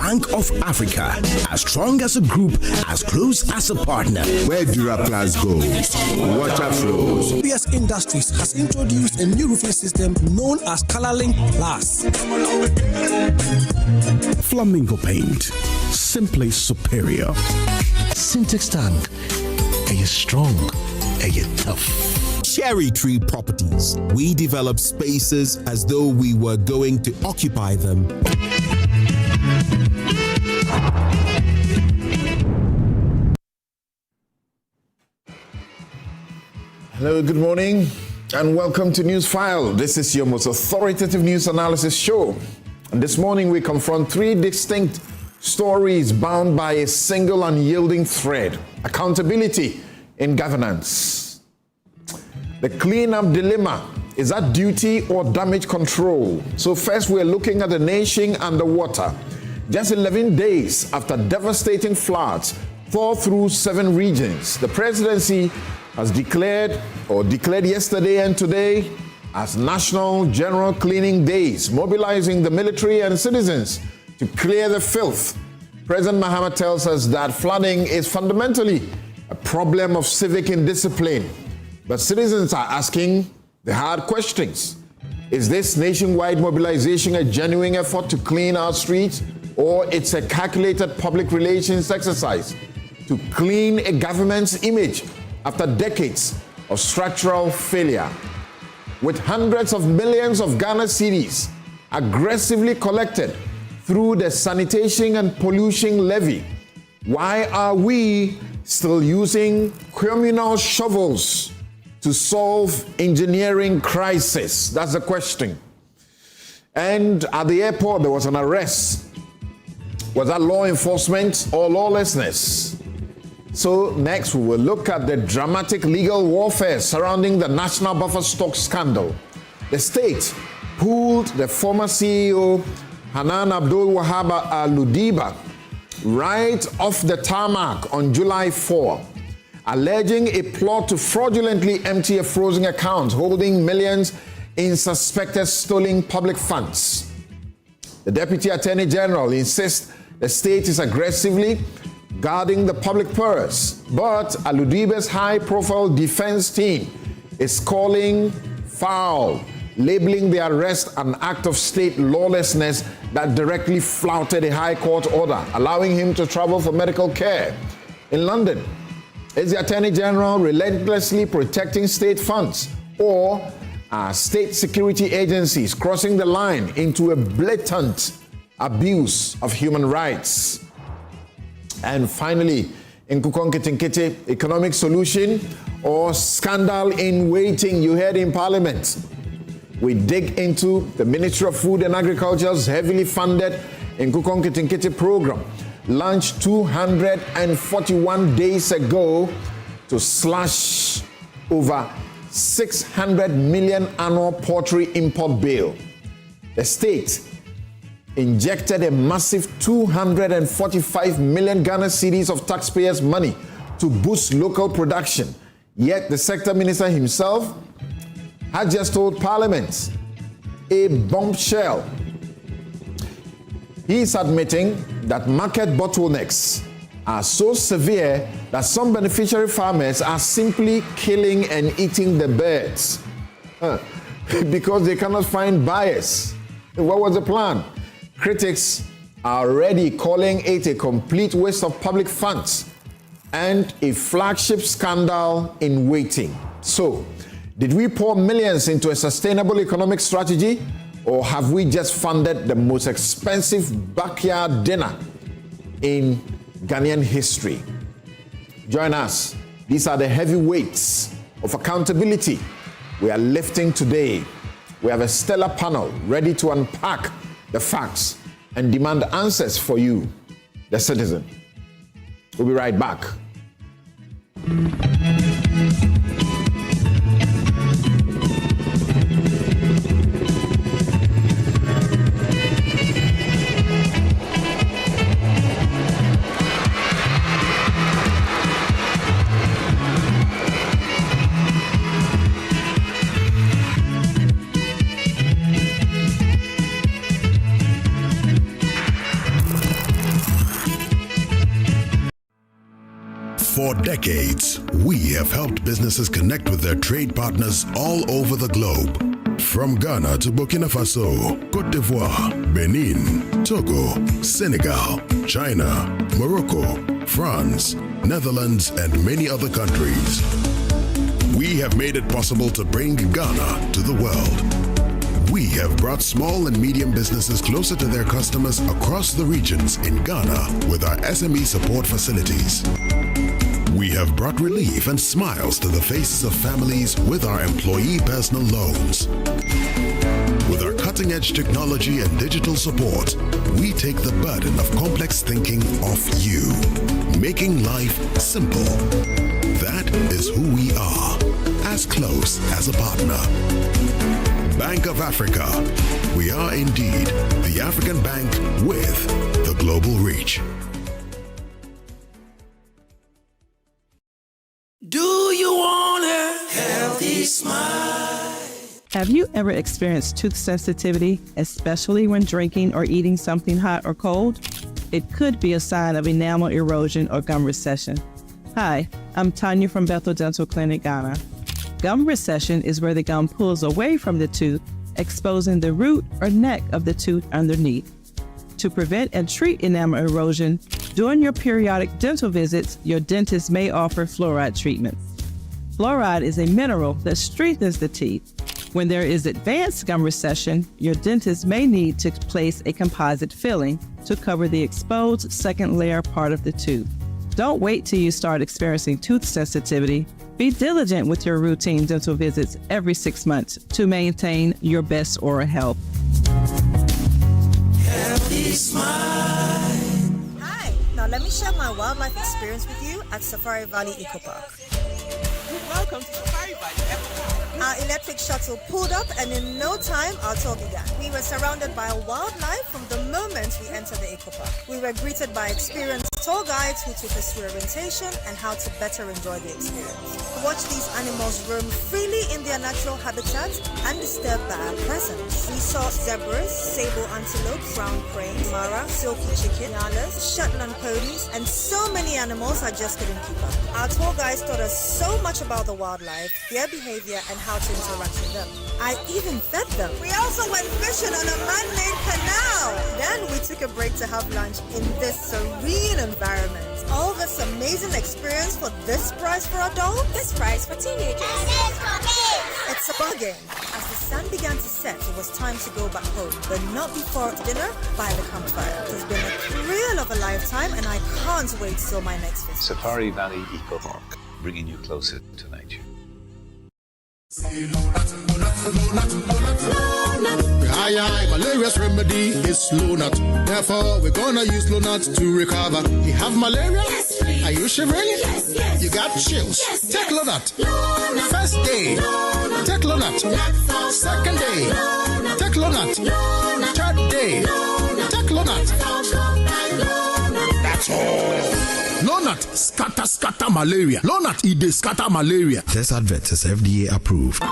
Bank of Africa. As strong as a group, as close as a partner. Where Duraplas goes, water flows. PS Industries has introduced a new roofing system known as ColorLink Plus. Flamingo paint, simply superior. Syntax tank, are you strong? Are you tough? Cherry Tree Properties. We develop spaces as though we were going to occupy them. Hello, good morning, and welcome to Newsfile. This is your most authoritative news analysis show. And this morning we confront three distinct stories bound by a single unyielding thread: accountability in governance. The cleanup dilemma: is that duty or damage control? So first, we're looking at the nation underwater. Just 11 days after devastating floods tore through 7 regions, the presidency has declared yesterday and today as National General Cleaning Days, mobilizing the military and citizens to clear the filth. President Mahama tells us that flooding is fundamentally a problem of civic indiscipline. But citizens are asking the hard questions. Is this nationwide mobilization a genuine effort to clean our streets, or it's a calculated public relations exercise to clean a government's image after decades of structural failure? With hundreds of millions of Ghana cedis aggressively collected through the sanitation and pollution levy, why are we still using communal shovels to solve engineering crisis? That's the question. And at the airport, there was an arrest. Was that law enforcement or lawlessness? So next, we will look at the dramatic legal warfare surrounding the National Buffer Stock scandal. The state pulled the former CEO, Hanan Al-Ludiba, right off the tarmac on July 4, alleging a plot to fraudulently empty a frozen account holding millions in suspected stolen public funds. The Deputy Attorney General insists the state is aggressively guarding the public purse, but Aludiba's high-profile defense team is calling foul, labeling the arrest an act of state lawlessness that directly flouted a high court order, allowing him to travel for medical care. In London, is the Attorney General relentlessly protecting state funds, or are state security agencies crossing the line into a blatant abuse of human rights? And finally, Nkokɔ Nkitinkiti, economic solution or scandal in waiting? You heard in Parliament. We dig into the Ministry of Food and Agriculture's heavily funded Nkokɔ Nkitinkiti program, launched 241 days ago to slash over 600 million annual poultry import bill. The state injected a massive 245 million Ghana cedis of taxpayers' money to boost local production. Yet the sector minister himself had just told Parliament a bombshell. He is admitting that market bottlenecks are so severe that some beneficiary farmers are simply killing and eating the birds because they cannot find buyers. What was the plan? Critics are already calling it a complete waste of public funds and a flagship scandal in waiting. So, did we pour millions into a sustainable economic strategy, or have we just funded the most expensive backyard dinner in Ghanaian history? Join us. These are the heavy weights of accountability we are lifting today. We have a stellar panel ready to unpack the facts and demand answers for you, the citizen. We'll be right back. For decades, we have helped businesses connect with their trade partners all over the globe. From Ghana to Burkina Faso, Côte d'Ivoire, Benin, Togo, Senegal, China, Morocco, France, Netherlands, and many other countries. We have made it possible to bring Ghana to the world. We have brought small and medium businesses closer to their customers across the regions in Ghana with our SME support facilities. We have brought relief and smiles to the faces of families with our employee personal loans. With our cutting-edge technology and digital support, we take the burden of complex thinking off you, making life simple. That is who we are, as close as a partner. Bank of Africa. We are indeed the African bank with the global reach. Do you want a healthy smile? Have you ever experienced tooth sensitivity, especially when drinking or eating something hot or cold? It could be a sign of enamel erosion or gum recession. Hi, I'm Tanya from Bethel Dental Clinic, Ghana. Gum recession is where the gum pulls away from the tooth, exposing the root or neck of the tooth underneath. To prevent and treat enamel erosion, during your periodic dental visits, your dentist may offer fluoride treatments. Fluoride is a mineral that strengthens the teeth. When there is advanced gum recession, your dentist may need to place a composite filling to cover the exposed second layer part of the tooth. Don't wait till you start experiencing tooth sensitivity. Be diligent with your routine dental visits every 6 months to maintain your best oral health. Healthy smile. Hi, now let me share my wildlife experience with you at Safari Valley Eco Park. Welcome to Safari Valley Eco Park. Our electric shuttle pulled up and in no time our tour began. We were surrounded by wildlife from the moment we entered the Eco Park. We were greeted by experienced tour guides who took us through orientation and how to better enjoy the experience. Watch these animals roam freely in their natural habitat undisturbed by our presence. We saw zebras, sable antelopes, brown cranes, mara, silky chicken, nyalas, Shetland ponies, and so many animals I just couldn't keep up. Our tour guides taught us so much about the wildlife, their behavior, and how to interact with them. I even fed them. We also went fishing on a man-made canal. Then we took a break to have lunch in this serene environment. All this amazing experience for this price for adults? This price for teenagers. And this for kids. It's a bargain. As the sun began to set, it was time to go back home, but not before dinner by the campfire. It's been a thrill of a lifetime, and I can't wait till my next visit. Safari Valley Eco Park, bringing you closer to nature. Malaria's remedy is Lonat. Therefore, we're gonna use Lonat to recover. You have malaria? Yes, please. Are you shivering? Yes, yes. You got chills? Yes, take Lonat. First day, take Lonat. Second day, take Lonat. Third day, take Lonat. That's all. Lonat scatter malaria. Lonat scatter malaria. This advert is FDA approved.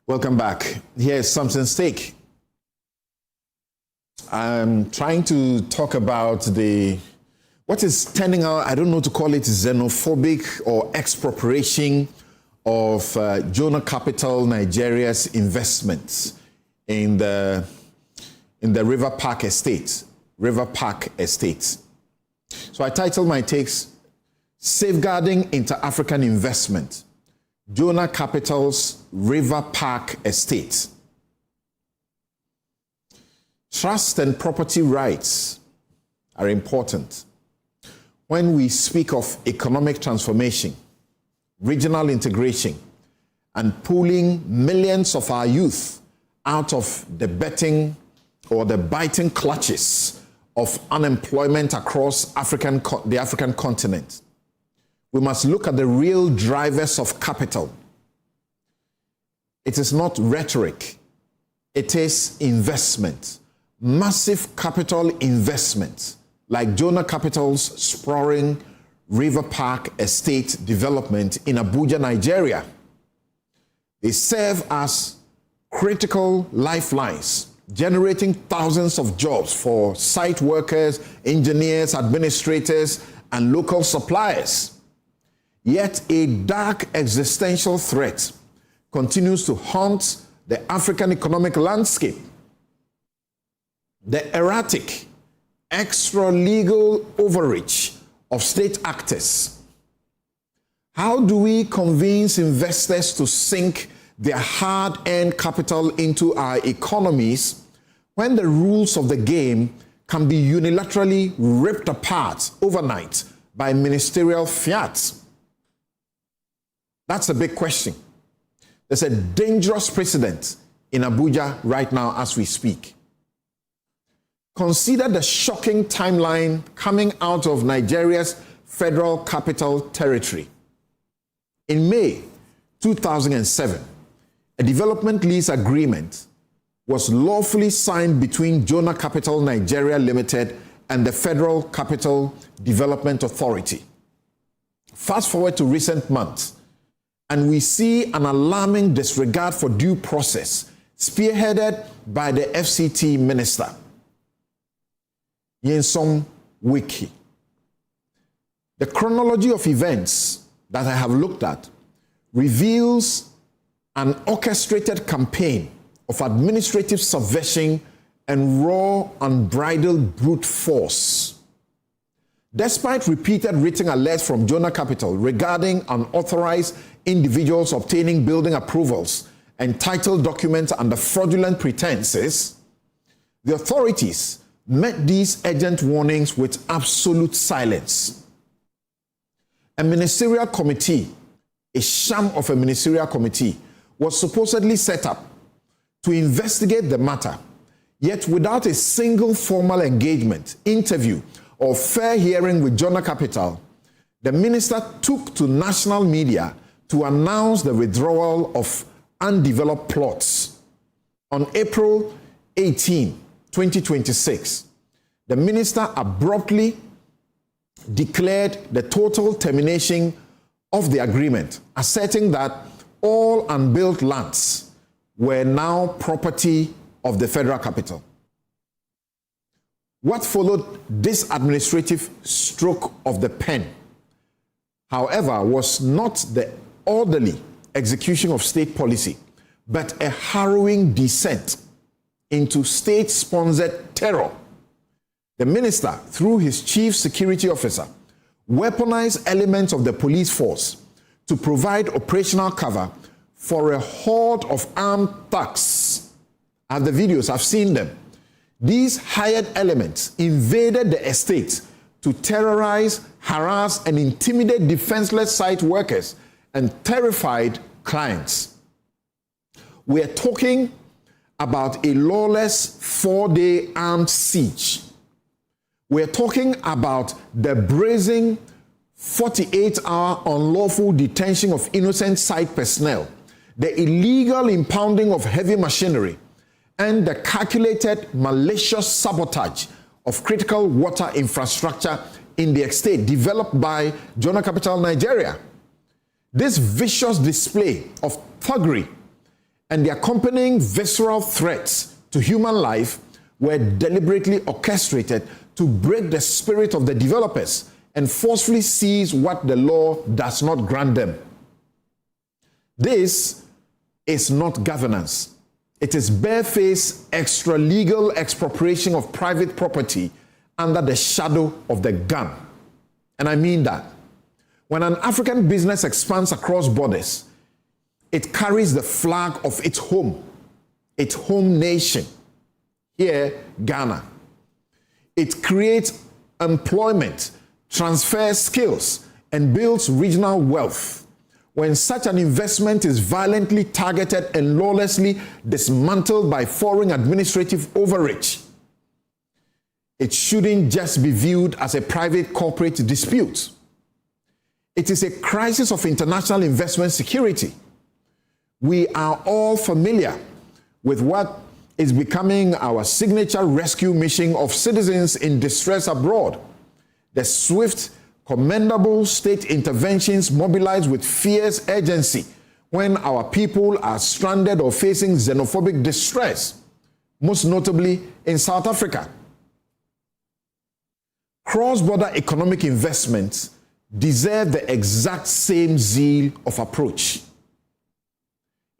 Welcome back. Here's something stake. I'm trying to talk about what is turning out, I don't know to call it xenophobic or expropriation of Jonah Capital Nigeria's investments in the River Park Estate. So I titled my takes, Safeguarding Inter-African Investment, Jonah Capital's River Park Estate. Trust and property rights are important when we speak of economic transformation, regional integration, and pulling millions of our youth out of the betting or the biting clutches of unemployment across the African continent, we must look at the real drivers of capital. It is not rhetoric. It is investment. Massive capital investment, like Jonah Capital's sprawling River Park estate development in Abuja, Nigeria. They serve as critical lifelines, generating thousands of jobs for site workers, engineers, administrators, and local suppliers. Yet a dark existential threat continues to haunt the African economic landscape. The erratic, extra-legal overreach of state actors. How do we convince investors to sink their hard-earned capital into our economies when the rules of the game can be unilaterally ripped apart overnight by ministerial fiat? That's a big question. There's a dangerous precedent in Abuja right now as we speak. Consider the shocking timeline coming out of Nigeria's Federal Capital Territory. In May 2007, a development lease agreement was lawfully signed between Jonah Capital Nigeria Limited and the Federal Capital Development Authority. Fast forward to recent months, and we see an alarming disregard for due process spearheaded by the FCT minister, Nyesom Wiki. The chronology of events that I have looked at reveals an orchestrated campaign of administrative subversion and raw, unbridled brute force. Despite repeated written alerts from Jonah Capital regarding unauthorized individuals obtaining building approvals and title documents under fraudulent pretenses, the authorities met these urgent warnings with absolute silence. A ministerial committee, a sham of a ministerial committee, was supposedly set up to investigate the matter, yet without a single formal engagement, interview, or fair hearing with Jonah Capital, the minister took to national media to announce the withdrawal of undeveloped plots. On April 18, 2026, the minister abruptly declared the total termination of the agreement, asserting that all unbuilt lands were now property of the federal capital. What followed this administrative stroke of the pen, however, was not the orderly execution of state policy, but a harrowing descent into state-sponsored terror. The minister, through his chief security officer, weaponized elements of the police force to provide operational cover for a horde of armed thugs. I have the videos, I've seen them. These hired elements invaded the estate to terrorize, harass, and intimidate defenseless site workers and terrified clients. We are talking about a lawless 4-day armed siege. We are talking about the brazen 48-hour unlawful detention of innocent site personnel, the illegal impounding of heavy machinery, and the calculated malicious sabotage of critical water infrastructure in the estate developed by Jonah Capital Nigeria. This vicious display of thuggery and the accompanying visceral threats to human life were deliberately orchestrated to break the spirit of the developers and forcefully seize what the law does not grant them. This is not governance. It is barefaced extra-legal expropriation of private property under the shadow of the gun. And I mean that. When an African business expands across borders, it carries the flag of its home nation, here, Ghana. It creates employment, transfers skills, and builds regional wealth. When such an investment is violently targeted and lawlessly dismantled by foreign administrative overreach, It shouldn't just be viewed as a private corporate dispute. It is a crisis of international investment security. We are all familiar with what is becoming our signature rescue mission of citizens in distress abroad. The swift, commendable state interventions mobilized with fierce urgency when our people are stranded or facing xenophobic distress, most notably in South Africa. Cross-border economic investments deserve the exact same zeal of approach.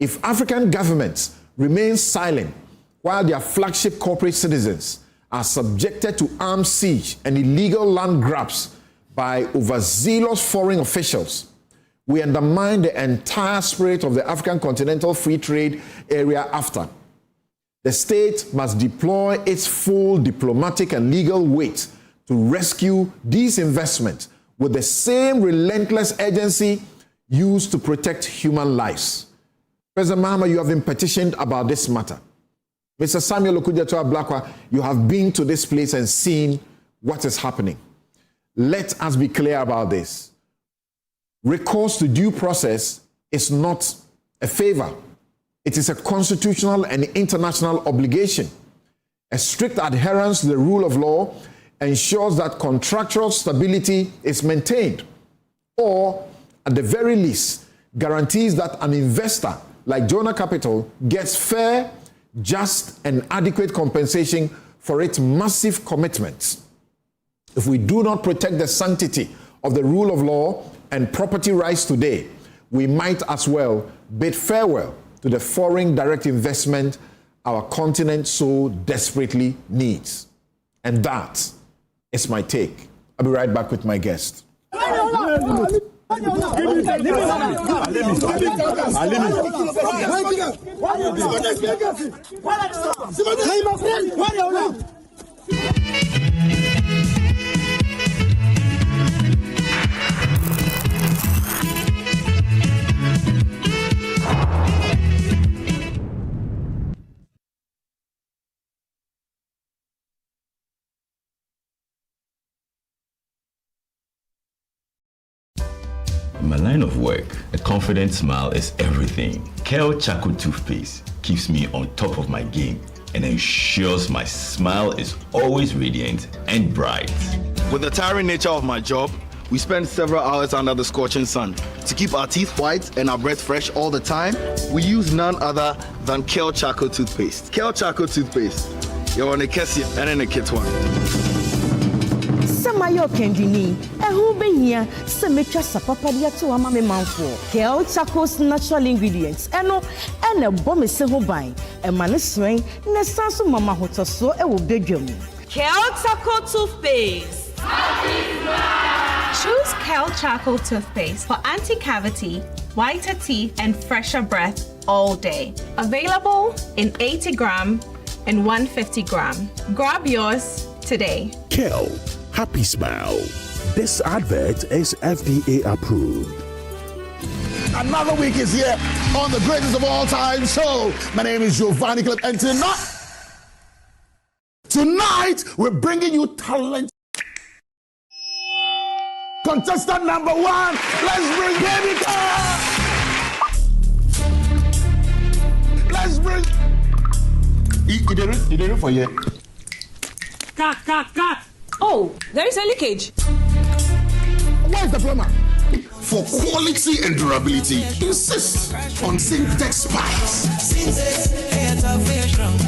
If African governments remain silent while their flagship corporate citizens are subjected to armed siege and illegal land grabs by overzealous foreign officials, we undermine the entire spirit of the African Continental Free Trade Area after. The state must deploy its full diplomatic and legal weight to rescue these investments with the same relentless urgency used to protect human lives. President Mahama, you have been petitioned about this matter. Mr. Samuel Okudzeto Ablakwa, you have been to this place and seen what is happening. Let us be clear about this. Recourse to due process is not a favor. It is a constitutional and international obligation. A strict adherence to the rule of law ensures that contractual stability is maintained, or at the very least, guarantees that an investor like Jonah Capital gets fair, just, and adequate compensation for its massive commitments. If we do not protect the sanctity of the rule of law and property rights today, we might as well bid farewell to the foreign direct investment our continent so desperately needs. And that is my take. I'll be right back with my guest. In my line of work, a confident smile is everything. Kale Charcoal Toothpaste keeps me on top of my game and ensures my smile is always radiant and bright. With the tiring nature of my job, we spend several hours under the scorching sun. To keep our teeth white and our breath fresh all the time, we use none other than Kale Charcoal Toothpaste. Kale Charcoal Toothpaste. You're on a Kessie and in a kit one. Samayo Kendini, who be here, Semetra Sapapadia to Amame Manfo, Kale Charcoal's natural ingredients, and a bomb is several buying, and Maniswing, Nesasu Mama Hotoso, a will beg you. Kale Charcoal Toothpaste. Choose Kale Charcoal Toothpaste for anti-cavity, whiter teeth, and fresher breath all day. Available in 80 gram and 150 gram. Grab yours today. Kale, happy smile. This advert is FDA approved. Another week is here on the greatest of all time show. My name is Giovanni Clip, and tonight we're bringing you talent. Contestant number 1, let's bring Baby Girl. Let's bring. You did it for you. Cut. Oh, there is a leakage. Where's the plumber? For quality and durability, insist on Syntex Pipes.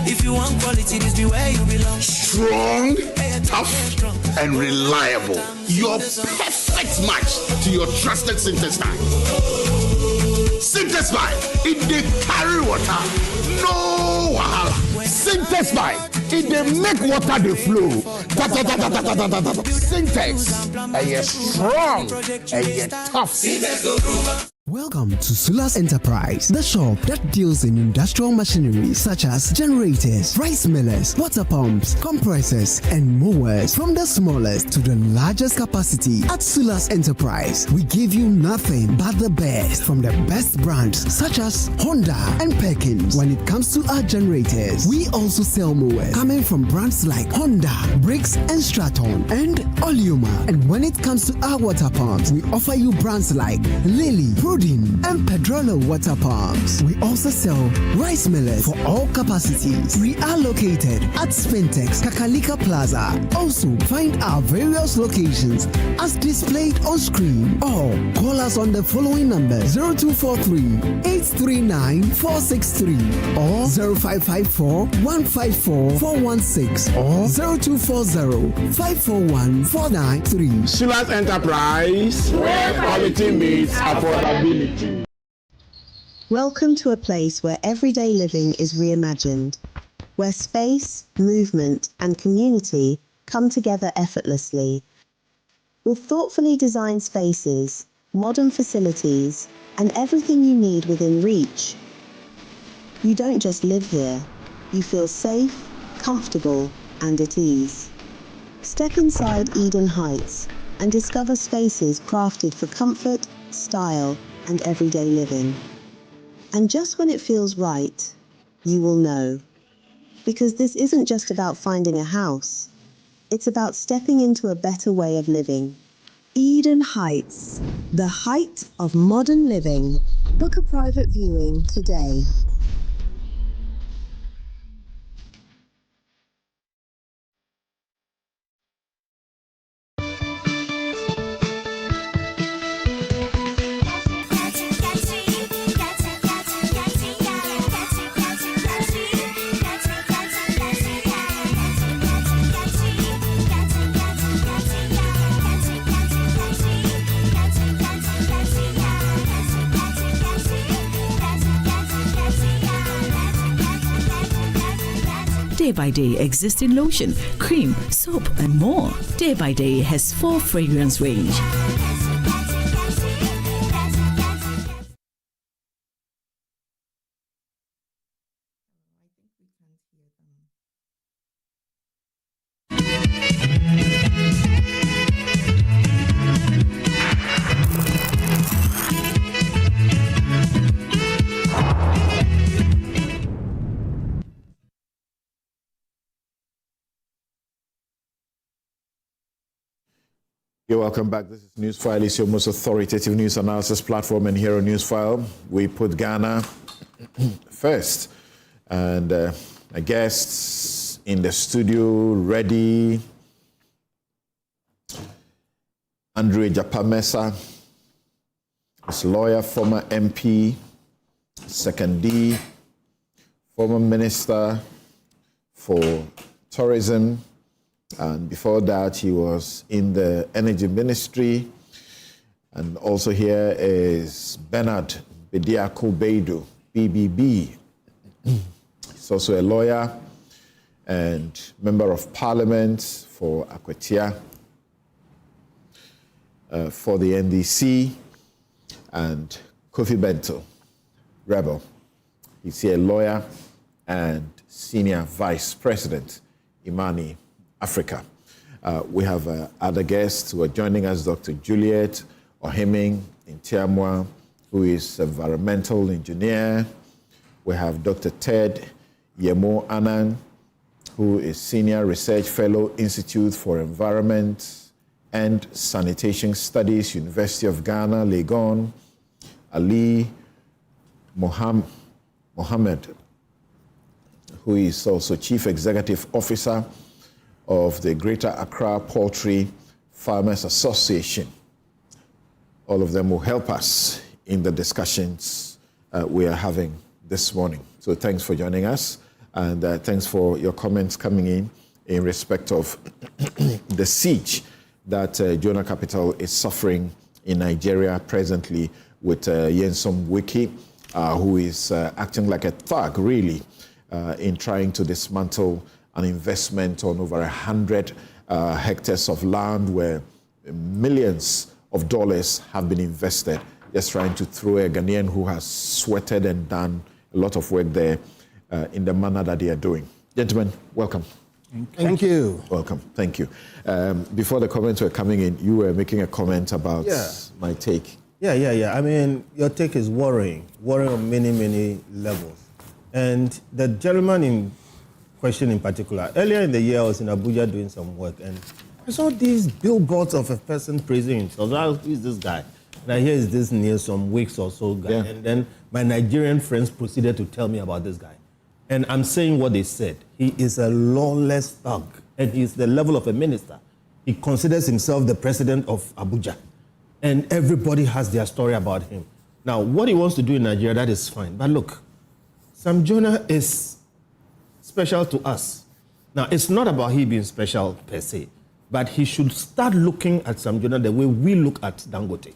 If you want quality, this be where you belong. Strong, tough, and reliable. Your perfect match to your trusted Syntex pipe. Syntex pipe, it dey carry water, no wahala. Syntex pipe, it dey make water dey flow. Syntex, and you're strong, and you're tough. Welcome to Sulas Enterprise, the shop that deals in industrial machinery such as generators, rice millers, water pumps, compressors, and mowers. From the smallest to the largest capacity, at Sulas Enterprise, we give you nothing but the best from the best brands such as Honda and Perkins. When it comes to our generators, we also sell mowers coming from brands like Honda, Briggs and Straton, and Oleuma. And when it comes to our water pumps, we offer you brands like Lily, and Pedrolo water pumps. We also sell rice millers for all capacities. We are located at Spintex Kakalika Plaza. Also find our various locations as displayed on screen, or call us on the following number: 0243-839-463 or 0554-154-416 or 0240-541-493. Sulas Enterprise, where quality meets affordability. Welcome to a place where everyday living is reimagined, where space, movement, and community come together effortlessly. With thoughtfully designed spaces, modern facilities, and everything you need within reach. You don't just live here, you feel safe, comfortable, and at ease. Step inside Eden Heights and discover spaces crafted for comfort, style, and everyday living. And just when it feels right, you will know. Because this isn't just about finding a house, it's about stepping into a better way of living. Eden Heights, the height of modern living. Book a private viewing today. Day by Day exists in lotion, cream, soap, and more. Day by Day has 4 fragrance range. You're welcome back. This is Newsfile. It's your most authoritative news analysis platform, and here on Newsfile, we put Ghana first. And my guests in the studio ready: Andrew Japamesa, his lawyer, former MP, Second D, former Minister for Tourism. And before that, he was in the Energy Ministry. And also here is Bernard Bediako-Beidu, BBB. He's also a lawyer and member of Parliament for Akwetia, for the NDC, and Kofi Bento, Rebel. He's here, a lawyer and senior vice president, Imani Africa. We have other guests who are joining us: Dr. Juliet Ohiming Intiamwa, who is environmental engineer. We have Dr. Ted Yemo Anan, who is senior research fellow, Institute for Environment and Sanitation Studies, University of Ghana, Legon. Ali Mohammed, who is also chief executive officer of the Greater Accra Poultry Farmers Association. All of them will help us in the discussions we are having this morning. So thanks for joining us, and thanks for your comments coming in respect of the siege that Jonah Capital is suffering in Nigeria presently, with Nyesom Wiki, who is acting like a thug, really, in trying to dismantle an investment on over 100 hectares of land where millions of dollars have been invested just trying to throw a Ghanaian who has sweated and done a lot of work there in the manner that they are doing. Gentlemen, welcome. Thank you. Welcome. Thank you. Before the comments were coming in, you were making a comment about my take. Yeah. I mean, your take is worrying on many, many levels. And the gentleman in question in particular, earlier in the year, I was in Abuja doing some work, and I saw these billboards of a person praising himself. Who is this guy? And I hear is this near some weeks or so guy. Yeah. And then my Nigerian friends proceeded to tell me about this guy. And I'm saying what they said. He is a lawless thug, and he's the level of a minister. He considers himself the president of Abuja. And everybody has their story about him. Now, what he wants to do in Nigeria, that is fine. But look, Sam Jonah is special to us. Now, it's not about he being special per se, but he should start looking at Sam Jonah the way we look at Dangote.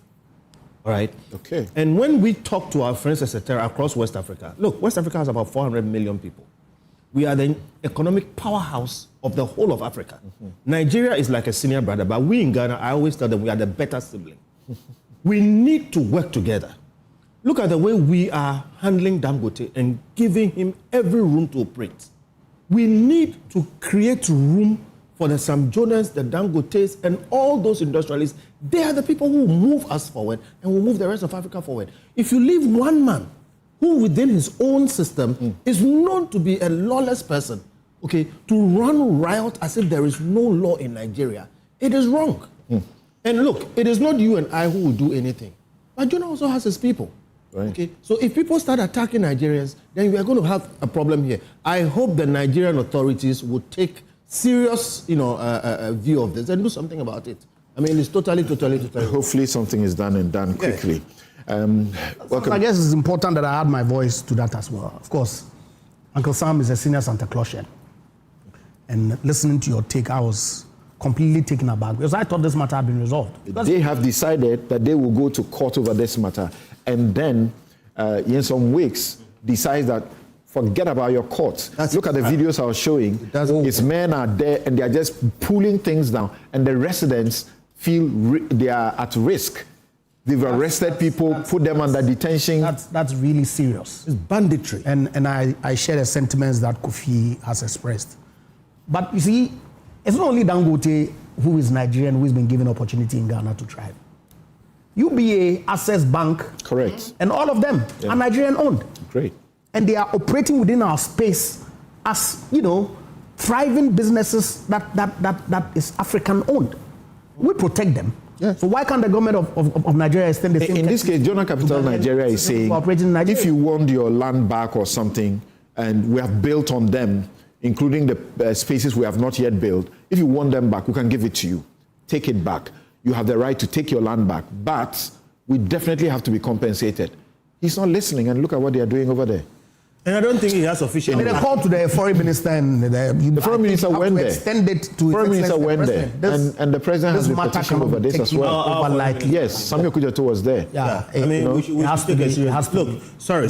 All right? Okay. And when we talk to our friends, etc., across West Africa, look, West Africa has about 400 million people. We are the economic powerhouse of the whole of Africa. Mm-hmm. Nigeria is like a senior brother, but we in Ghana, I always tell them we are the better sibling. We need to work together. Look at the way we are handling Dangote and giving him every room to operate. We need to create room for the Sam Jonas, the Dangotes, and all those industrialists. They are the people who move us forward and will move the rest of Africa forward. If you leave one man who within his own system is known to be a lawless person, okay, to run riot as if there is no law in Nigeria, it is wrong. And look, it is not you and I who will do anything. But Jonah also has his people. Right. Okay, so if people start attacking Nigerians, then we are going to have a problem here. I hope the Nigerian authorities would take serious, view of this and do something about it. I mean, it's totally. Hopefully something is done and done quickly. Welcome. I guess it's important that I add my voice to that as well. Of course, Uncle Sam is a senior Santa Clausian. And listening to your take, I was completely taken aback because I thought this matter had been resolved. They have decided that they will go to court over this matter, and then in some weeks decide that forget about your court. Look at the videos I was showing. His men are there and they are just pulling things down, and the residents feel they are at risk. They've arrested people, put them under detention. That's really serious. It's banditry. And I share the sentiments that Kofi has expressed. But you see, it's not only Dangote who is Nigerian who has been given opportunity in Ghana to thrive. UBA, Access Bank, correct, and all of them are Nigerian owned. Great. And they are operating within our space as, thriving businesses that is African owned. We protect them. Yeah. So why can't the government of Nigeria extend the same? In this case, Jonah Capital Nigeria is saying, if you want your land back or something, and we have built on them, including the spaces we have not yet built, if you want them back, we can give it to you. Take it back. You have the right to take your land back, but we definitely have to be compensated. He's not listening, and look at what they are doing over there. And I don't think he has official. And they called to the foreign minister, and the foreign minister went there. Extended to foreign minister went there, and the president has been petitioning over this as well. Yes, Samuel Kujato was there. Yeah, I mean, we should take it serious. Look, sorry,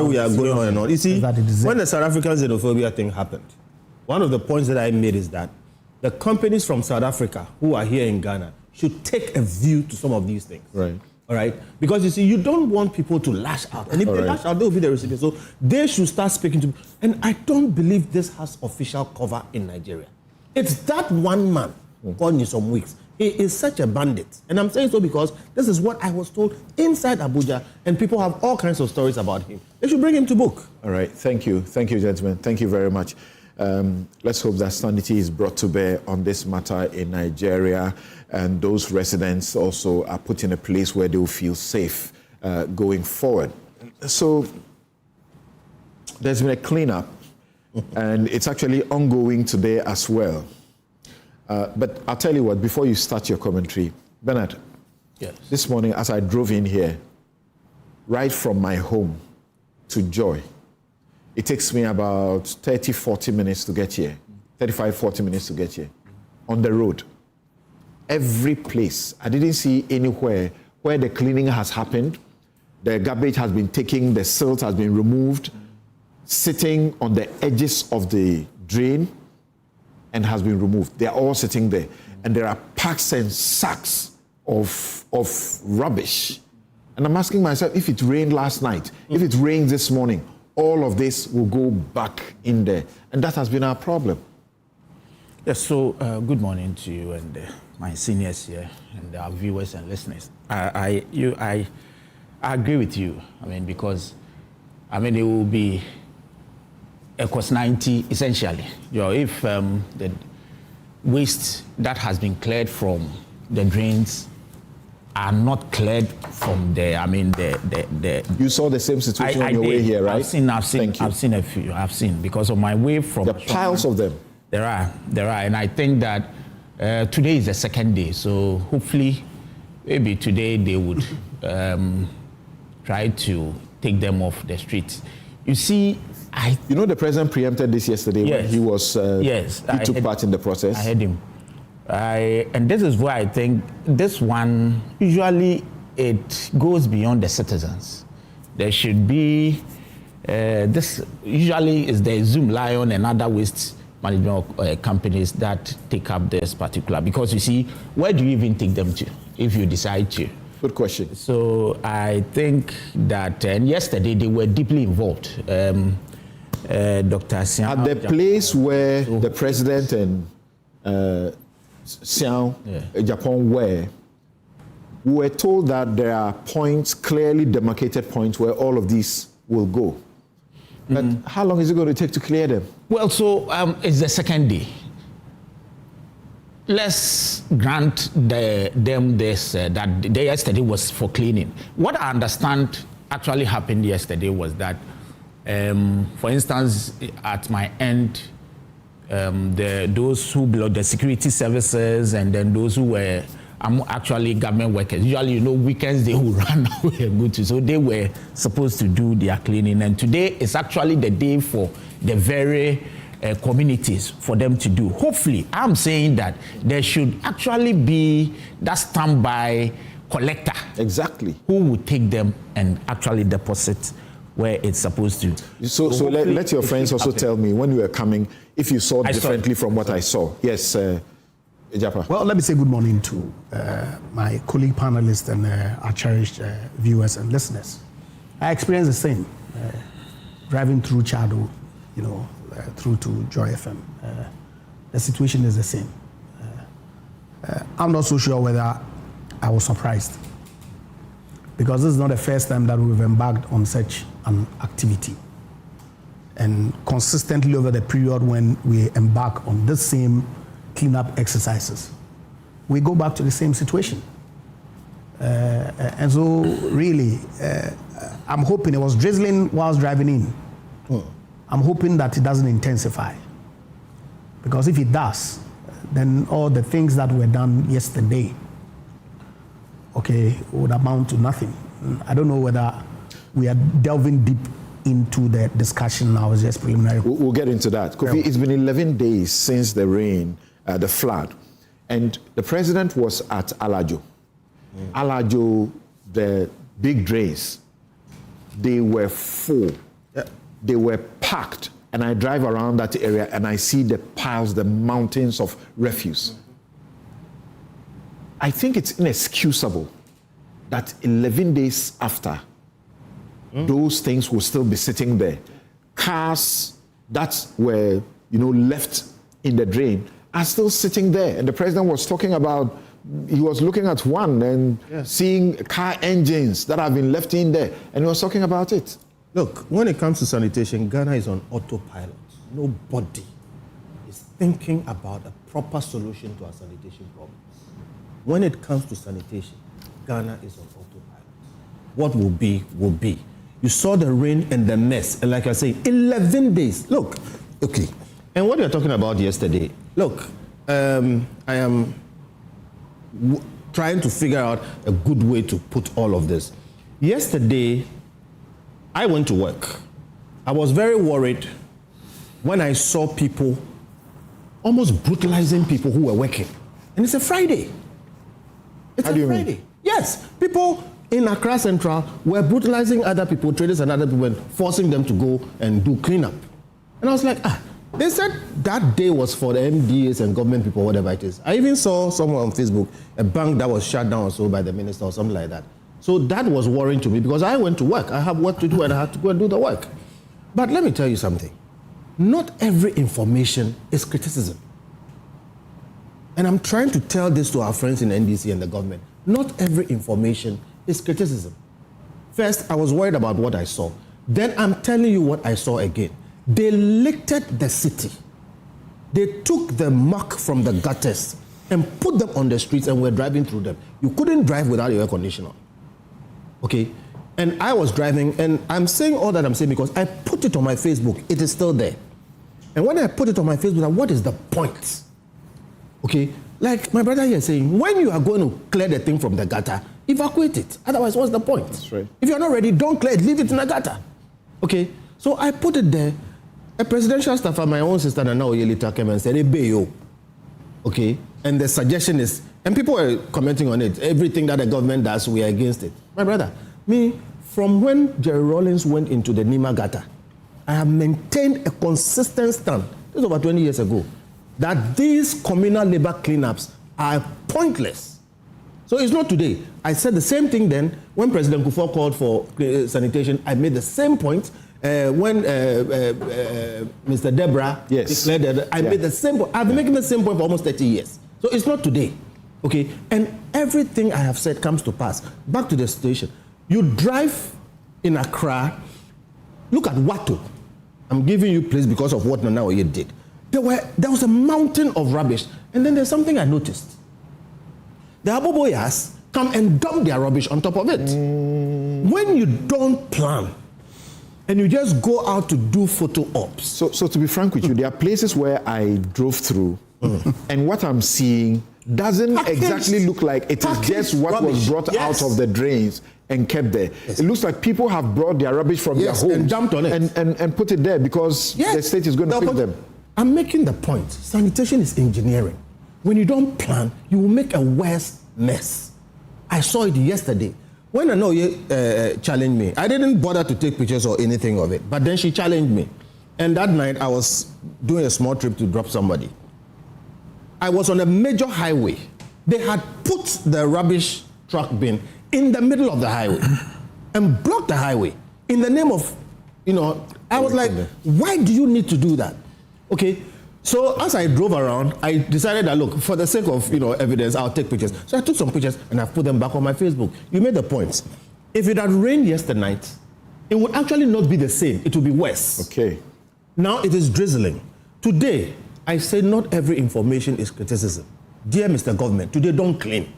we are going on and on. You see, when the South African xenophobia thing happened, one of the points that I made is that the companies from South Africa who are here in Ghana should take a view to some of these things. Right. All right? Because you see, you don't want people to lash out. And if they lash out, they will be the recipient. So they should start speaking to... And I don't believe this has official cover in Nigeria. It's that one man called Nyesom Weeks. He is such a bandit. And I'm saying so because this is what I was told inside Abuja, and people have all kinds of stories about him. They should bring him to book. All right. Thank you. Thank you, gentlemen. Thank you very much. Let's hope that sanity is brought to bear on this matter in Nigeria, and those residents also are put in a place where they will feel safe going forward. So there's been a cleanup, and it's actually ongoing today as well. But I'll tell you what, before you start your commentary, Bernard, yes. This morning as I drove in here, right from my home to Joy, it takes me about 30, 40 minutes to get here, 35, 40 minutes to get here, on the road. Every place, I didn't see anywhere where the cleaning has happened, the garbage has been taken, the silt has been removed, sitting on the edges of the drain and has been removed. They are all sitting there. And there are packs and sacks of rubbish And I'm asking myself, if it rained last night, if it rains this morning, all of this will go back in there. And that has been our problem. Yes, so good morning to you and my seniors here and our viewers and listeners. I agree with you. I mean, because it will be a cost 90 essentially. If the waste that has been cleared from the drains are not cleared from the. You saw the same situation on your way here, right? I've seen a few. I've seen because of my way from. The piles of them. There are, and I think that today is the second day, so hopefully, maybe today they would try to take them off the streets. You see, the president preempted this yesterday when he was. He took part in the process. I heard him. And this is why I think this one usually it goes beyond the citizens. There should be this usually is the Zoom Lion and other waste management companies that take up this particular, because you see, where do you even take them to if you decide to? Good question. So I think that and yesterday they were deeply involved. Dr. Sian, at the place where the president and Sian, Japan we were told that there are points, clearly demarcated points, where all of these will go. But how long is it going to take to clear them? Well, so it's the second day. Let's grant them this, that the yesterday was for cleaning. What I understand actually happened yesterday was that, for instance, at my end, those who belong the security services and then those who were actually government workers. Usually, weekends they will run away and go to. So they were supposed to do their cleaning. And today is actually the day for the very communities for them to do. Hopefully, I'm saying that there should actually be that standby collector. Exactly. Who will take them and actually deposit where it's supposed to. So let your friends also tell me when you were coming, if you saw differently from what I saw. Yes, Ejapa. Well, let me say good morning to my colleague panelists and our cherished viewers and listeners. I experienced the same, driving through Chado, through to Joy FM. The situation is the same. I'm not so sure whether I was surprised, because this is not the first time that we've embarked on such an activity. And consistently over the period when we embark on this same cleanup exercises, we go back to the same situation. And so really, I'm hoping it was drizzling whilst driving in. I'm hoping that it doesn't intensify. Because if it does, then all the things that were done yesterday, would amount to nothing. I don't know whether we are delving deep into the discussion now. It's just preliminary. We'll get into that. Kofi, it's been 11 days since the rain, the flood, and the president was at Alajo. Alajo, the big drains, they were full. They were packed, and I drive around that area and I see the piles, the mountains of refuse. I think it's inexcusable that 11 days after, those things will still be sitting there. Cars that were, left in the drain are still sitting there. And the president was talking about, he was looking at one and seeing car engines that have been left in there. And he was talking about it. Look, when it comes to sanitation, Ghana is on autopilot. Nobody is thinking about a proper solution to our sanitation problems. When it comes to sanitation, Ghana is on autopilot. What will be, will be. You saw the rain and the mess, and like I say, 11 days. Look, okay. And what you're talking about yesterday, look, I am trying to figure out a good way to put all of this. Yesterday, I went to work. I was very worried when I saw people almost brutalizing people who were working. And it's a Friday. It's a Friday. Yes, people in Accra Central were brutalizing other people, traders and other people, and forcing them to go and do cleanup. And I was like, they said that day was for the MDAs and government people, whatever it is. I even saw someone on Facebook, a bank that was shut down or so by the minister or something like that. So that was worrying to me because I went to work. I have work to do and I had to go and do the work. But let me tell you something. Not every information is criticism. And I'm trying to tell this to our friends in NDC and the government. Not every information is criticism. First, I was worried about what I saw. Then I'm telling you what I saw again. They lifted the city. They took the muck from the gutters and put them on the streets and were driving through them. You couldn't drive without your air conditioner. Okay? And I was driving, and I'm saying all that I'm saying because I put it on my Facebook. It is still there. And when I put it on my Facebook, what is the point? Okay? Like my brother here is saying, when you are going to clear the thing from the gutter, evacuate it. Otherwise, what's the point? That's right. If you're not ready, don't clear it. Leave it in the gutter. Okay? So I put it there. A presidential staffer, my own sister, Nana Oyelita, came and said, "Ebeyo." Okay? And the suggestion is, and people were commenting on it, everything that the government does, we are against it. My brother, me, from when Jerry Rawlings went into the Nima gutter, I have maintained a consistent stand, this was over 20 years ago, that these communal labor cleanups are pointless. So it's not today. I said the same thing then when President Nkokɔ called for sanitation. I made the same point when Mr. Deborah declared that. I made the same point. I've been making the same point for almost 30 years. So it's not today. Okay? And everything I have said comes to pass. Back to the situation. You drive in Accra, look at Wato. I'm giving you place because of what Nana Oye did. There was a mountain of rubbish. And then there's something I noticed. The Aboboyas come and dump their rubbish on top of it. When you don't plan and you just go out to do photo ops. So to be frank with you, there are places where I drove through and what I'm seeing doesn't exactly look like it is just what rubbish was brought out of the drains and kept there. It looks like people have brought their rubbish from their homes and dumped on it and put it there because the state is going to pick them. I'm making the point. Sanitation is engineering. When you don't plan, you will make a worse mess. I saw it yesterday. When Anoye challenged me, I didn't bother to take pictures or anything of it, but then she challenged me. And that night, I was doing a small trip to drop somebody. I was on a major highway. They had put the rubbish truck bin in the middle of the highway and blocked the highway in the name of, I was like, why do you need to do that? Okay, so as I drove around, I decided that, look, for the sake of, evidence, I'll take pictures. So I took some pictures and I've put them back on my Facebook. You made the point. If it had rained yesterday night, it would actually not be the same. It would be worse. Okay. Now it is drizzling. Today, I say not every information is criticism. Dear Mr. Government, today don't claim.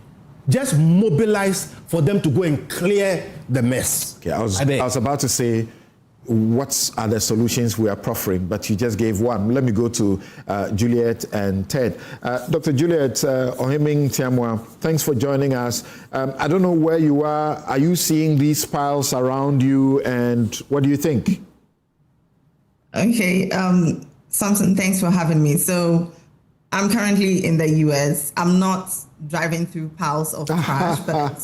Just mobilize for them to go and clear the mess. Okay, I was about to say, what are the solutions we are proffering? But you just gave one. Let me go to Juliet and Ted. Dr. Juliet Ohiming Tiamwa, thanks for joining us. I don't know where you are. Are you seeing these piles around you? And what do you think? Okay, Samson, thanks for having me. So I'm currently in the US. I'm not driving through piles of trash, but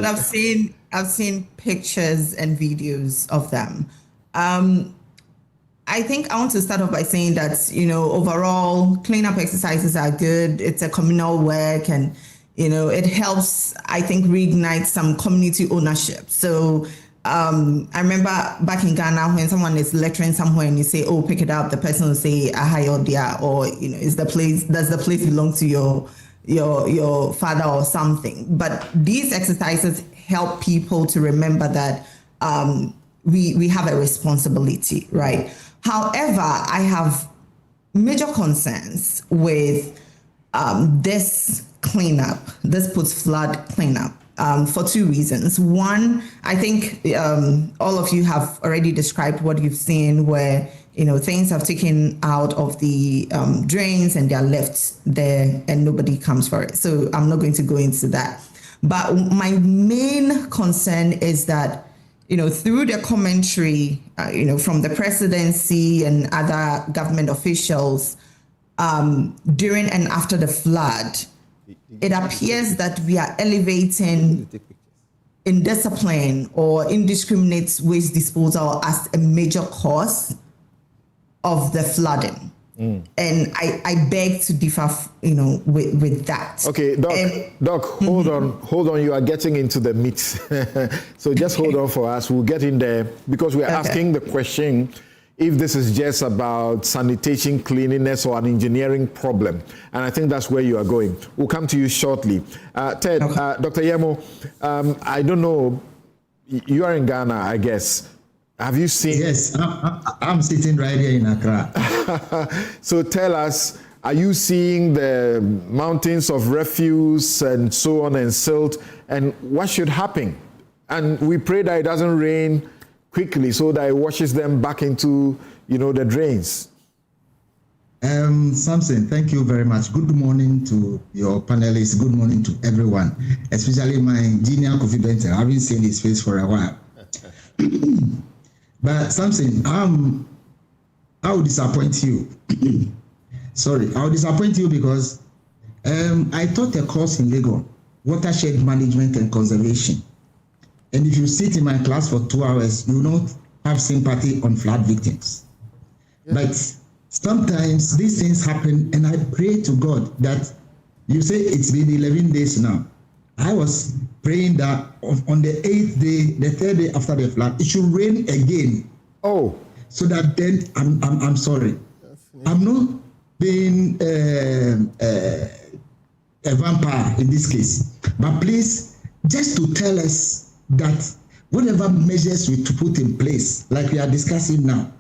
I've seen pictures and videos of them. I think I want to start off by saying that, overall cleanup exercises are good. It's a communal work and, it helps, I think, reignite some community ownership. So I remember back in Ghana when someone is lecturing somewhere and you say, oh, pick it up, the person will say, Ahayodia, or, does the place belong to your father or something? But these exercises help people to remember that we have a responsibility, right? However, I have major concerns with this cleanup, this post-flood cleanup, for two reasons. One, I think all of you have already described what you've seen where, things have taken out of the drains and they're left there and nobody comes for it. So I'm not going to go into that. But my main concern is that, through the commentary, from the presidency and other government officials during and after the flood, it appears that we are elevating indiscipline or indiscriminate waste disposal as a major cause of the flooding. And I beg to differ, with that. Okay, Doc, hold on. You are getting into the meat. So just hold on for us. We'll get in there because we're asking the question if this is just about sanitation, cleanliness, or an engineering problem. And I think that's where you are going. We'll come to you shortly. Ted, Dr. Yemo, I don't know, you are in Ghana, I guess. Have you seen? Yes, I'm sitting right here in Accra. So tell us, are you seeing the mountains of refuse and so on and silt, and what should happen? And we pray that it doesn't rain quickly so that it washes them back into, the drains. Samson, thank you very much. Good morning to your panelists. Good morning to everyone, especially my junior confidant. I haven't seen his face for a while. But Samson, I will disappoint you. Sorry, I will disappoint you because I taught a course in Lagos, watershed management and conservation. And if you sit in my class for 2 hours, you will not have sympathy on flood victims. Yes. But sometimes these things happen, and I pray to God that you say it's been 11 days now. I was praying that on the 8th day, the 3rd day after the flood, it should rain again. Oh. So that then I'm sorry. I'm not being a vampire in this case. But please, just to tell us that whatever measures we to put in place, like we are discussing now,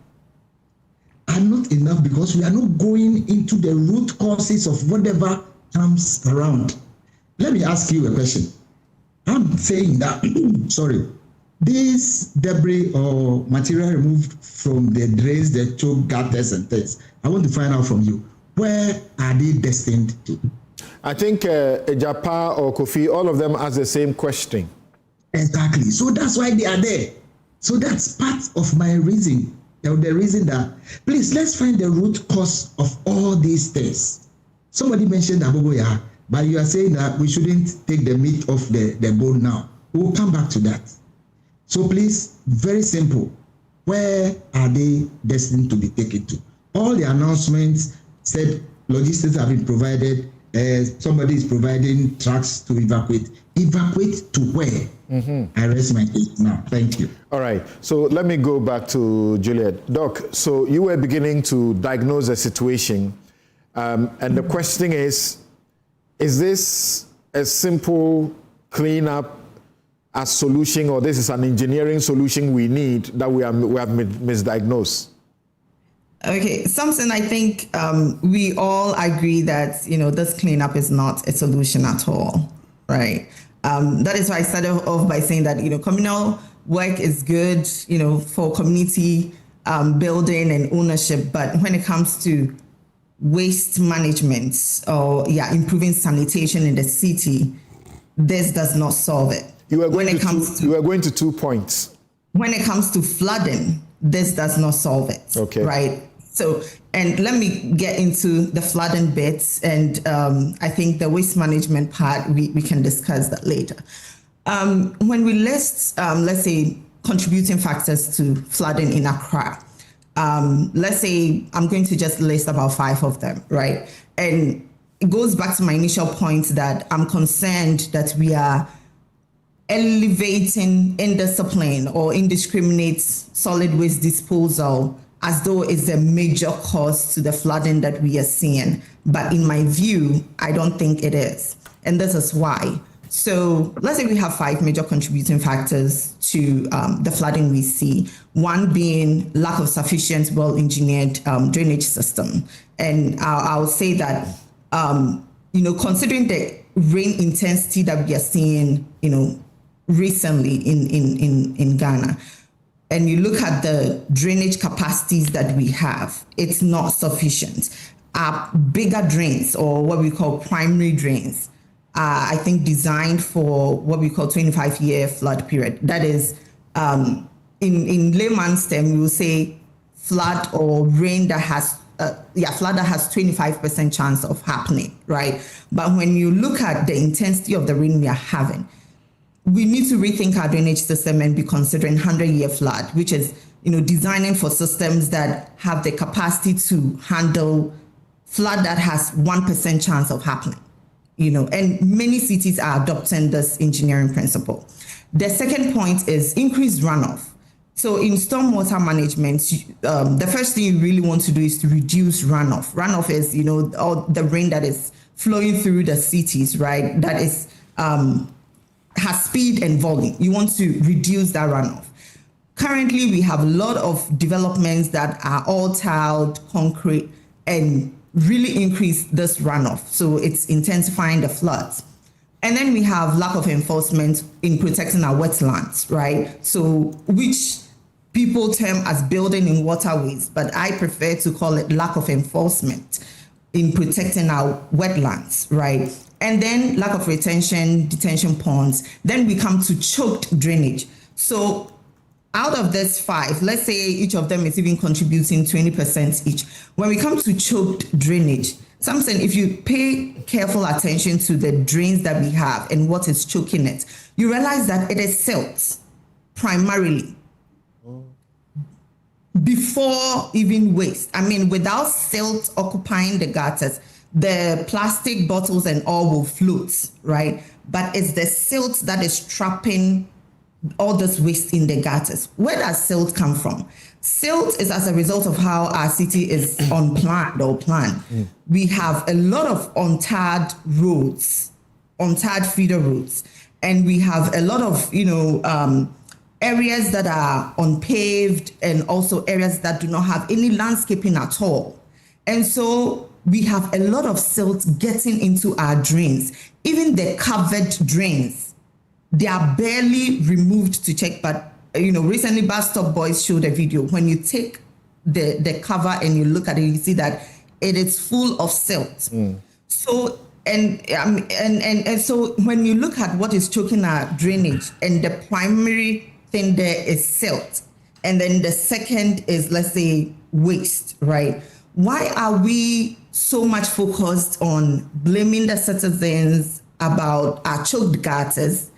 are not enough because we are not going into the root causes of whatever comes around. Let me ask you a question. I'm saying that, this debris or material removed from the drains, the choke gutters and things, I want to find out from you, where are they destined to? I think Ejapa or Kofi, all of them ask the same question. Exactly. So that's why they are there. So that's part of my reason. The reason that, please, let's find the root cause of all these things. Somebody mentioned Aboboya, but you are saying that we shouldn't take the meat off the bone now. We'll come back to that. So please, very simple. Where are they destined to be taken to? All the announcements said logistics have been provided. Somebody is providing trucks to evacuate. Evacuate to where? I rest my case now. Thank you. All right. So let me go back to Juliet. Doc, so you were beginning to diagnose the situation. And the question is this a simple cleanup as solution, or this is an engineering solution we need that we have misdiagnosed? Okay, Samson, I think we all agree that, this cleanup is not a solution at all, right? That is why I started off by saying that, communal work is good, for community building and ownership. But when it comes to waste management or, improving sanitation in the city, this does not solve it. You are going to 2 points. When it comes to flooding, this does not solve it. Okay. Right? So, and let me get into the flooding bits, and I think the waste management part, we can discuss that later. When we list, let's say, contributing factors to flooding in Accra, let's say I'm going to just list about 5 of them, right? And it goes back to my initial point that I'm concerned that we are elevating indiscipline or indiscriminate solid waste disposal as though it's a major cause to the flooding that we are seeing. But in my view, I don't think it is. And this is why. So let's say we have 5 major contributing factors to the flooding we see. One being lack of sufficient, well-engineered drainage system. And I'll say that, considering the rain intensity that we are seeing, recently in Ghana, and you look at the drainage capacities that we have, it's not sufficient. Our bigger drains, or what we call primary drains, are, I think, designed for what we call 25-year flood period. That is, in layman's term, we will say flood or rain that has flood that has 25% chance of happening, right? But when you look at the intensity of the rain we are having, we need to rethink our drainage system and be considering 100-year flood, which is designing for systems that have the capacity to handle flood that has 1% chance of happening. And many cities are adopting this engineering principle. The second point is increased runoff. So in stormwater management, the first thing you really want to do is to reduce runoff. Runoff is, all the rain that is flowing through the cities, right? That is has speed and volume. You want to reduce that runoff. Currently, we have a lot of developments that are all tiled, concrete, and really increase this runoff. So it's intensifying the floods. And then we have lack of enforcement in protecting our wetlands, right? So which people term as building in waterways, but I prefer to call it lack of enforcement in protecting our wetlands, right? And then lack of detention ponds. Then we come to choked drainage. So out of this 5, let's say each of them is even contributing 20% each. When we come to choked drainage, Samson, if you pay careful attention to the drains that we have and what is choking it, you realize that it is silt primarily before even waste. I mean, without silt occupying the gutters, the plastic bottles and all will float, right? But it's the silt that is trapping all this waste in the gutters. Where does silt come from? Silt is as a result of how our city is unplanned or planned. We have a lot of untarred roads, untarred feeder roads, and we have a lot of, areas that are unpaved and also areas that do not have any landscaping at all. And so we have a lot of silt getting into our drains. Even the covered drains, they are barely removed to check, but recently Bus Stop Boys showed a video. When you take the cover and you look at it, you see that it is full of silt. So and so when you look at what is choking our drainage, and the primary thing there is silt, and then the second is, let's say, waste, right? Why are we so much focused on blaming the citizens about our choked gutters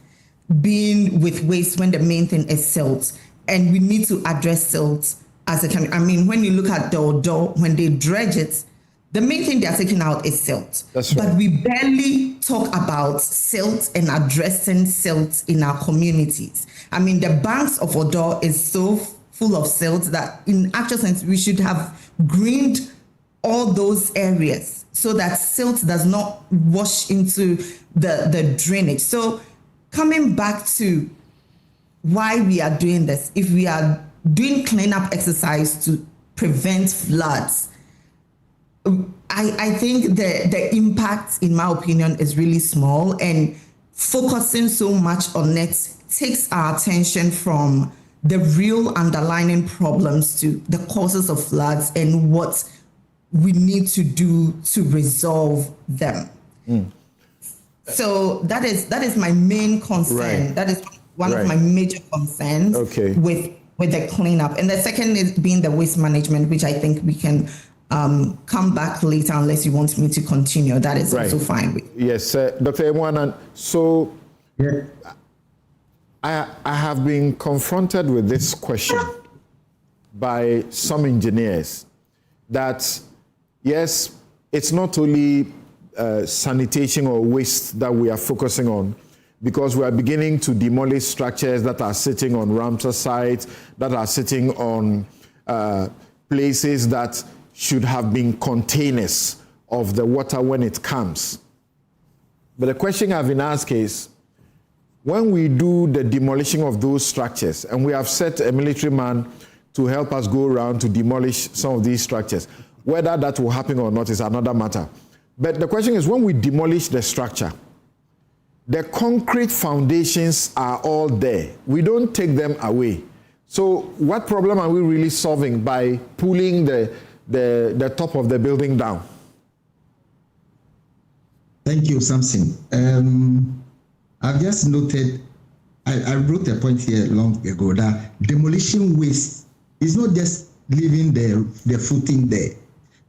being with waste when the main thing is silt? And we need to address silt as a community. I mean, when you look at the Odo, when they dredge it, the main thing they are taking out is silt. That's right. But we barely talk about silt and addressing silt in our communities. I mean, the banks of Odo is so full of silt that in actual sense, we should have greened all those areas so that silt does not wash into the drainage. So coming back to why we are doing this, if we are doing cleanup exercise to prevent floods, I think the impact, in my opinion, is really small, and focusing so much on it takes our attention from the real underlying problems to the causes of floods and what we need to do to resolve them. So that is my main concern. Right. That is one of my major concerns with the cleanup. And the second is being the waste management, which I think we can come back later unless you want me to continue. That is also fine with me. Yes, Dr. Emwanan. So I have been confronted with this question by some engineers that, yes, it's not only sanitation or waste that we are focusing on, because we are beginning to demolish structures that are sitting on Ramsar sites, that are sitting on places that should have been containers of the water when it comes. But the question I've been asked is, when we do the demolition of those structures, and we have set a military man to help us go around to demolish some of these structures, whether that will happen or not is another matter. But the question is, when we demolish the structure, the concrete foundations are all there. We don't take them away. So what problem are we really solving by pulling the top of the building down? Thank you, Samson. I've just noted, I wrote a point here long ago that demolition waste is not just leaving the footing there,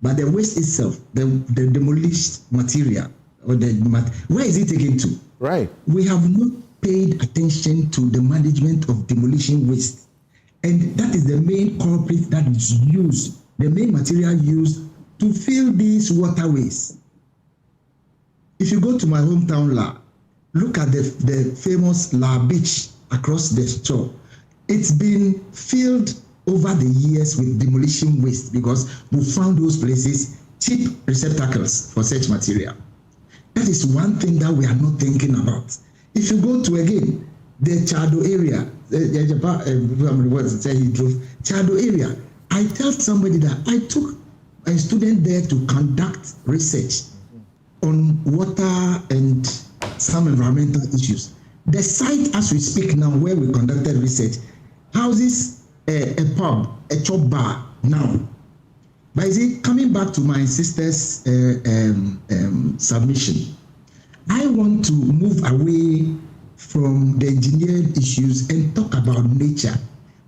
but the waste itself, the demolished material, or where is it taken to? Right. We have not paid attention to the management of demolition waste. And that is the main culprit that is used, the main material used to fill these waterways. If you go to my hometown, La, look at the famous La Beach across the shore. It's been filled over the years with demolition waste because we found those places cheap receptacles for such material. That is one thing that we are not thinking about. If you go to, again, the Chado area, Chado area, I tell somebody that I took a student there to conduct research on water and some environmental issues. The site, as we speak now, where we conducted research, houses a pub, a chop bar now. But is it coming back to my sister's submission? I want to move away from the engineering issues and talk about nature.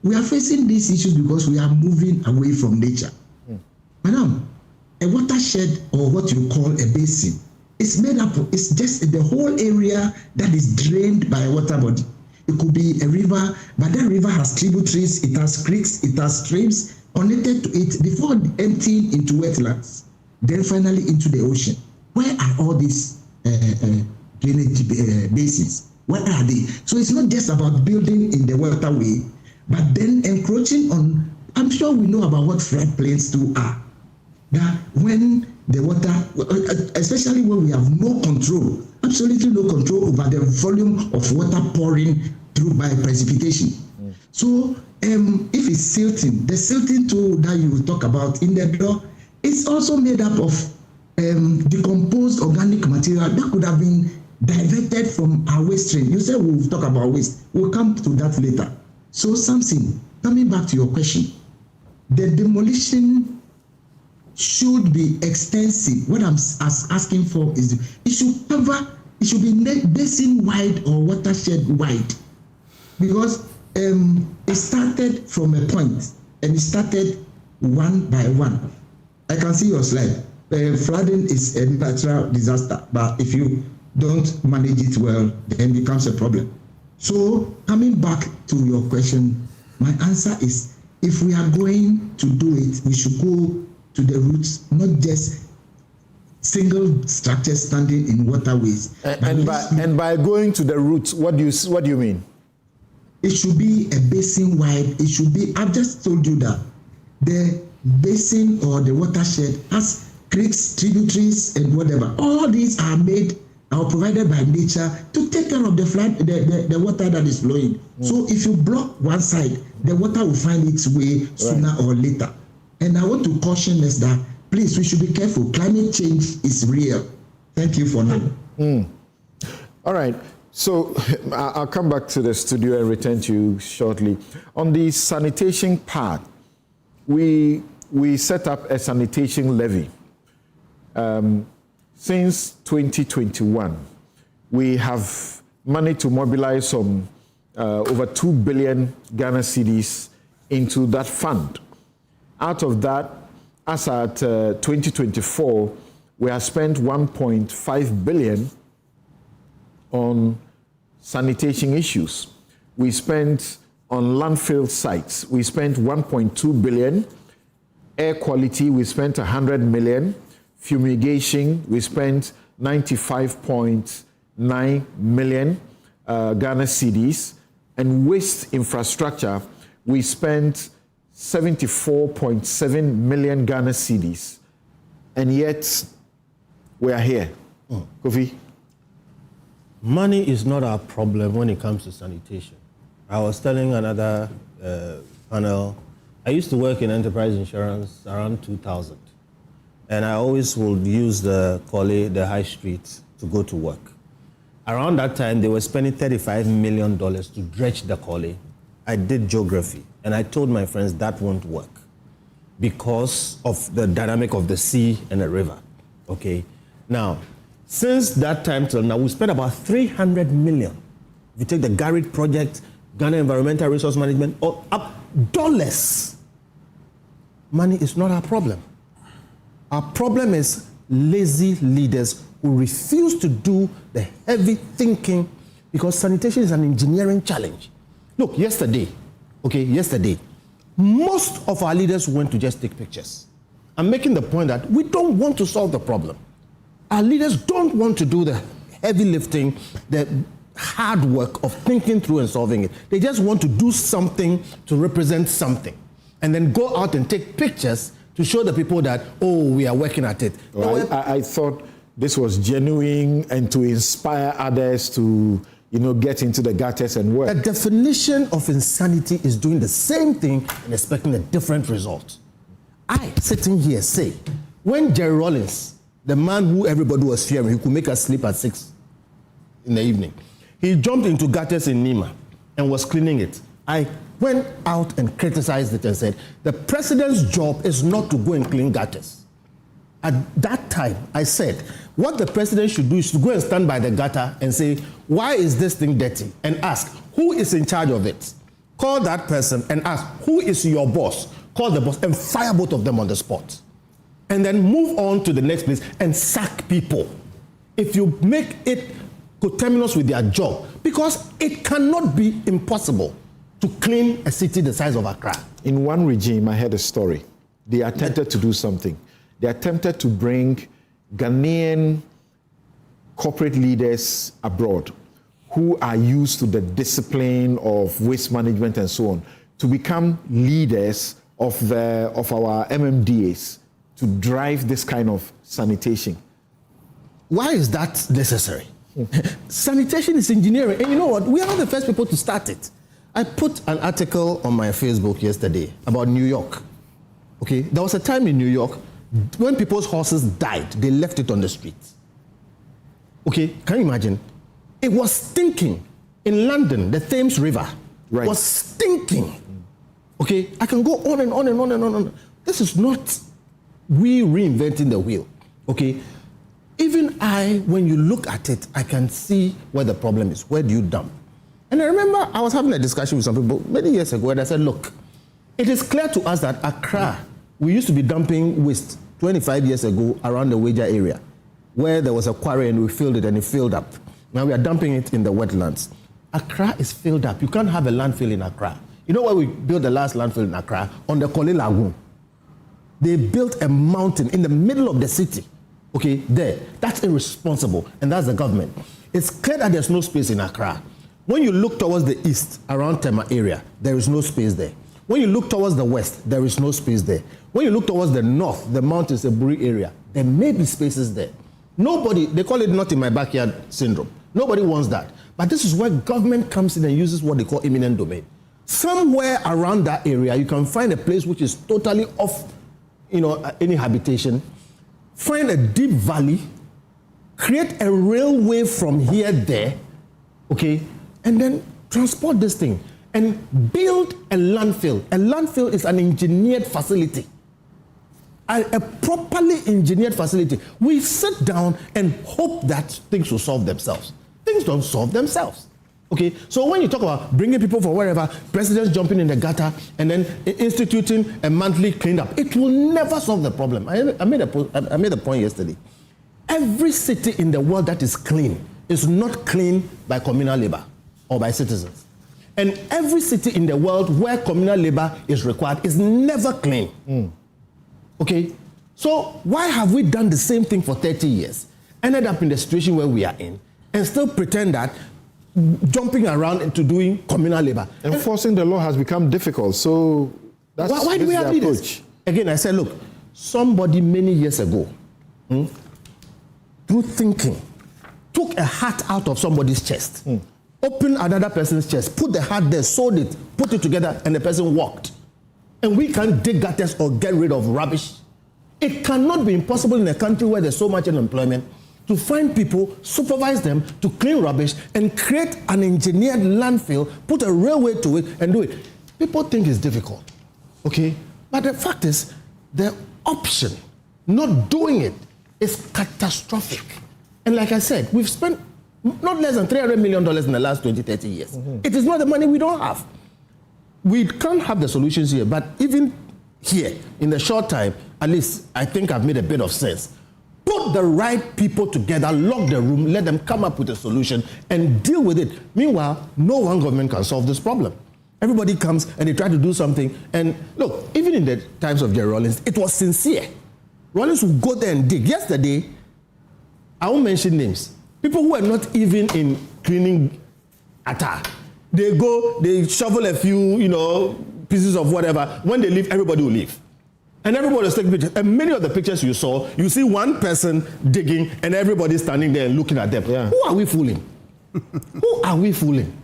We are facing these issues because we are moving away from nature. Madam, a watershed, or what you call a basin, is made up of, it's just the whole area that is drained by a water body. It could be a river, but that river has tributaries, it has creeks, it has streams connected to it before emptying into wetlands, then finally into the ocean. Where are all these drainage basins? Where are they? So it's not just about building in the waterway, but then encroaching on, I'm sure we know about what floodplains too are. That when the water, especially when we have no control, absolutely no control over the volume of water pouring through by precipitation. So if it's silting, the silting tool that you will talk about in the door, it's also made up of decomposed organic material that could have been diverted from our waste stream. You said we'll talk about waste. We'll come to that later. So Samson, coming back to your question, the demolition should be extensive. What I'm asking for is it should cover, it should be basin wide or watershed wide, because it started from a point and it started one by one. I can see your slide. Flooding is a natural disaster, but if you don't manage it well, then it becomes a problem. So coming back to your question, my answer is, if we are going to do it, we should go to the roots, not just single structures standing in waterways. And by going to the roots, what do you mean? It should be a basin wide. It should be, I've just told you that the basin or the watershed has creeks, tributaries, and whatever. All these are made or provided by nature to take care of the flood, the water that is flowing. So if you block one side, the water will find its way sooner or later. And I want to caution us that, please, we should be careful. Climate change is real. Thank you for now. All right. So I'll come back to the studio and return to you shortly. On the sanitation part, we set up a sanitation levy. Since 2021, we have managed to mobilize some over 2 billion Ghana cedis into that fund. Out of that, as at 2024, we have spent 1.5 billion on sanitation issues. We spent on landfill sites, we spent 1.2 billion. Air quality, we spent 100 million. Fumigation, we spent 95.9 million Ghana cedis. And waste infrastructure, we spent 74.7 million Ghana cedis. And yet, we are here. Kofi? Money is not our problem when it comes to sanitation. I was telling another panel, I used to work in enterprise insurance around 2000. And I always would use the Kole, the high street, to go to work. Around that time, they were spending $35 million to dredge the Kole. I did geography, and I told my friends that won't work because of the dynamic of the sea and the river. Okay. Now, since that time till now, we spent about 300 million. If you take the Garrett project, Ghana Environmental Resource Management, or up dollars. Money is not our problem. Our problem is lazy leaders who refuse to do the heavy thinking, because sanitation is an engineering challenge. Look, yesterday, most of our leaders went to just take pictures. I'm making the point that we don't want to solve the problem. Our leaders don't want to do the heavy lifting, the hard work of thinking through and solving it. They just want to do something to represent something and then go out and take pictures to show the people that, oh, we are working at it. Well, I thought this was genuine and to inspire others to, get into the gutters and work. The definition of insanity is doing the same thing and expecting a different result. I, sitting here, say, when Jerry Rollins, the man who everybody was fearing, who could make us sleep at 6 in the evening, he jumped into gutters in Nima and was cleaning it. I went out and criticized it and said, the president's job is not to go and clean gutters. At that time, I said, what the president should do is to go and stand by the gutter and say, why is this thing dirty? And ask, who is in charge of it? Call that person and ask, who is your boss? Call the boss and fire both of them on the spot. And then move on to the next place and sack people. If you make it coterminous with their job, because it cannot be impossible to clean a city the size of Accra. In one regime, I heard a story. They attempted to do something. They attempted to bring Ghanaian corporate leaders abroad who are used to the discipline of waste management and so on to become leaders of our MMDAs to drive this kind of sanitation. Why is that necessary? Sanitation is engineering. And you know what? We are not the first people to start it. I put an article on my Facebook yesterday about New York. Okay, there was a time in New York when people's horses died, they left it on the streets. Okay, can you imagine? It was stinking. In London, the Thames River was stinking. Okay, I can go on and on and on and on. This is not we reinventing the wheel. Okay, even when you look at it, I can see where the problem is. Where do you dump? And I remember I was having a discussion with some people many years ago, and I said, look, it is clear to us that Accra, we used to be dumping waste 25 years ago around the Wager area, where there was a quarry and we filled it and it filled up. Now we are dumping it in the wetlands. Accra is filled up. You can't have a landfill in Accra. You know where we built the last landfill in Accra? On the Kole Lagoon. They built a mountain in the middle of the city. Okay, there. That's irresponsible, and that's the government. It's clear that there's no space in Accra. When you look towards the east, around Tema area, there is no space there. When you look towards the west, there is no space there. When you look towards the north, the Mount Isaburi area, there may be spaces there. Nobody, they call it not in my backyard syndrome. Nobody wants that. But this is where government comes in and uses what they call eminent domain. Somewhere around that area, you can find a place which is totally off, any habitation. Find a deep valley, create a railway from here there, okay, and then transport this thing and build a landfill. A landfill is an engineered facility, a properly engineered facility. We sit down and hope that things will solve themselves. Things don't solve themselves. Okay, so when you talk about bringing people from wherever, presidents jumping in the gutter and then instituting a monthly cleanup, it will never solve the problem. I made a point yesterday. Every city in the world that is clean is not clean by communal labor or by citizens. And every city in the world where communal labor is required is never clean. Okay, so why have we done the same thing for 30 years, ended up in the situation where we are in, and still pretend that jumping around into doing communal labor? Enforcing the law has become difficult, so that's why do we have leaders? Again, I said, look, somebody many years ago, through thinking, took a hat out of somebody's chest, opened another person's chest, put the hat there, sewed it, put it together, and the person walked. And we can't dig gutters or get rid of rubbish. It cannot be impossible in a country where there's so much unemployment to find people, supervise them to clean rubbish and create an engineered landfill, put a railway to it and do it. People think it's difficult, okay? But the fact is, the option, not doing it, is catastrophic. And like I said, we've spent not less than $300 million in the last 20, 30 years. It is not the money we don't have. We can't have the solutions here, but even here, in the short time, at least I think I've made a bit of sense. Put the right people together, lock the room, let them come up with a solution and deal with it. Meanwhile, no one government can solve this problem. Everybody comes and they try to do something. And look, even in the times of Jerry Rawlings, it was sincere. Rawlings would go there and dig. Yesterday, I won't mention names. People who are not even in cleaning attire. They go, they shovel a few, pieces of whatever. When they leave, everybody will leave. And everybody is taking pictures. And many of the pictures you saw, you see one person digging and everybody standing there and looking at them. Yeah. Who are we fooling? Who are we fooling?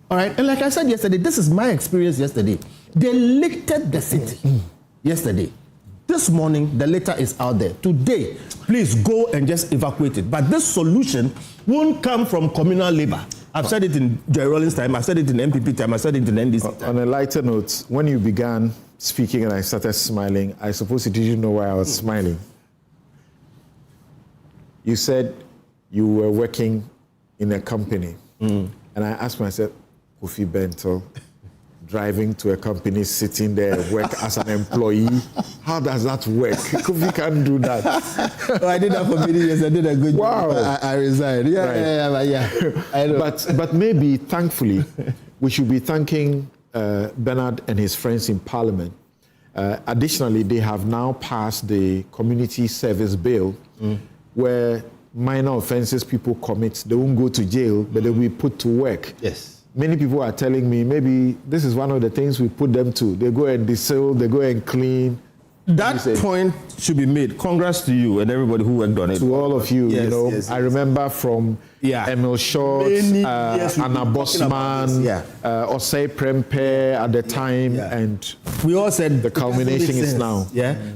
All right. And like I said yesterday, this is my experience yesterday. They lifted the city yesterday. This morning, the letter is out there. Today, please go and just evacuate it. But this solution won't come from communal labor. I've said it in Jerry Rawlings' time, I've said it in MPP time, I've said it in NDC time. On a lighter note, when you began speaking and I started smiling, I suppose you didn't know why I was smiling. You said you were working in a company. And I asked myself, Kofi Bento, driving to a company, sitting there, work as an employee. How does that work? Kofi can't do that. I did that for many years. I did a good job. I resigned. But maybe, thankfully, we should be thanking Bernard and his friends in Parliament. Additionally, they have now passed the Community Service Bill, where minor offenses people commit, they won't go to jail, but they'll be put to work. Yes. Many people are telling me maybe this is one of the things we put them to. They go and distill, they go and clean. That point should be made. Congrats to you and everybody who worked on it. To all of you, yes. I remember from Emil Short, Anna Bosman, Osei Prempe at the time, and we all said the culmination is now.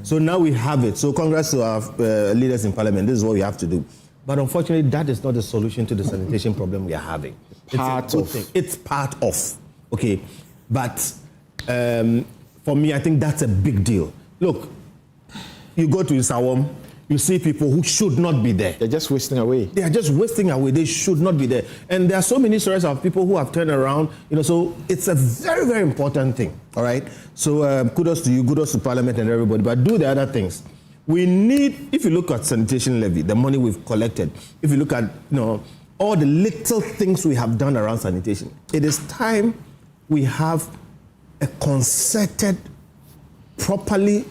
So now we have it. So congrats to our leaders in Parliament. This is what we have to do. But unfortunately, that is not the solution to the sanitation problem we are having. It's part of. Okay. But for me, I think that's a big deal. Look, you go to Isawam, you see people who should not be there. They're just wasting away. They are just wasting away. They should not be there. And there are so many stories of people who have turned around. So it's a very, very important thing. All right? So kudos to you, kudos to Parliament and everybody. But do the other things. We need, if you look at sanitation levy, the money we've collected, if you look at all the little things we have done around sanitation, it is time we have a concerted, properly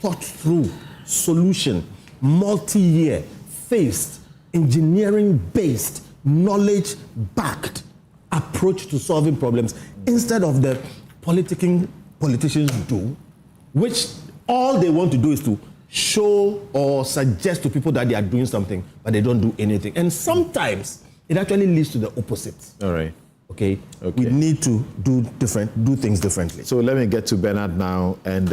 thought through solution, multi-year, phased, engineering-based, knowledge-backed approach to solving problems instead of the politicians do, which all they want to do is to show or suggest to people that they are doing something, but they don't do anything. And sometimes it actually leads to the opposite. All right. Okay. We need to do things differently. So let me get to Bernard now. And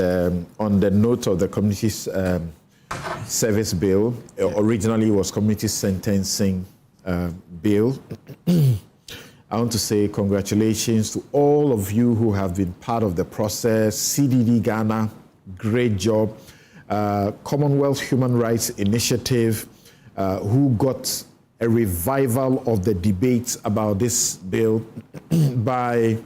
on the note of the Community Service Bill, originally it was Community Sentencing Bill. I want to say congratulations to all of you who have been part of the process. CDD Ghana, great job. Commonwealth Human Rights Initiative, who got a revival of the debates about this bill by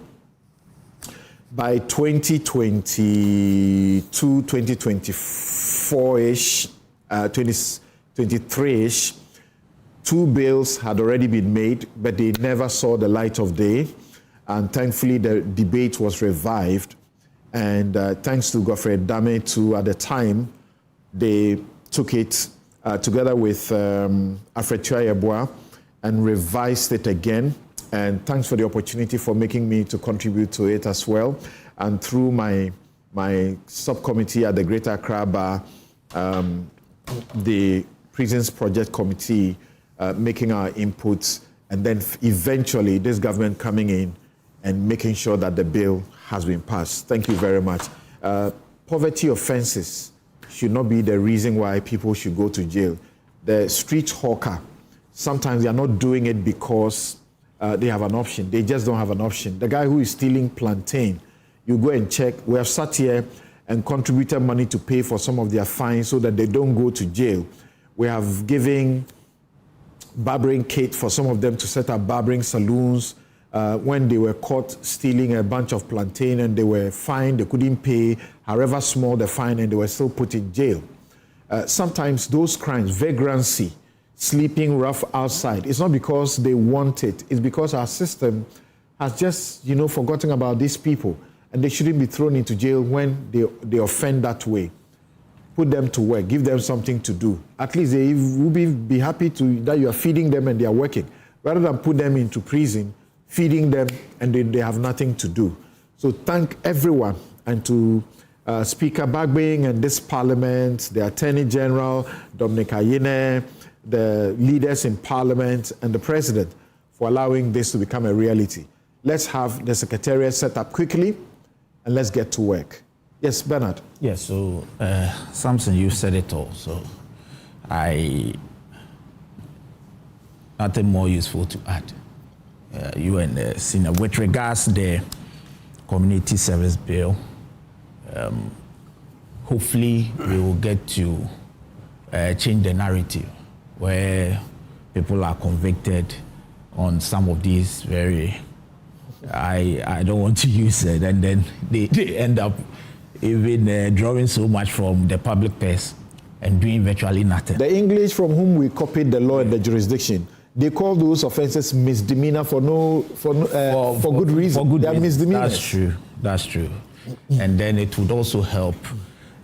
2022, 2024-ish, 2023-ish. Two bills had already been made, but they never saw the light of day. And thankfully, the debate was revived. And thanks to Godfrey Dame, too, at the time, they took it together with Alfred Tuayeboa and revised it again. And thanks for the opportunity for making me to contribute to it as well. And through my subcommittee at the Greater Accra Bar, the Prisons Project Committee, making our inputs, and then eventually this government coming in and making sure that the bill has been passed. Thank you very much. Poverty offenses should not be the reason why people should go to jail. The street hawker, sometimes they are not doing it because they have an option. They just don't have an option. The guy who is stealing plantain, you go and check. We have sat here and contributed money to pay for some of their fines so that they don't go to jail. We have given barbering kit for some of them to set up barbering saloons. When they were caught stealing a bunch of plantain and they were fined, they couldn't pay, however small the fine, and they were still put in jail. Sometimes those crimes, vagrancy, sleeping rough outside, it's not because they want it, it's because our system has just, forgotten about these people, and they shouldn't be thrown into jail when they offend that way. Put them to work, give them something to do. At least they will be happy that you are feeding them and they are working, rather than put them into prison, feeding them and they have nothing to do. So thank everyone, and to Speaker Bagbing and this Parliament, the Attorney General, Dominic Ayine, the leaders in Parliament and the President for allowing this to become a reality. Let's have the Secretariat set up quickly and let's get to work. Yes, Bernard. Yes, so Samson, you said it all. So nothing more useful to add. You and the senior, with regards to the community service bill, hopefully we will get to change the narrative where people are convicted on some of these very, I don't want to use it, and then they end up even drawing so much from the public purse and doing virtually nothing. The English from whom we copied the law and the jurisdiction, they call those offenses misdemeanor for good reason. They are misdemeanors. That's true. And then it would also help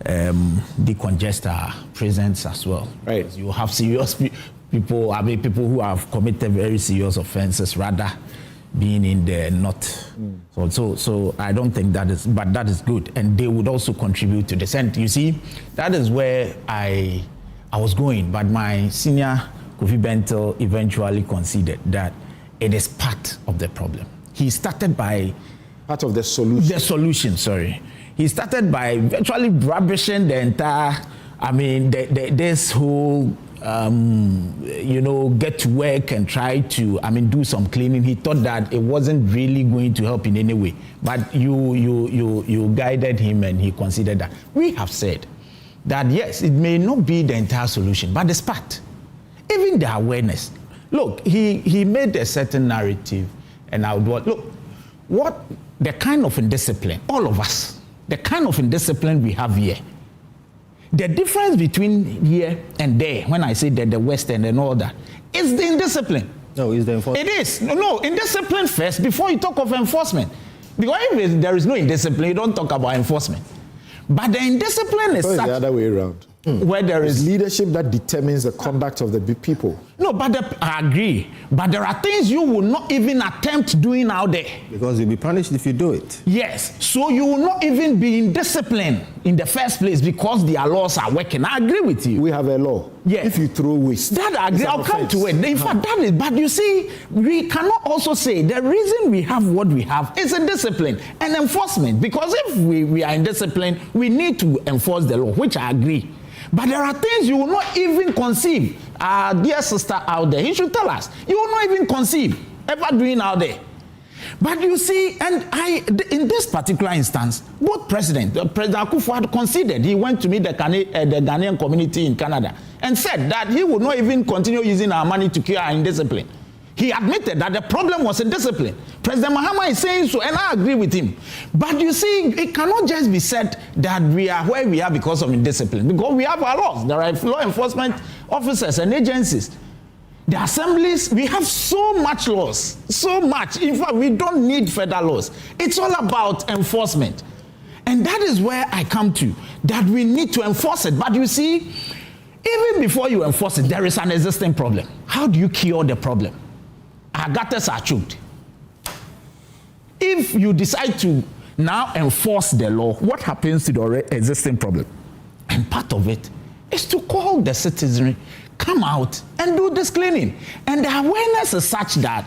decongest our prisons as well. Right. Because you have serious people, people who have committed very serious offenses rather being in there, not. So I don't think that is, but that is good. And they would also contribute to this. And you see, that is where I was going, but my senior Kofi Bentel eventually conceded that it is part of the problem. He started by... Part of the solution. The solution, sorry. He started by virtually rubbishing the entire, this whole, get to work and try to, do some cleaning. He thought that it wasn't really going to help in any way. But you guided him and he considered that. We have said that, yes, it may not be the entire solution, but it's part. Even the awareness. Look, he made a certain narrative, and I would want, look, the kind of indiscipline, all of us, the kind of indiscipline we have here, the difference between here and there, when I say that the West End and all that, is the indiscipline. No, it's the enforcement. It is. No, indiscipline first before you talk of enforcement. Because if there is no indiscipline, you don't talk about enforcement. But the indiscipline is such... the other way around. Where there is leadership that determines the conduct of the people. No, but I agree. But there are things you will not even attempt doing out there. Because you'll be punished if you do it. Yes. So you will not even be in discipline in the first place because their laws are working. I agree with you. We have a law. Yes. If you throw waste. That I agree. I'll come to it. In fact, that is. But you see, we cannot also say the reason we have what we have is a discipline and enforcement. Because if we are in discipline, we need to enforce the law, which I agree. But there are things you will not even conceive. Our dear sister out there, he should tell us. You will not even conceive ever doing out there. But you see, and in this particular instance, both President Akufo-Addo conceded. He went to meet the Ghanaian community in Canada and said that he would not even continue using our money to cure our indiscipline. He admitted that the problem was indiscipline. President Mahama is saying so, and I agree with him. But you see, it cannot just be said that we are where we are because of indiscipline. Because we have our laws. There are law enforcement officers and agencies. The assemblies, we have so much laws. So much. In fact, we don't need federal laws. It's all about enforcement. And that is where I come to, that we need to enforce it. But you see, even before you enforce it, there is an existing problem. How do you cure the problem? Our gutters are choked. If you decide to now enforce the law, what happens to the existing problem? And part of it is to call the citizenry, come out and do this cleaning. And the awareness is such that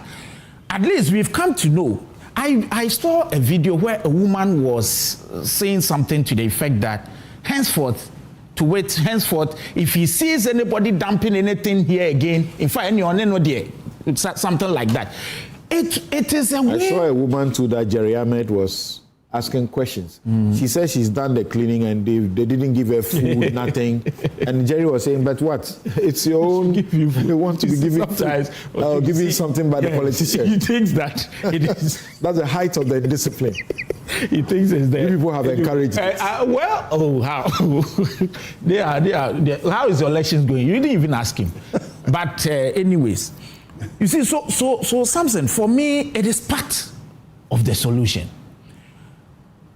at least we've come to know. I saw a video where a woman was saying something to the effect that henceforth, if he sees anybody dumping anything here again, in fact, anyone know there, something like that. It is a way. I saw a woman too that Jerry Ahmed was asking questions. She said she's done the cleaning and they didn't give her food, nothing. And Jerry was saying, but what? It's your own. They want to be giving giving something by the politician. He thinks that it is. That's the height of the discipline. He thinks it's there. People have encouraged it. How? They are. How is your elections going? You didn't even ask him. But anyways, you see, so Samson, for me, it is part of the solution.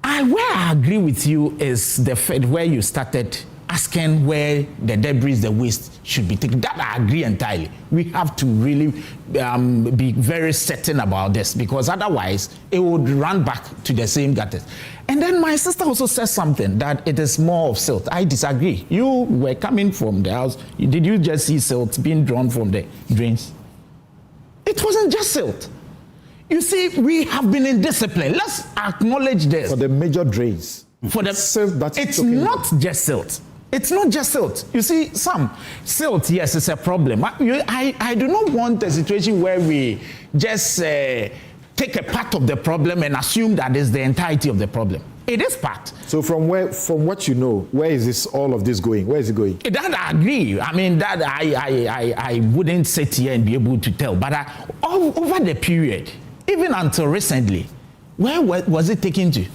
Where I agree with you is the fact where you started asking where the debris, the waste should be taken. That I agree entirely. We have to really be very certain about this, because otherwise it would run back to the same gutters. And then my sister also says something that it is more of silt. I disagree. You were coming from the house. Did you just see silt being drawn from the drains? It wasn't just silt. You see, we have been in discipline. Let's acknowledge this. For the major drains. For the silt, it's not just silt. It's not just silt. You see, silt, yes, it's a problem. I do not want a situation where we just take a part of the problem and assume that is the entirety of the problem. It is part. So from what you know, where is all of this going? Where is it going? That I agree. I mean, that I wouldn't sit here and be able to tell. But over the period, even until recently, where was it taken to?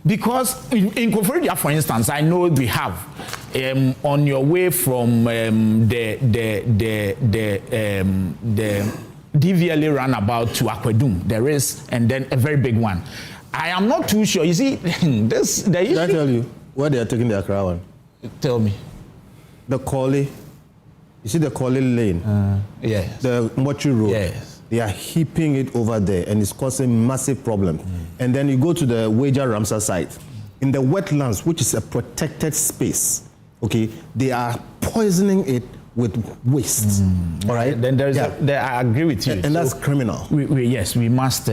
Because in Koforidua, for instance, I know we have on your way from the DVLA roundabout to Akwedum, there is, and then a very big one. I am not too sure. You see, this. Can I tell you where they are taking the Accra one? Tell me. The Koli. You see the Koli lane? Yes. The Mochi Road. Yes. They are heaping it over there, and it's causing massive problems. And then you go to the Wager Ramsar site. In the wetlands, which is a protected space, okay, they are poisoning it with waste. All right? Then I agree with you. And that's criminal. Yes, we must.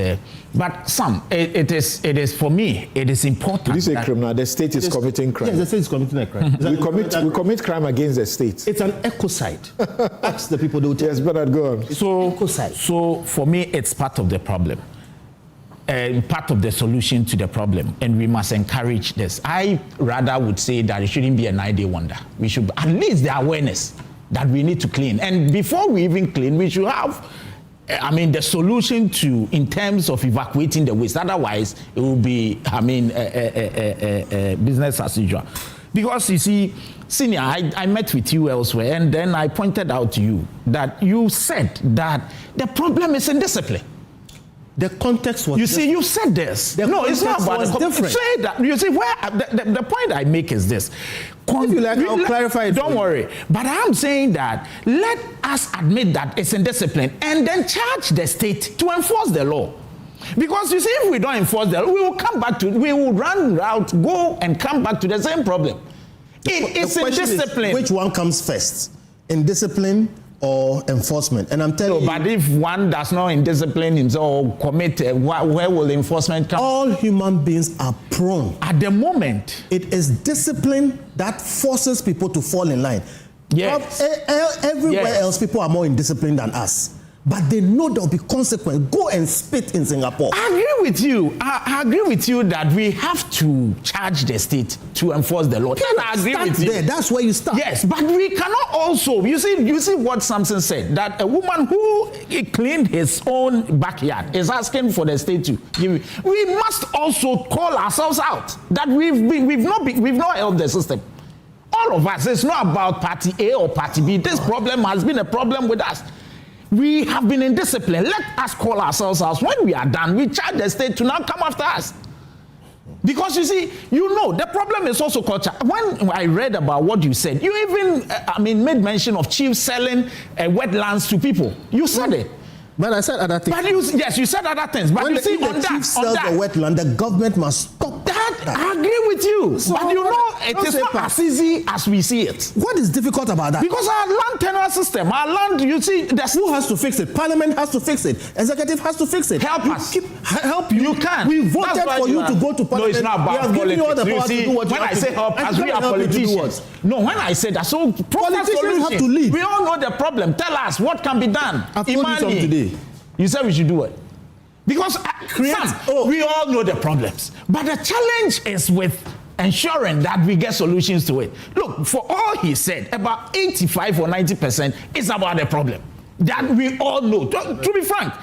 But it is for me, it is important. Did you say criminal? The state is committing crime. Yes, the state is committing a crime. We commit crime against the state. It's an ecocide. Ask the people. Yes, but go on. So for me, it's part of the problem. Part of the solution to the problem, and we must encourage this. I rather would say that it shouldn't be an idle wonder. We should at least the awareness that we need to clean, and before we even clean, we should have, the solution to in terms of evacuating the waste. Otherwise, it will be, business as usual. Because you see, Senior, I met with you elsewhere, and then I pointed out to you that you said that the problem is in discipline. The context was. You see, you said this. No, it's not about the different. Say that. You see, where the point I make is this. If you like, I'll clarify it. Don't worry. But I'm saying that let us admit that it's indiscipline and then charge the state to enforce the law. Because you see, if we don't enforce the law, we will run out, go and come back to the same problem. It's indiscipline. Which one comes first? Indiscipline or enforcement? And I'm telling you. But if one does not indiscipline himself or commit, where will enforcement come? All human beings are prone. At the moment. It is discipline that forces people to fall in line. Yes. Everywhere else, people are more indisciplined than us. But they know there will be consequence. Go and spit in Singapore. I agree with you. I agree with you that we have to charge the state to enforce the law. I agree with you. That's where you start. Yes, but we cannot also. You see what Samson said, that a woman who cleaned his own backyard is asking for the state to give. We must also call ourselves out that we've not helped the system. All of us. It's not about party A or party B. This problem has been a problem with us. We have been in discipline. Let us call ourselves out. When we are done, we charge the state to now come after us. Because you see, the problem is also culture. When I read about what you said, you even, made mention of chiefs selling wetlands to people. You said it. But I said other things. But you said other things. But when you see, the chief sells the wetland, the government must stop that. I agree with you. So but it is not as easy as we see it. What is difficult about that? Because our land tenure system, our land, you see, who has to fix it? Parliament has to fix it. Executive has to fix it. Help us. Help you. You can. We voted for you to go to Parliament. No, it's not about politics. We have given you all the power to do what you when I say help us, we are politicians. No, when I say that, so politicians have to lead. We all know the problem. Tell us what can be done. I've told you something today. You said we should do it. Because we all know the problems. But the challenge is with ensuring that we get solutions to it. Look, for all he said, about 85 or 90% is about the problem that we all know. To be frank,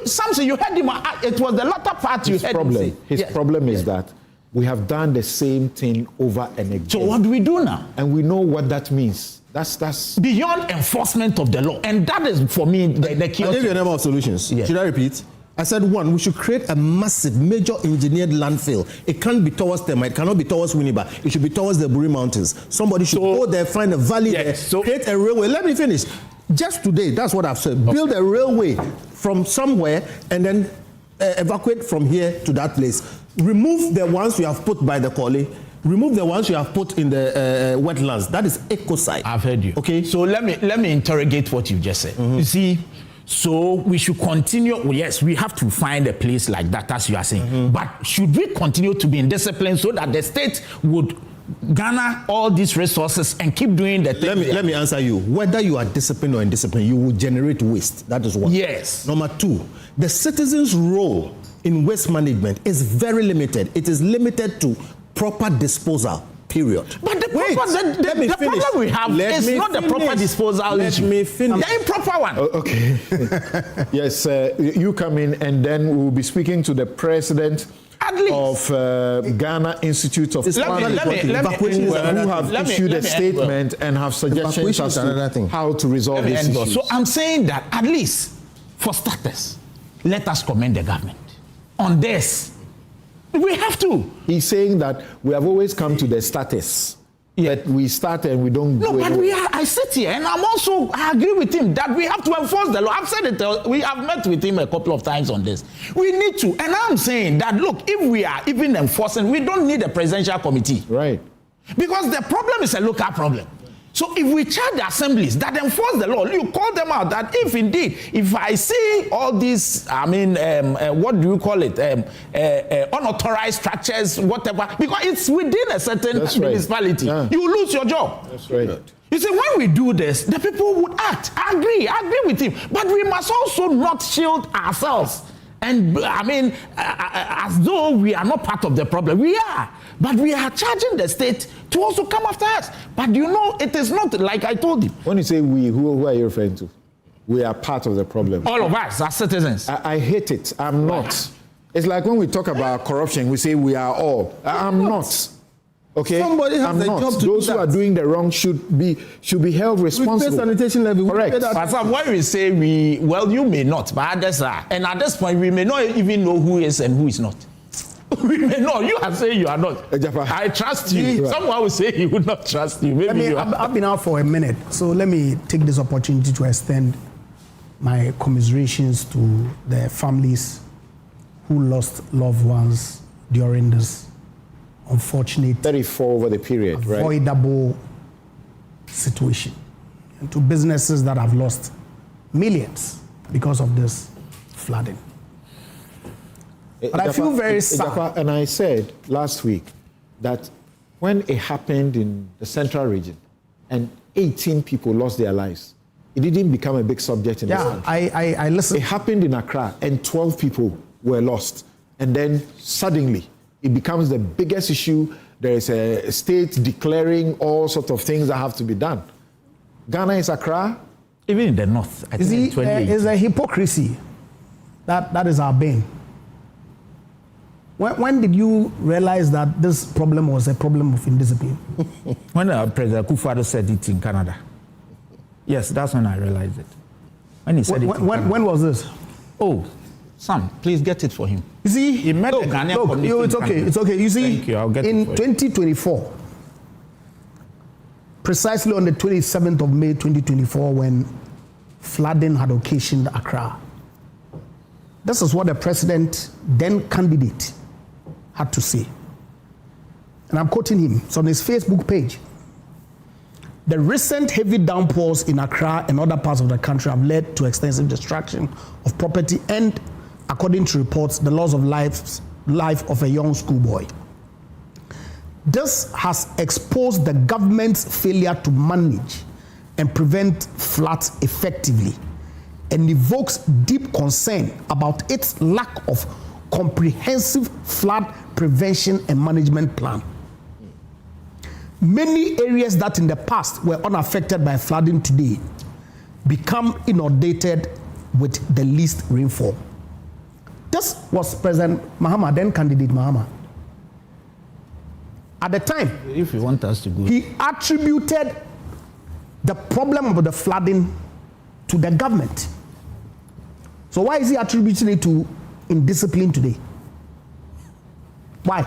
Samson, you heard him. It was the latter part you heard him say. His problem is that we have done the same thing over and again. So what do we do now? And we know what that means. That's beyond enforcement of the law. And that is, for me, the key. I'll give you a number of solutions. Yes. Should I repeat? I said, one, we should create a massive, major engineered landfill. It can't be towards Tema, it cannot be towards Winneba. It should be towards the Buri Mountains. Somebody should go there, find a valley there, create a railway. Let me finish. Just today, that's what I've said. Build a railway from somewhere and then evacuate from here to that place. Remove the ones you have put by the Kole. Remove the ones you have put in the wetlands. That is ecocide. I've heard you. Okay. So let me interrogate what you just said. You see, so we should continue. Well, yes, we have to find a place like that, as you are saying. But should we continue to be in discipline so that the state would garner all these resources and keep doing the thing? Let me answer you. Whether you are disciplined or indisciplined, you will generate waste. That is one. Yes. Number two, the citizens' role in waste management is very limited. It is limited to proper disposal. Period. But the problem we have is not the proper disposal issue. Let me finish. The improper one. Okay. Yes, you come in and then we'll be speaking to the president of Ghana Institute of Planning, who have issued a statement and have suggestions as to how to resolve this issue. So I'm saying that at least for starters, let us commend the government on this. We have to. He's saying that we have always come to the status. That we start and we don't go but I sit here and I agree with him that we have to enforce the law. I've said it, we have met with him a couple of times on this. We need to, and I'm saying that, look, if we are even enforcing, we don't need a presidential committee. Right. Because the problem is a local problem. So if we charge the assemblies that enforce the law, you call them out that if I see all these, what do you call it, unauthorized structures, whatever, because it's within a certain municipality, you lose your job. That's right. You see, when we do this, the people would act. I agree with him. But we must also not shield ourselves. And as though we are not part of the problem. We are. But we are charging the state to also come after us. But you know, it is not like I told you. When you say we, who are you referring to? We are part of the problem. All of us as citizens. I hate it. I'm not. It's like when we talk about corruption, we say we are all. I'm not. Okay? Somebody has a job to Those who are doing the wrong should be held responsible. We pay sanitation levy. Correct. But when we say we, well, you may not, but others are. And at this point, we may not even know who is and who is not. We may not. You are saying you are not. I trust you. Someone will say he would not trust you. Maybe I've been out for a minute, so let me take this opportunity to extend my commiserations to the families who lost loved ones during this unfortunate 34 over the period, avoidable situation, and to businesses that have lost millions because of this flooding. But I feel very sad. And I said last week that when it happened in the central region and 18 people lost their lives, it didn't become a big subject in this country. I listened. It happened in Accra and 12 people were lost. And then suddenly it becomes the biggest issue. There is a state declaring all sorts of things that have to be done. Ghana is Accra. Even in the north, I think it's a hypocrisy. That is our bane. When did you realize that this problem was a problem of indiscipline? When President Akufo-Addo said it in Canada. Yes, that's when I realized it. When he said when was this? Oh, Sam, please get it for him. You see, he met the Ghanaian community. It's okay. You see, thank you. I'll get in it for 2024, precisely on the 27th of May 2024, when flooding had occasioned Accra, this is what the president, then candidate, had to say. And I'm quoting him. It's on his Facebook page. The recent heavy downpours in Accra and other parts of the country have led to extensive destruction of property and, according to reports, the loss of life of a young schoolboy. This has exposed the government's failure to manage and prevent floods effectively, and evokes deep concern about its lack of comprehensive flood prevention and management plan. Many areas that in the past were unaffected by flooding today become inundated with the least rainfall. This was President Mahama, then candidate Mahama. At the time, if you want us to go, he attributed the problem of the flooding to the government. So why is he attributing it to in discipline today. Why?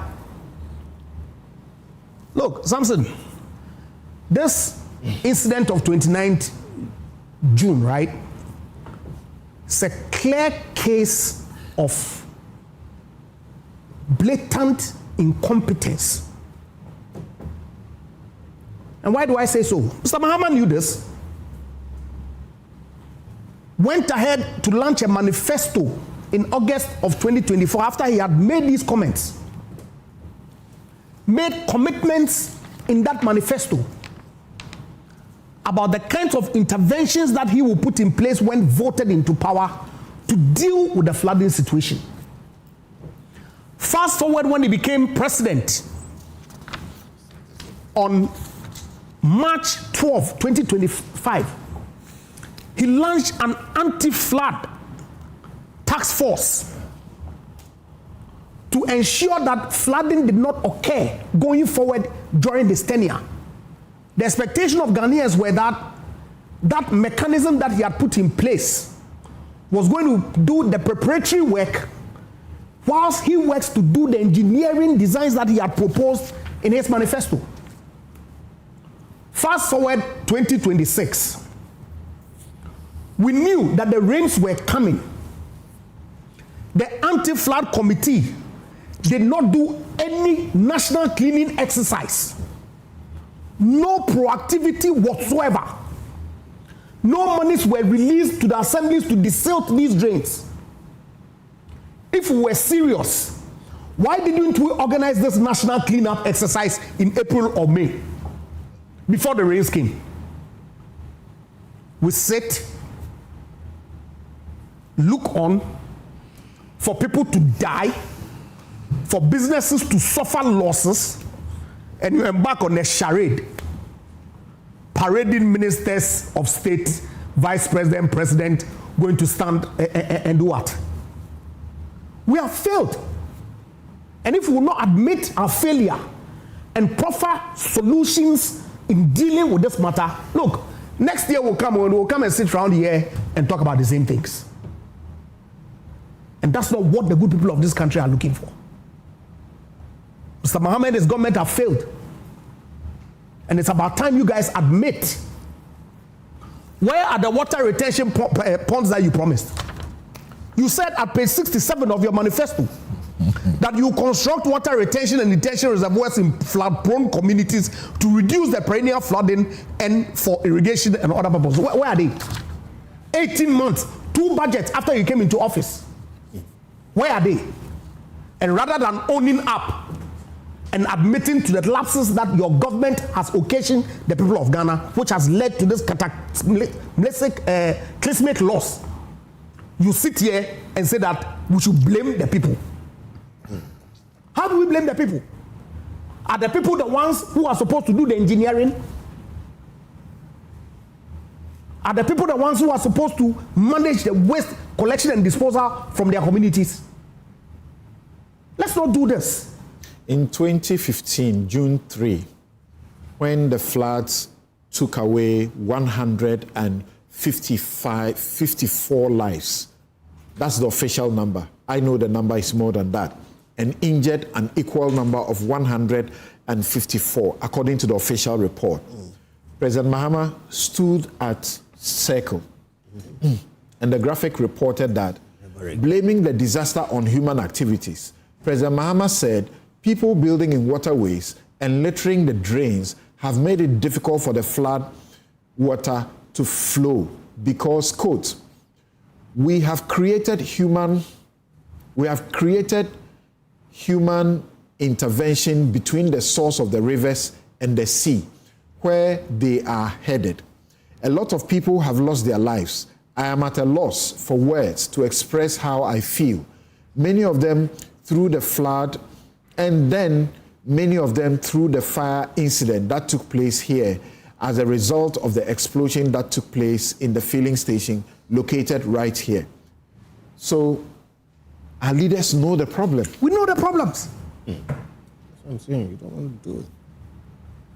Look, Samson, this incident of 29th June, right? It's a clear case of blatant incompetence. And why do I say so? Mr. Mahama knew this. Went ahead to launch a manifesto in August of 2024 after he had made these comments. Made commitments in that manifesto about the kinds of interventions that he will put in place when voted into power to deal with the flooding situation. Fast forward when he became president on March 12, 2025, he launched an anti-flood task force to ensure that flooding did not occur going forward during this tenure. The expectation of Ghanaians were that that mechanism that he had put in place was going to do the preparatory work whilst he works to do the engineering designs that he had proposed in his manifesto. Fast forward 2026. We knew that the rains were coming. The anti-flood committee did not do any national cleaning exercise. No proactivity whatsoever. No monies were released to the assemblies to desilt these drains. If we were serious, why didn't we organize this national cleanup exercise in April or May, before the rains came? We sit, look on for people to die, for businesses to suffer losses, and you embark on a charade, parading ministers of state, vice president, president, going to stand and do what? We have failed. And if we will not admit our failure and proffer solutions in dealing with this matter, look, next year we'll come and sit around here and talk about the same things. And that's not what the good people of this country are looking for. Mr. Mohammed and his government have failed. And it's about time you guys admit, where are the water retention ponds that you promised? You said at page 67 of your manifesto that you construct water retention and detention reservoirs in flood-prone communities to reduce the perennial flooding and for irrigation and other purposes. Where are they? 18 months, 2 budgets after you came into office. Where are they? And rather than owning up and admitting to the lapses that your government has occasioned the people of Ghana, which has led to this cataclysmic loss, you sit here and say that we should blame the people. How do we blame the people? Are the people the ones who are supposed to do the engineering? Are the people the ones who are supposed to manage the waste collection and disposal from their communities? Let's not do this. In 2015, June 3, when the floods took away 154 lives, that's the official number. I know the number is more than that. And injured an equal number of 154, according to the official report. President Mahama stood at Circle, and the graphic reported that, blaming the disaster on human activities, President Mahama said, people building in waterways and littering the drains have made it difficult for the flood water to flow because, quote, we have created human intervention between the source of the rivers and the sea, where they are headed. A lot of people have lost their lives. I am at a loss for words to express how I feel. Many of them through the flood, and then many of them through the fire incident that took place here as a result of the explosion that took place in the filling station located right here. So our leaders know the problem. We know the problems. That's what I'm saying. You don't want to do it.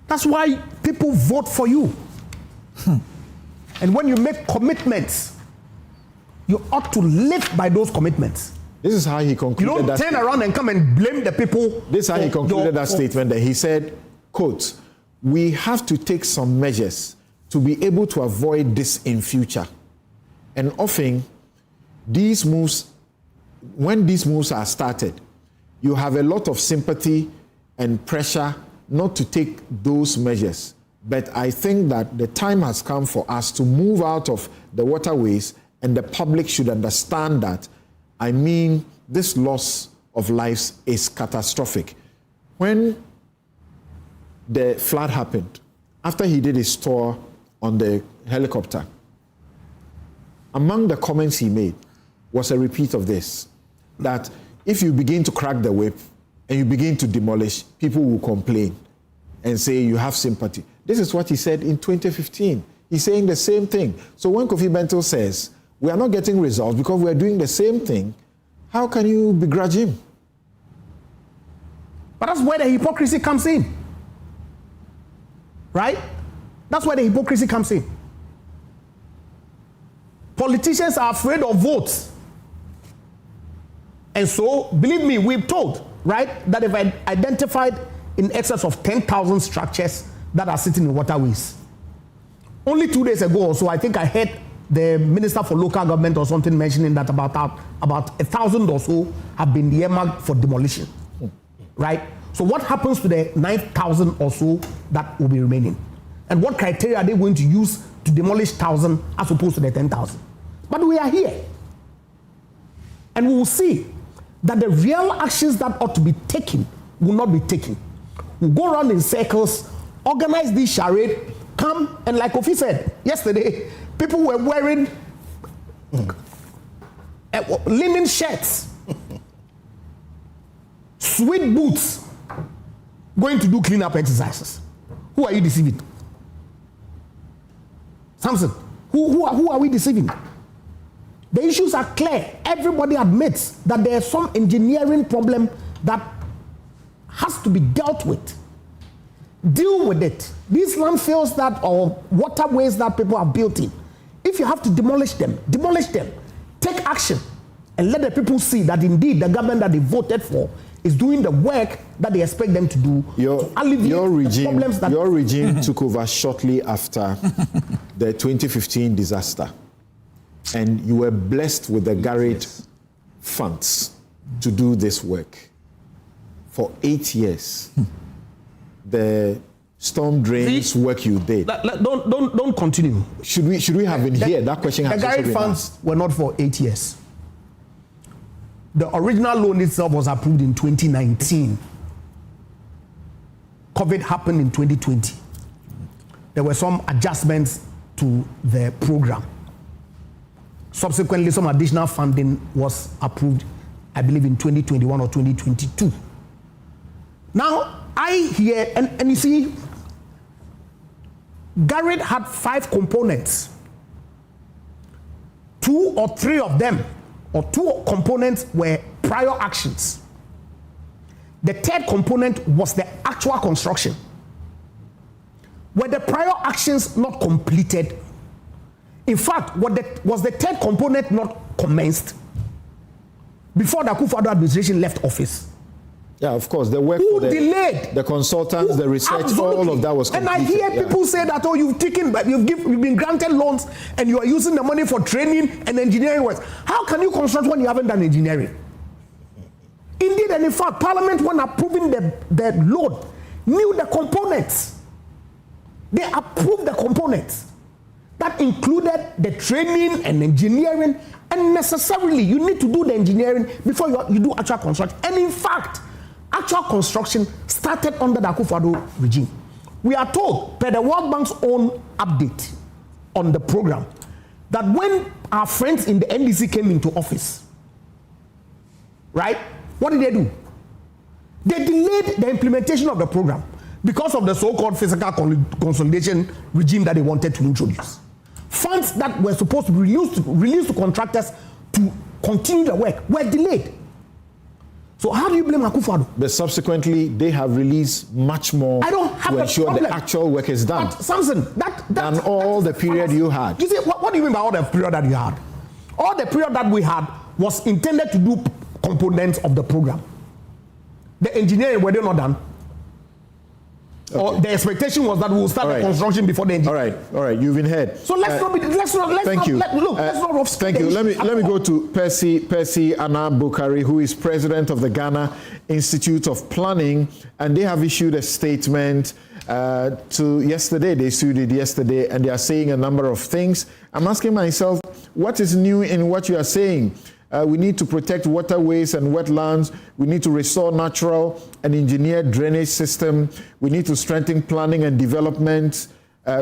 That's why people vote for you. And when you make commitments, you ought to live by those commitments. This is how he concluded. You don't turn around and come and blame the people. This is how he concluded that statement. That he said, quote, "We have to take some measures to be able to avoid this in future. And often, these moves, when these moves are started, you have a lot of sympathy and pressure not to take those measures. But I think that the time has come for us to move out of the waterways, and the public should understand that, I mean, this loss of lives is catastrophic." When the flood happened, after he did his tour on the helicopter, among the comments he made was a repeat of this, that if you begin to crack the whip and you begin to demolish, people will complain and say you have sympathy. This is what he said in 2015. He's saying the same thing. So when Kofi Bento says, we are not getting results because we are doing the same thing, how can you begrudge him? But that's where the hypocrisy comes in. Right? That's where the hypocrisy comes in. Politicians are afraid of votes. And so, believe me, we've told, right, that if I identified in excess of 10,000 structures that are sitting in waterways. Only 2 days ago or so, I think I heard the Minister for Local Government or something mentioning that about 1,000 or so have been earmarked for demolition. Right? So what happens to the 9,000 or so that will be remaining? And what criteria are they going to use to demolish 1,000 as opposed to the 10,000? But we are here. And we will see that the real actions that ought to be taken will not be taken. We'll go around in circles, organize this charade, come, and like Kofi said yesterday, people were wearing linen shirts, sweet boots, going to do cleanup exercises. Who are you deceiving? Samson, who are we deceiving? The issues are clear. Everybody admits that there's some engineering problem that has to be dealt with. Deal with it. These landfills that or waterways that people are built in, if you have to demolish them, take action, and let the people see that indeed the government that they voted for is doing the work that they expect them to do to alleviate the problems that... Your regime took over shortly after the 2015 disaster, and you were blessed with the Garrett funds to do this work for 8 years. The storm drains work you did. Don't continue. Should we have been here? That question has the also Garrett been funds asked. were not for 8 years. The original loan itself was approved in 2019. COVID happened in 2020. There were some adjustments to the program. Subsequently, some additional funding was approved, I believe, in 2021 or 2022. Now, I hear, and you see, Garrett had 5 components. 2 or 3 of them, or 2 components were prior actions. The 3rd component was the actual construction. Were the prior actions not completed? In fact, was the 3rd component not commenced before the Akufo-Addo administration left office? Yeah, of course. The work Who delayed? The consultants, the research, Absolutely. all of that was completed. And I hear people say that, oh, you've been granted loans and you are using the money for training and engineering works. How can you construct when you haven't done engineering? Indeed, and in fact, Parliament, when approving the loan, knew the components. They approved the components. That included the training and engineering, and necessarily you need to do the engineering before you do actual construction. And in fact, actual construction started under the Akufo-Addo regime. We are told, per the World Bank's own update on the program, that when our friends in the NDC came into office, right, what did they do? They delayed the implementation of the program because of the so-called fiscal consolidation regime that they wanted to introduce. Funds that were supposed to be released to contractors to continue the work were delayed. So how do you blame Akufo-Addo? But subsequently, they have released much more to ensure the actual work is done. But Samson, than all the period you had. You see, what do you mean by all the period that you had? All the period that we had was intended to do components of the program. The engineering were they not done? Okay. Or the expectation was that we will start the construction before the engineering. All right. You've been heard. So let's not Thank you. Let me go to Percy Anna Bukari, who is president of the Ghana Institute of Planning, and they have issued a statement yesterday. They issued it yesterday, and they are saying a number of things. I'm asking myself, what is new in what you are saying? We need to protect waterways and wetlands. We need to restore natural and engineered drainage system. We need to strengthen planning and development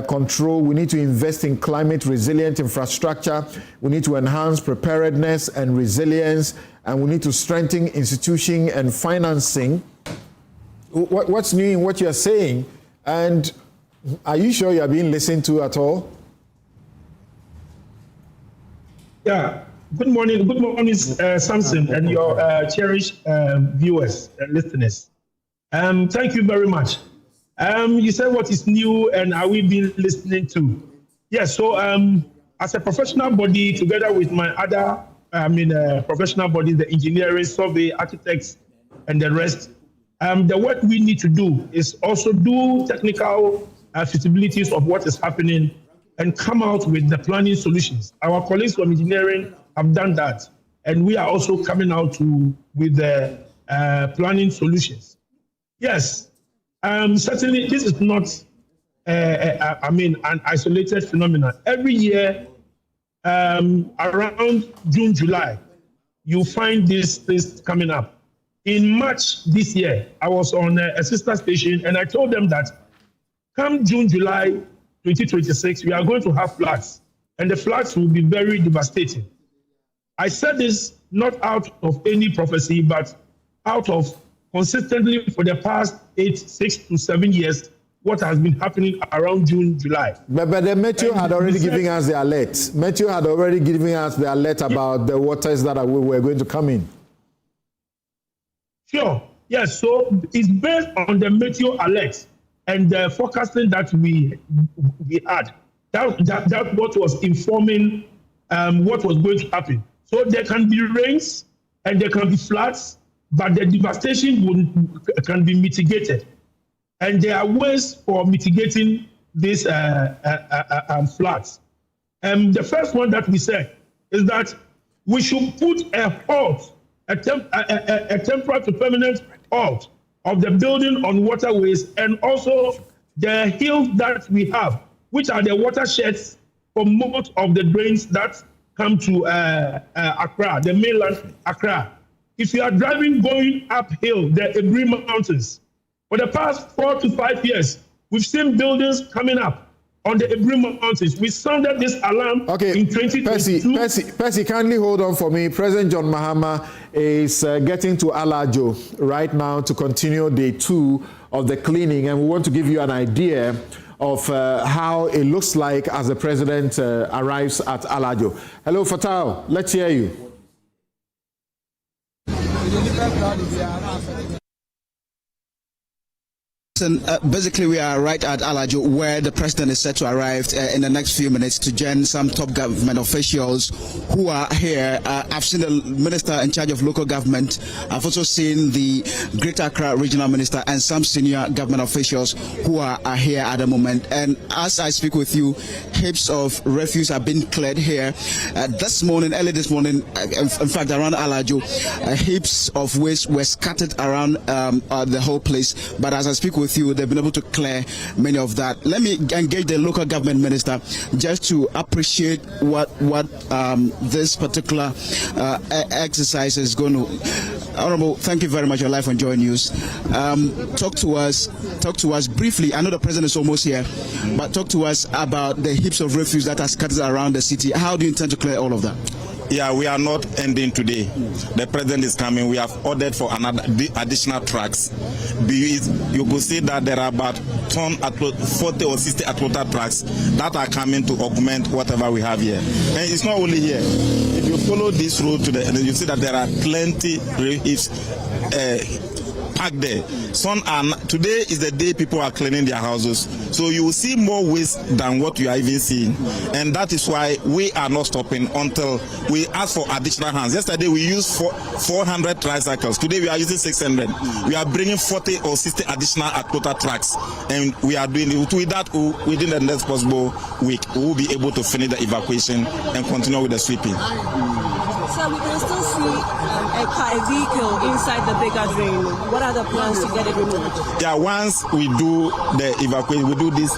control. We need to invest in climate resilient infrastructure. We need to enhance preparedness and resilience. And we need to strengthen institution and financing. What's new in what you're saying? And are you sure you're being listened to at all? Yeah. Good morning, Samson, and your cherished viewers and listeners. Thank you very much. You said what is new and are we being listening to? Yes, so as a professional body, together with my other professional bodies, the engineering, survey, architects, and the rest, the work we need to do is also do technical feasibilities of what is happening and come out with the planning solutions. Our colleagues from engineering have done that, and we are also coming out with the planning solutions. Yes, certainly this is not, an isolated phenomenon. Every year, around June, July, you find these things coming up. In March this year, I was on a sister station, and I told them that come June, July 2026, we are going to have floods, and the floods will be very devastating. I said this not out of any prophecy, but out of consistently for the past 6 to 7 years, what has been happening around June, July. But the Meteo had already given us the alert. Meteo had already given us the alert about the waters that were going to come in. Sure. Yes. So it's based on the Meteo alert and the forecasting that we had. That what was informing what was going to happen. So there can be rains and there can be floods, but the devastation can be mitigated. And there are ways for mitigating these floods. The first one that we said is that we should put a halt, a temporary to permanent halt of the building on waterways and also the hills that we have, which are the watersheds for most of the drains that come to Accra, the mainland Accra. If you are driving going uphill, the Ebri Mountains, for the past 4 to 5 years, we've seen buildings coming up on the Ebri Mountains. We sounded this alarm in 2022. Percy, kindly hold on for me. President John Mahama is getting to Alajo right now to continue day 2 of the cleaning, and we want to give you an idea of how it looks like as the president arrives at Alajo. Hello, Fatao. Let's hear you. Basically, we are right at Alajo, where the president is set to arrive in the next few minutes to join some top government officials who are here. I've seen the minister in charge of local government. I've also seen the Greater Accra regional minister and some senior government officials who are here at the moment. And as I speak with you, heaps of refuse have been cleared here. Early this morning, in fact, around Alajo, heaps of waste were scattered around the whole place. But as I speak with you, they've been able to clear many of that. Let me engage the local government minister just to appreciate what this particular exercise is going to. Honorable, thank you very much. Your Life on Joy News. Talk to us briefly. I know the president is almost here, but talk to us about the heaps of refuse that are scattered around the city. How do you intend to clear all of that? Yeah, we are not ending today. The president is coming. We have ordered for another additional trucks. You could see that there are about 40 or 60 Atlanta trucks that are coming to augment whatever we have here. And it's not only here. If you follow this road you see that there are plenty parked there. Today is the day people are cleaning their houses. So you will see more waste than what you are even seeing. And that is why we are not stopping until we ask for additional hands. Yesterday we used 400 tricycles. Today we are using 600. We are bringing 40 or 60 additional total trucks. And we are doing it. With that, within the next possible week, we will be able to finish the evacuation and continue with the sweeping. So we can still see a vehicle inside the bigger drain. What are the plans to get it removed? Yeah, once we do the evacuation, we do this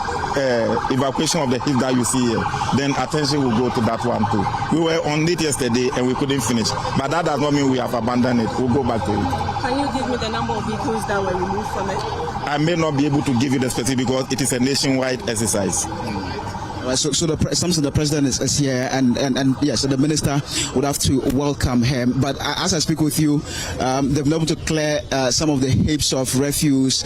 evacuation of the heap that you see here, then attention will go to that one too. We were on it yesterday and we couldn't finish, but that does not mean we have abandoned it. We'll go back to it. Can you give me the number of vehicles that were removed from it? I may not be able to give you the specific because it is a nationwide exercise. So the president is here, and yes, so the minister would have to welcome him. But as I speak with you, they've been able to clear some of the heaps of refuse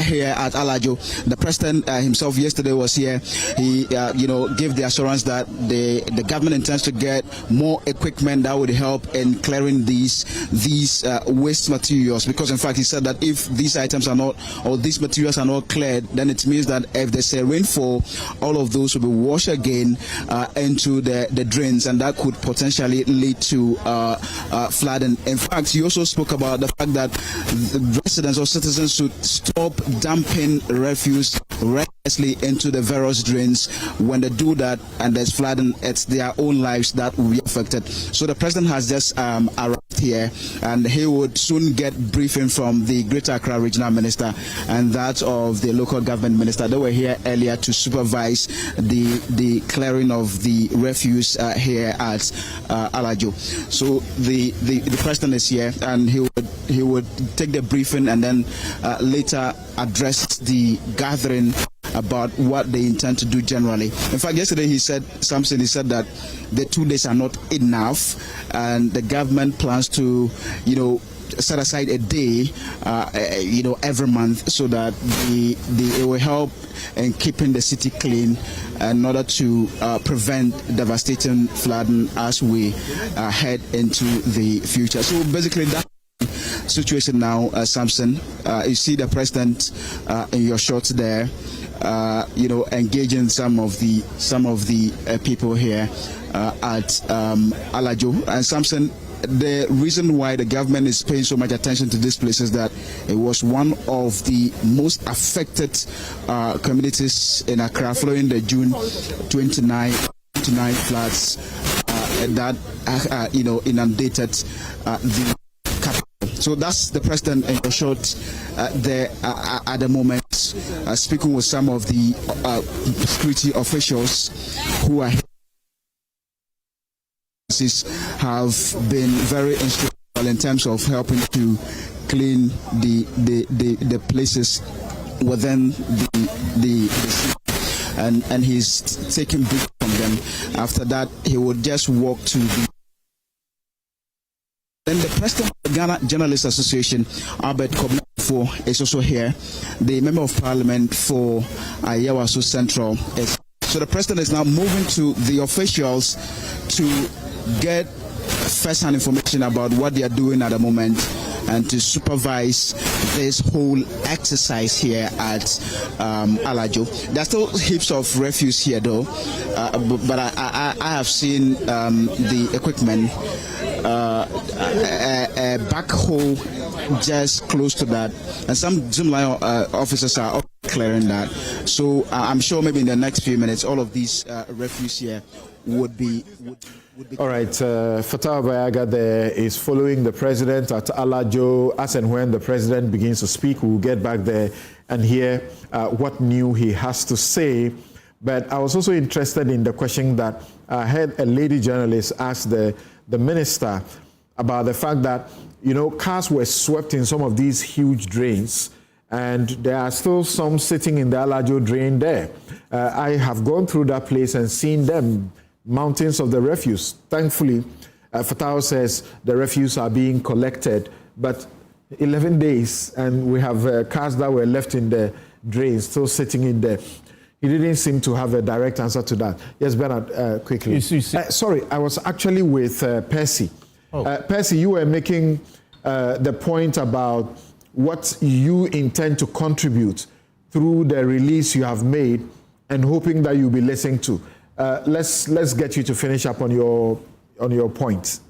here at Alajo. The president himself yesterday was here. He gave the assurance that the government intends to get more equipment that would help in clearing these waste materials. Because in fact, he said that if these items are not, or these materials are not cleared, then it means that if there's a rainfall, all of those will be washed again into the drains, and that could potentially lead to flooding. In fact, he also spoke about the fact that the residents or citizens should stop dumping refuse recklessly into the various drains. When they do that and there's flooding, it's their own lives that will be affected. So the president has just arrived here, and he would soon get briefing from the Greater Accra Regional Minister and that of the local government minister. They were here earlier to supervise the clearing of the refuse here at Alajo. So the president is here, and he would take the briefing and then later address the gathering about what they intend to do generally. In fact, yesterday he said that the 2 days are not enough, and the government plans to, set aside a day, every month, so that it will help in keeping the city clean in order to prevent devastating flooding as we head into the future. So basically that situation now, Samson, you see the president in your shot there, engaging some of the people here at Alajo. And Samson, the reason why the government is paying so much attention to this place is that it was one of the most affected communities in Accra following the June 29 floods that inundated the capital. So that's the president in short there at the moment, speaking with some of the security officials who are have been very instrumental in terms of helping to clean the places within the city. And he's taking brief from them. After that, he would just walk to the. Then the president of the Ghana Journalists Association, Albert Kobnafo, is also here. The member of parliament for Ayawaso Central is. So the president is now moving to the officials to get first-hand information about what they are doing at the moment and to supervise this whole exercise here at Alajo. There are still heaps of refuse here though, but I have seen the equipment, a backhoe just close to that, and some Zoomline officers are clearing that. So I'm sure maybe in the next few minutes all of these refuse here would be. All right, Fatah Bayaga there is following the president at Alajo. As and when the president begins to speak, we'll get back there and hear what new he has to say. But I was also interested in the question that I heard a lady journalist ask the minister about the fact that, cars were swept in some of these huge drains, and there are still some sitting in the Alajo drain there. I have gone through that place and seen them, mountains of the refuse. Thankfully, Fatah says the refuse are being collected, but 11 days and we have cars that were left in the drains still sitting in there. He didn't seem to have a direct answer to that. Yes, Bernard, quickly. Sorry, I was actually with Percy. Percy, you were making the point about what you intend to contribute through the release you have made, and hoping that you'll be listened to. Let's get you to finish up on your points.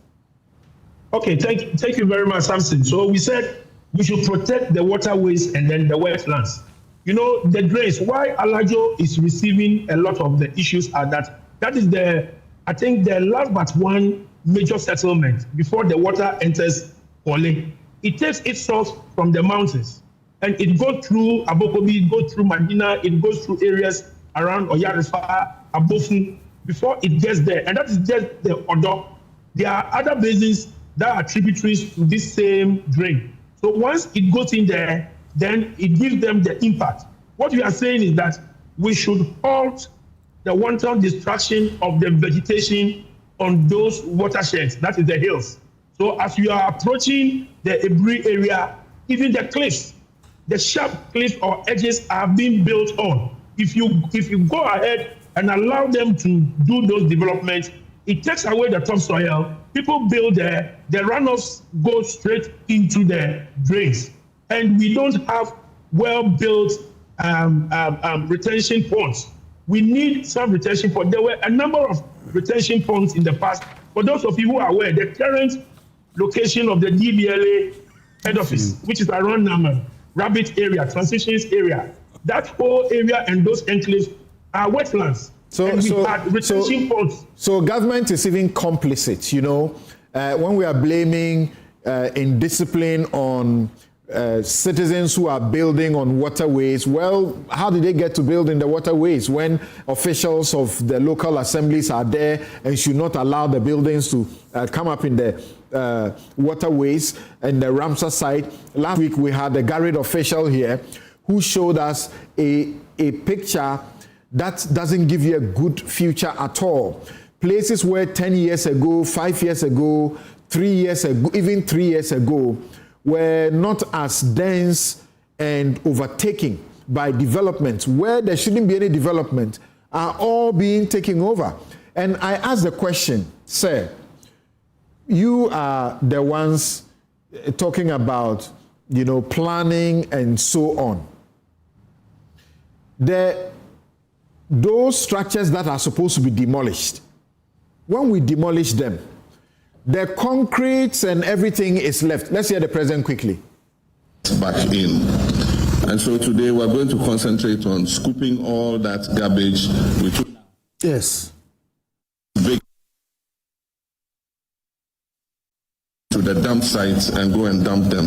Okay, thank you very much, Samson. So we said we should protect the waterways and then the wetlands. You know, the drains, why Alajo is receiving a lot of the issues are that is I think the last but one major settlement before the water enters Kole. It takes its source from the mountains and it goes through Abokobi, it goes through Madina, it goes through areas around Oyarifa, Abofun, before it gets there. And that is just the Odo. There are other basins that are tributaries to this same drain. So once it goes in there, then it gives them the impact. What we are saying is that we should halt the wanton destruction of the vegetation on those watersheds, that is the hills. So as you are approaching the Ebri area, even the cliffs, the sharp cliffs or edges are being built on. If you go ahead and allow them to do those developments, it takes away the topsoil. People build there, the runoffs go straight into the drains. And we don't have well-built retention ponds. We need some retention ponds. There were a number of retention ponds in the past. For those of you who are aware, the current location of the DBLA head office, which is around Rabbit area, Transitions area, that whole area and those enclaves are wetlands. So government is even complicit, you know, when we are blaming indiscipline on citizens who are building on waterways. Well, how did they get to build in the waterways when officials of the local assemblies are there and should not allow the buildings to come up in the waterways and the Ramsar site? Last week we had a Garrett official here who showed us a picture that doesn't give you a good future at all. Places where 10 years ago, 5 years ago, 3 years ago, even 3 years ago, were not as dense and overtaken by development, where there shouldn't be any development, are all being taken over. And I ask the question, sir, you are the ones talking about, you know, planning and so on. Those structures that are supposed to be demolished, when we demolish them, the concrete and everything is left. Let's hear the president quickly. Back in. And so today we're going to concentrate on scooping all that garbage we took. Yes. To the dump sites and go and dump them.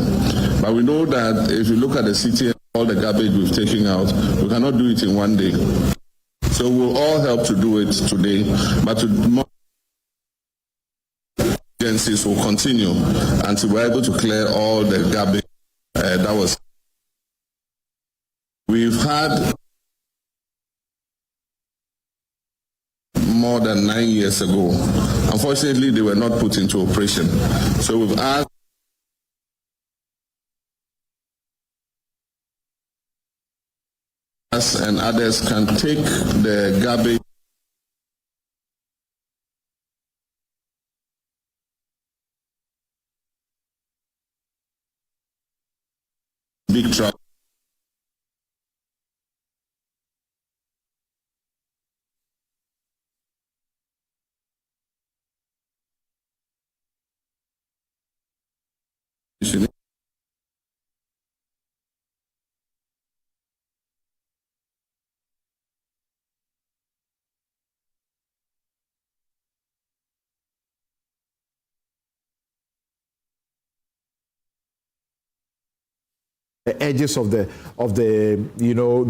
But we know that if you look at the city and all the garbage we've taken out, we cannot do it in one day. So we'll all help to do it today. But agencies will continue until we're able to clear all the garbage that was. We've had more than 9 years ago. Unfortunately, they were not put into operation. So we've asked us and others can take the garbage big truck. The edges of the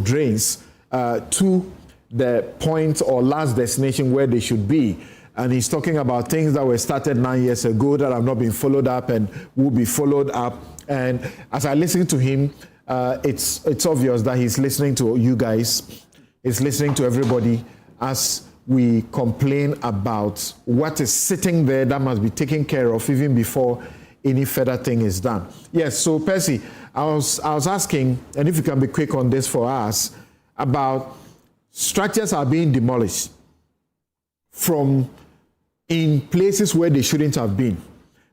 drains to the point or last destination where they should be. And he's talking about things that were started 9 years ago that have not been followed up and will be followed up. And as I listen to him, it's obvious that he's listening to you guys, he's listening to everybody as we complain about what is sitting there that must be taken care of even before any further thing is done. Yes, so Percy, I was asking, and if you can be quick on this for us, about structures are being demolished from in places where they shouldn't have been.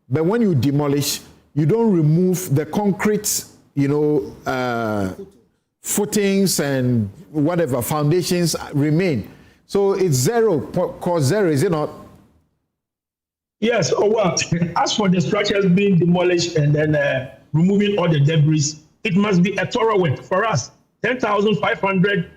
But when you demolish, you don't remove the concrete footings and whatever foundations remain. So it's zero, cause zero, is it not? Yes. Well, as for the structures being demolished and then removing all the debris, it must be a thorough work. For us, 10,500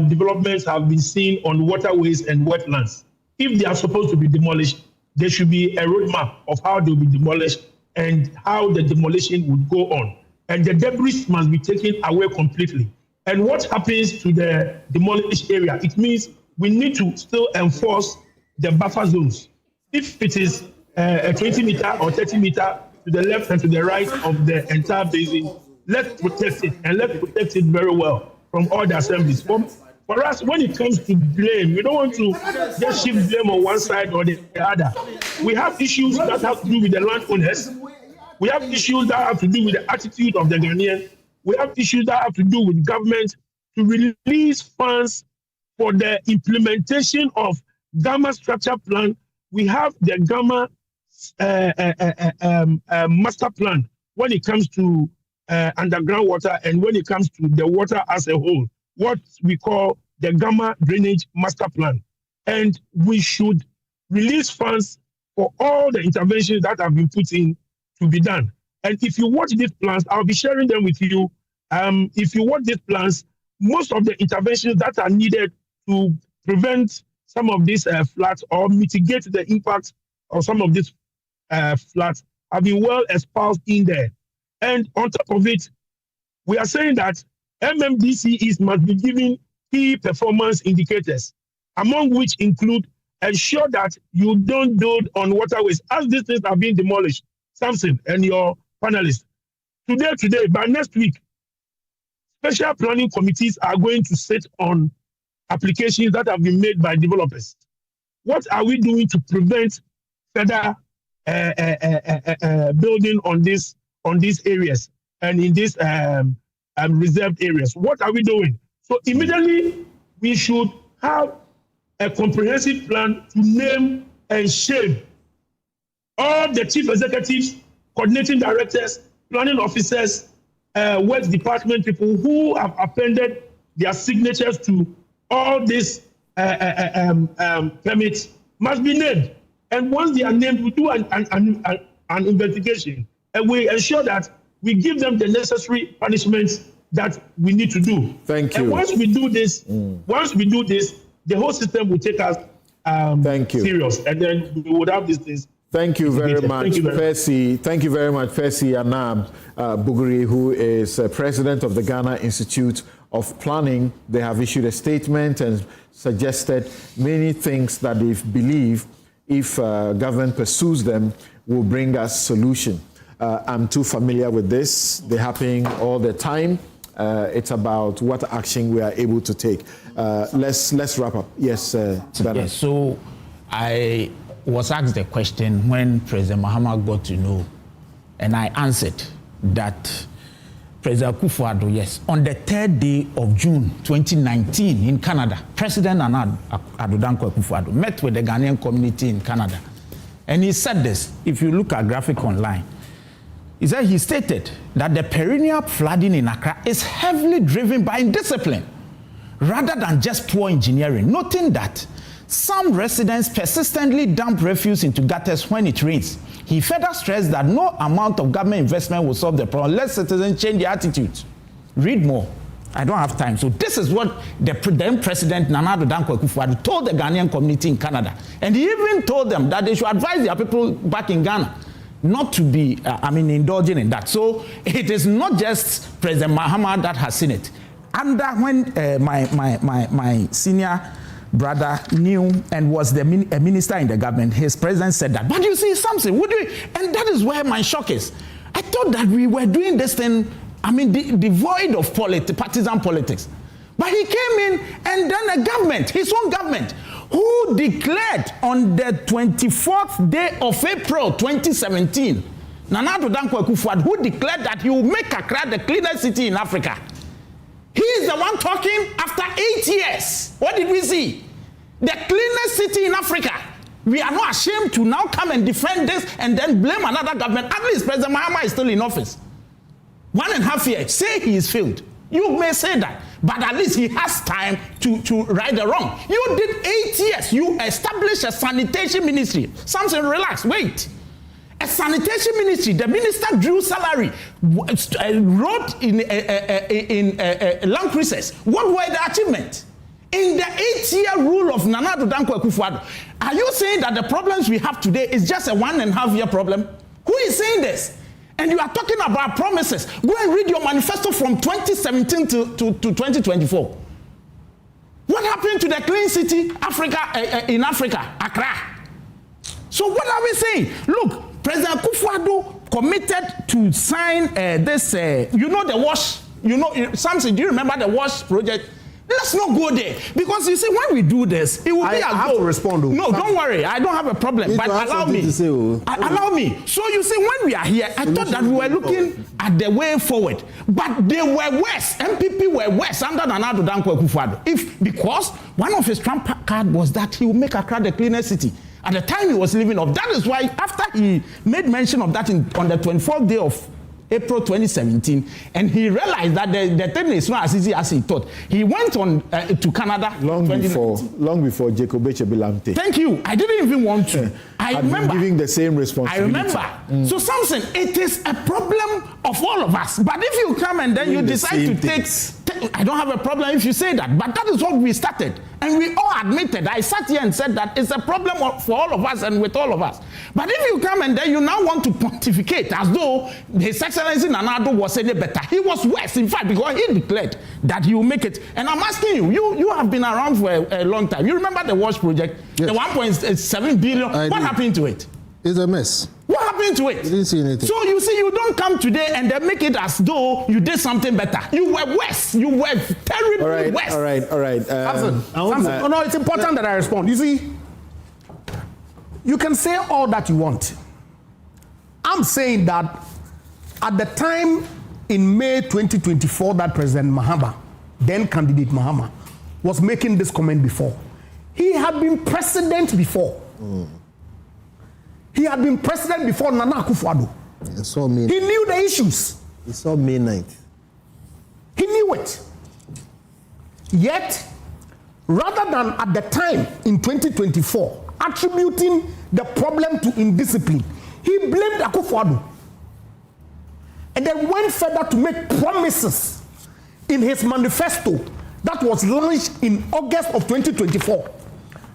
developments have been seen on waterways and wetlands. If they are supposed to be demolished, there should be a roadmap of how they'll be demolished and how the demolition would go on. And the debris must be taken away completely. And what happens to the demolished area? It means we need to still enforce the buffer zones. If it is a 20 meter or 30 meter to the left and to the right of the entire basin, let's protect it, and let's protect it very well from all the assemblies. For us, when it comes to blame, we don't want to just shift blame on one side or the other. We have issues that have to do with the landowners. We have issues that have to do with the attitude of the Ghanaian. We have issues that have to do with government to release funds for the implementation of Gamma structure plan. We have the Gamma master plan when it comes to underground water and when it comes to the water as a whole, what we call the Gamma drainage master plan. And we should release funds for all the interventions that have been put in to be done. And if you watch these plans, I'll be sharing them with you. If you watch these plans, most of the interventions that are needed to prevent some of these floods or mitigate the impact of some of these floods have been well espoused in there. And on top of it, we are saying that MMDCEs must be given key performance indicators, among which include ensure that you don't build on waterways as these things are being demolished. Samson and your panelists. Today, by next week, special planning committees are going to sit on applications that have been made by developers. What are we doing to prevent further building on these areas and in these reserved areas? What are we doing? So immediately we should have a comprehensive plan to name and shame all the chief executives, coordinating directors, planning officers, works department people who have appended their signatures to all these permits must be named. And once they are named, we do an investigation, and we ensure that we give them the necessary punishments that we need to do. Thank you. And once we do this, the whole system will take us serious, and then we would have these things. Thank you very much, Percy. Thank you very much, Percy Anab Buguri, who is president of the Ghana Institute of Planning. They have issued a statement and suggested many things that they believe, if government pursues them, will bring us solution. I'm too familiar with this. They're happening all the time. It's about what action we are able to take. Let's wrap up. Yes, Bernard. Yes, so I was asked the question when President Mahama got to know, and I answered that President Akufo-Addo, yes, on the 3rd day of June 2019 in Canada, President Hanan Rearrest Nkokɔ met with the Ghanaian community in Canada. And he said this, if you look at graphic online, he stated that the perennial flooding in Accra is heavily driven by indiscipline rather than just poor engineering, noting that some residents persistently dump refuse into gutters when it rains. He further stressed that no amount of government investment will solve the problem unless citizens change their attitudes. Read more. I don't have time. So this is what the then President Nana Addo Dankwa Akufo-Addo told the Ghanaian community in Canada. And he even told them that they should advise their people back in Ghana not to be, indulging in that. So it is not just President Mahama that has seen it. Under when my senior brother knew and was a minister in the government, his president said that. But you see, something, and that is where my shock is. I thought that we were doing this thing, devoid of partisan politics. But he came in and then a government, his own government, who declared on the 24th day of April 2017, Nana Addo Dankwa Akufo-Addo, who declared that he will make Accra the cleanest city in Africa. He is the one talking after 8 years. What did we see? The cleanest city in Africa. We are not ashamed to now come and defend this and then blame another government. At least President Mahama is still in office. 1.5 years, say he is failed. You may say that, but at least he has time to right the wrong. You did 8 years. You established a sanitation ministry. Something, relax, wait. A sanitation ministry, the minister drew salary, wrote in land cruises. What were the achievements? In the 8-year rule of Nana Addo Dankwa Akufo-Addo, are you saying that the problems we have today is just a 1.5 year problem? Who is saying this? And you are talking about promises. Go and read your manifesto from 2017 to 2024. What happened to the clean city in Africa, Accra? So what are we saying? Look, President Akufo-Addo committed to sign this, the WASH, something, do you remember the WASH project? Let's not go there. Because you see, when we do this, it will be I have to respond. No, don't worry. I don't have a problem. But allow me. Allow me. So you see, when we are here, I thought that we were looking at the way forward. But they were worse. MPP were worse under Nana Addo Dankwa Akufo-Addo. Because one of his trump card was that he would make Accra the cleanest city. At the time he was leaving off. That is why after he made mention of that on the 24th day of April 2017, and he realized that the thing is not as easy as he thought. He went on to Canada long before Jacob Echebilamte. Thank you. I didn't even want to. I remember giving the same responsibility. I remember. So Samson, it is a problem of all of us. But if you come and then you decide to take, I don't have a problem if you say that. But that is what we started. And we all admitted. I sat here and said that it's a problem for all of us and with all of us. But if you come and then you now want to pontificate as though His Excellency Nana Addo was any better. He was worse, in fact, because he declared that he will make it. And I'm asking you have been around for a long time. You remember the WASH project? Yes. The 1.7 billion. What happened to it? It's a mess. What happened to it? I didn't see anything. So you see, you don't come today and then make it as though you did something better. You were worse. You were terribly worse. All right. Samson, no, it's important that I respond. You see, you can say all that you want. I'm saying that at the time in May 2024 that President Mahama, then candidate Mahama, was making this comment before, he had been president before. He had been president before Nana Akufo-Addo. He knew the issues. He saw May 9th. He knew it. Yet, rather than at the time in 2024 attributing the problem to indiscipline, he blamed Akufo-Addo. And then went further to make promises in his manifesto that was launched in August of 2024.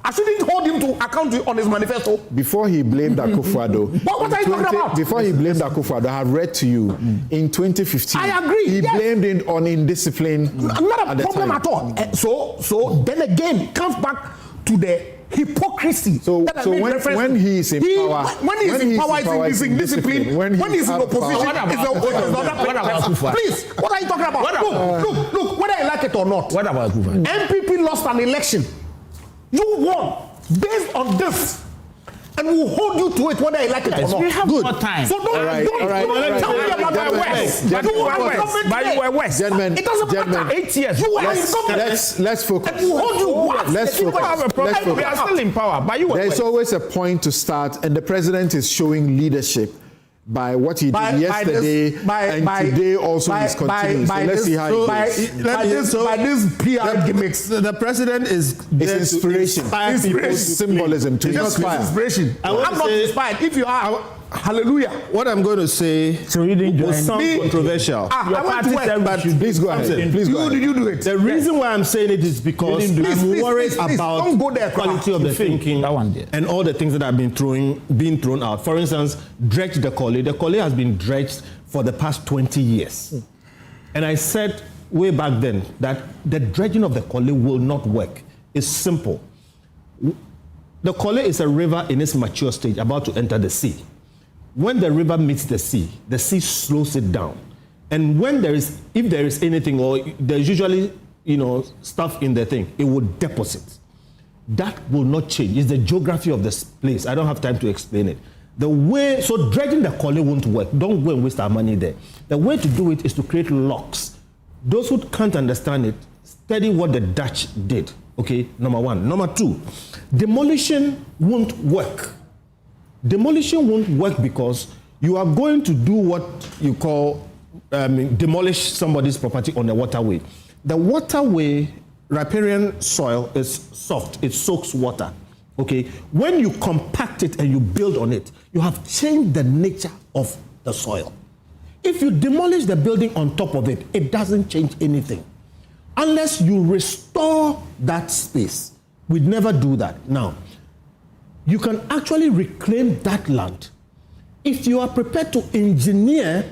I shouldn't hold him to account on his manifesto. Before he blamed Akufo-Addo. What are you talking about? Before he blamed Akufo-Addo, I have read to you in 2015. I agree. He blamed it on indiscipline. Not a problem at all. So then again, it comes back to the hypocrisy. So when he is in power, when he is in power, it's indiscipline. When he is in opposition, it's another. Please, what are you talking about? Look, whether I like it or not. What about Akufo? MPP lost an election. You won based on this, and we'll hold you to it whether you like it or not. We have more time. So don't tell me about my West. But you were West. It doesn't matter. 8 years. You were in government. Let's focus. And we'll hold you what? Let's focus. We are still in power. But you were There's West. always a point to start, and the president is showing leadership by what he did yesterday, today also is continuing. So let's see how he goes. By this PR gimmicks, the president is inspiration. Symbolism to inspire. Inspiration. I'm not inspired. If you are, hallelujah. What I'm going to say will sound controversial. I want to work, but please go ahead. Please go ahead. You do it. The reason why I'm saying it is because I'm worried about the quality of the thinking and all the things that have been thrown out. For instance, dredge the Kole. The Kole has been dredged for the past 20 years. And I said way back then that the dredging of the Kole will not work. It's simple. The Kole is a river in its mature stage about to enter the sea. When the river meets the sea slows it down. And if there is anything, or there's usually, stuff in the thing, it will deposit. That will not change. It's the geography of this place. I don't have time to explain it. So dredging the Kole won't work. Don't go and waste our money there. The way to do it is to create locks. Those who can't understand it, study what the Dutch did. Okay, number one. Number two, demolition won't work. Demolition won't work because you are going to do what you call demolish somebody's property on a waterway. The waterway, riparian soil is soft, it soaks water. Okay, when you compact it and you build on it, you have changed the nature of the soil. If you demolish the building on top of it, it doesn't change anything. Unless you restore that space. We'd never do that. Now, you can actually reclaim that land if you are prepared to engineer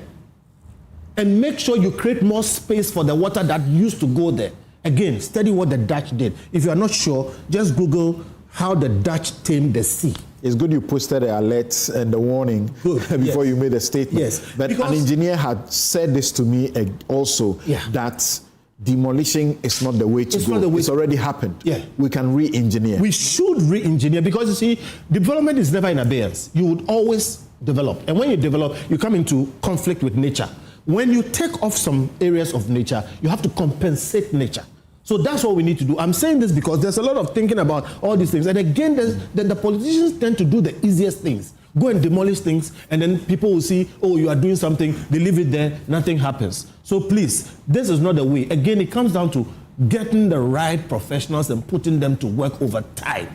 and make sure you create more space for the water that used to go there. Again, study what the Dutch did. If you are not sure, just Google how the Dutch tamed the sea. It's good you posted the alert and the warning before you made a statement. Yes. But an engineer had said this to me also, that demolishing is not the way to go. It's already happened. Yeah. We can re-engineer. We should re-engineer because, you see, development is never in abeyance. You would always develop. And when you develop, you come into conflict with nature. When you take off some areas of nature, you have to compensate nature. So that's what we need to do. I'm saying this because there's a lot of thinking about all these things. And again, then the politicians tend to do the easiest things. Go and demolish things, and then people will see, oh, you are doing something, they leave it there, nothing happens. So please, this is not the way. Again, it comes down to getting the right professionals and putting them to work over time.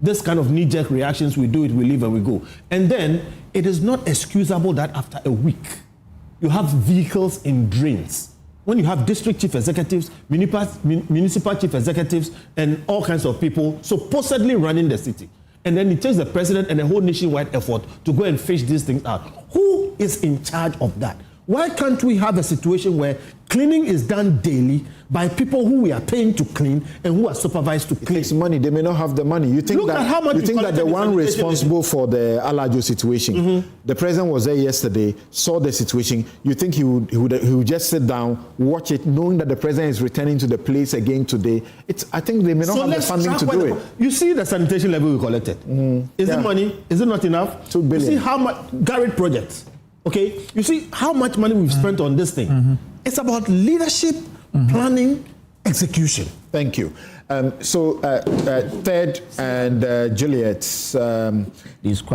This kind of knee-jerk reactions, we do it, we leave and we go. And then, it is not excusable that after a week, you have vehicles in drains. When you have district chief executives, municipal chief executives, and all kinds of people supposedly running the city. And then it takes the president and a whole nationwide effort to go and fish these things out. Who is in charge of that? Why can't we have a situation where cleaning is done daily by people who we are paying to clean and who are supervised to clean? It takes money. They may not have the money. You think that the one responsible for the Alajo situation, the president was there yesterday, saw the situation. You think he would just sit down, watch it, knowing that the president is returning to the place again today? I think they may not have the funding to do it. You see the sanitation level we collected. Is it money? Is it not enough? 2 billion. You see how much garage projects. Okay, you see how much money we've spent on this thing. It's about leadership, planning, execution. Thank you. Ted and Juliet,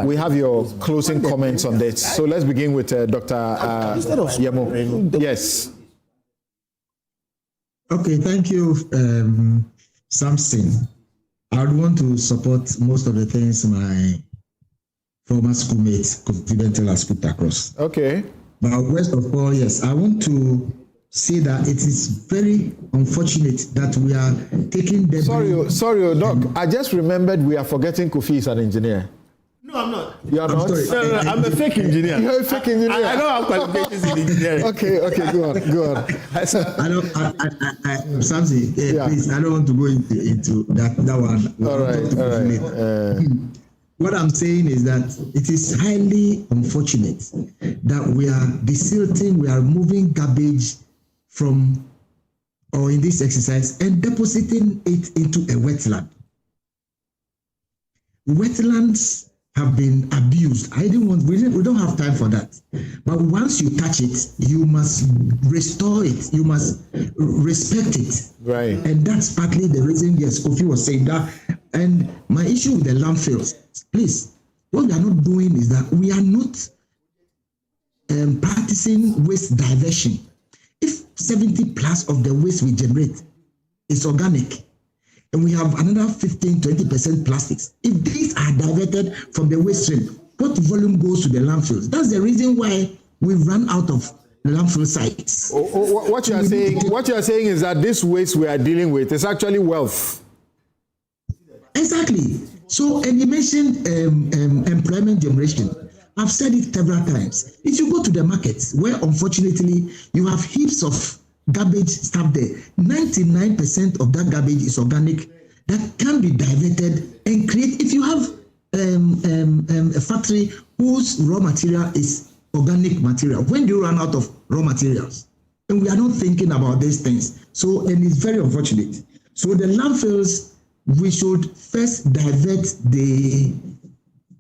we have your closing comments on this. So let's begin with Dr. Yemo. Yes. Okay, thank you, Samson. I would want to support most of the things my former schoolmate Confidential has put across. Okay. But first of all, yes, I want to say that it is very unfortunate that we are taking the... Sorry, Doc. I just remembered we are forgetting Kofi is an engineer. No, I'm not. You are not? Sorry. No, I'm a fake engineer. You're a fake engineer. I don't have qualifications in engineering. Okay, go on. Samson, please, I don't want to go into that one. All right. What I'm saying is that it is highly unfortunate that we are desilting, we are moving garbage from, or in this exercise, and depositing it into a wetland. Wetlands have been abused. we don't have time for that. But once you touch it, you must restore it. You must respect it. Right. And that's partly the reason, yes, Kofi was saying that. And my issue with the landfills, please, what we are not doing is that we are not practicing waste diversion. If 70+ of the waste we generate is organic, and we have another 15-20% plastics, if these are diverted from the waste stream, what volume goes to the landfills? That's the reason why we've run out of landfill sites. What you are saying is that this waste we are dealing with is actually wealth. Exactly. So, and you mentioned employment generation. I've said it several times. If you go to the markets, where unfortunately you have heaps of garbage stuff there, 99% of that garbage is organic, that can be diverted and create. If you have a factory whose raw material is organic material, when do you run out of raw materials? And we are not thinking about these things. So, and it's very unfortunate. So the landfills, we should first divert the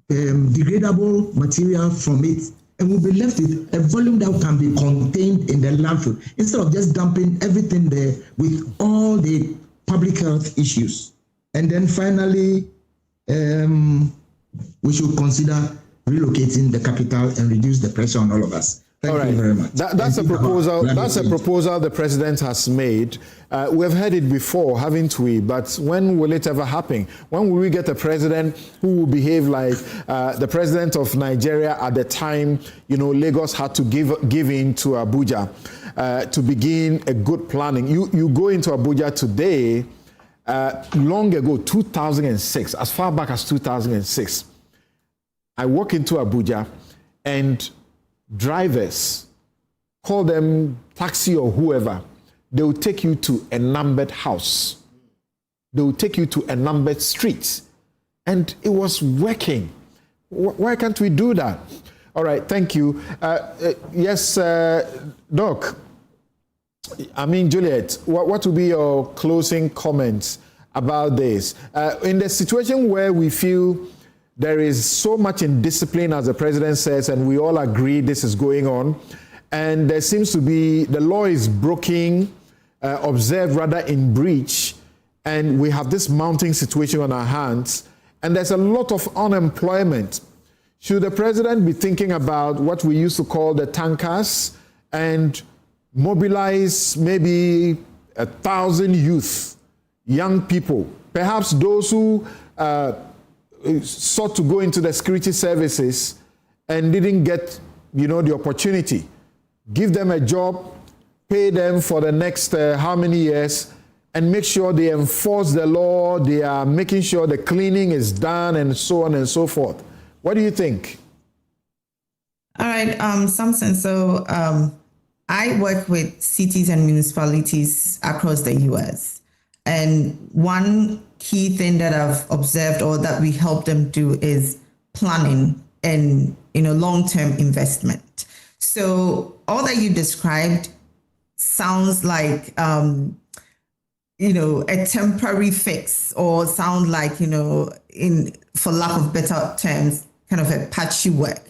degradable material from it, and we'll be left with a volume that can be contained in the landfill, instead of just dumping everything there with all the public health issues. And then finally, we should consider relocating the capital and reduce the pressure on all of us. Thank you very much. That's a proposal. That's a proposal the president has made. We've heard it before, haven't we? But when will it ever happen? When will we get a president who will behave like the president of Nigeria at the time? Lagos had to give in to Abuja to begin a good planning. You go into Abuja today. Long ago, 2006, as far back as 2006, I walk into Abuja and drivers, call them taxi or whoever, they will take you to a numbered house. They will take you to a numbered street. And it was working. Why can't we do that? All right, thank you. Yes, Doc. Juliet, what will be your closing comments about this? In the situation where we feel there is so much indiscipline, as the president says, and we all agree this is going on, and there seems to be, the law is broken, observed rather in breach, and we have this mounting situation on our hands, and there's a lot of unemployment. Should the president be thinking about what we used to call the tankers and mobilize maybe 1,000 youth, young people, perhaps those who sought to go into the security services and didn't get, the opportunity. Give them a job, pay them for the next how many years, and make sure they enforce the law, they are making sure the cleaning is done, and so on and so forth. What do you think? All right, Samson, so I work with cities and municipalities across the U.S. And one key thing that I've observed or that we help them do is planning and long-term investment. So all that you described sounds like a temporary fix, or sound like for lack of better terms, kind of a patchy work.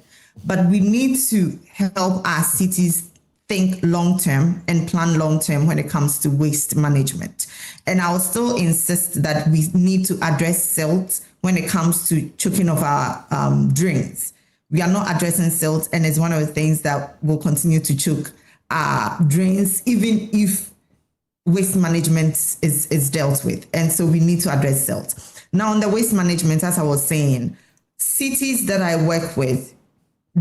But we need to help our cities think long-term and plan long-term when it comes to waste management. And I'll still insist that we need to address silt when it comes to choking of our drains. We are not addressing silt, and it's one of the things that will continue to choke our drains, even if waste management is dealt with. And so we need to address silt. Now, on the waste management, as I was saying, cities that I work with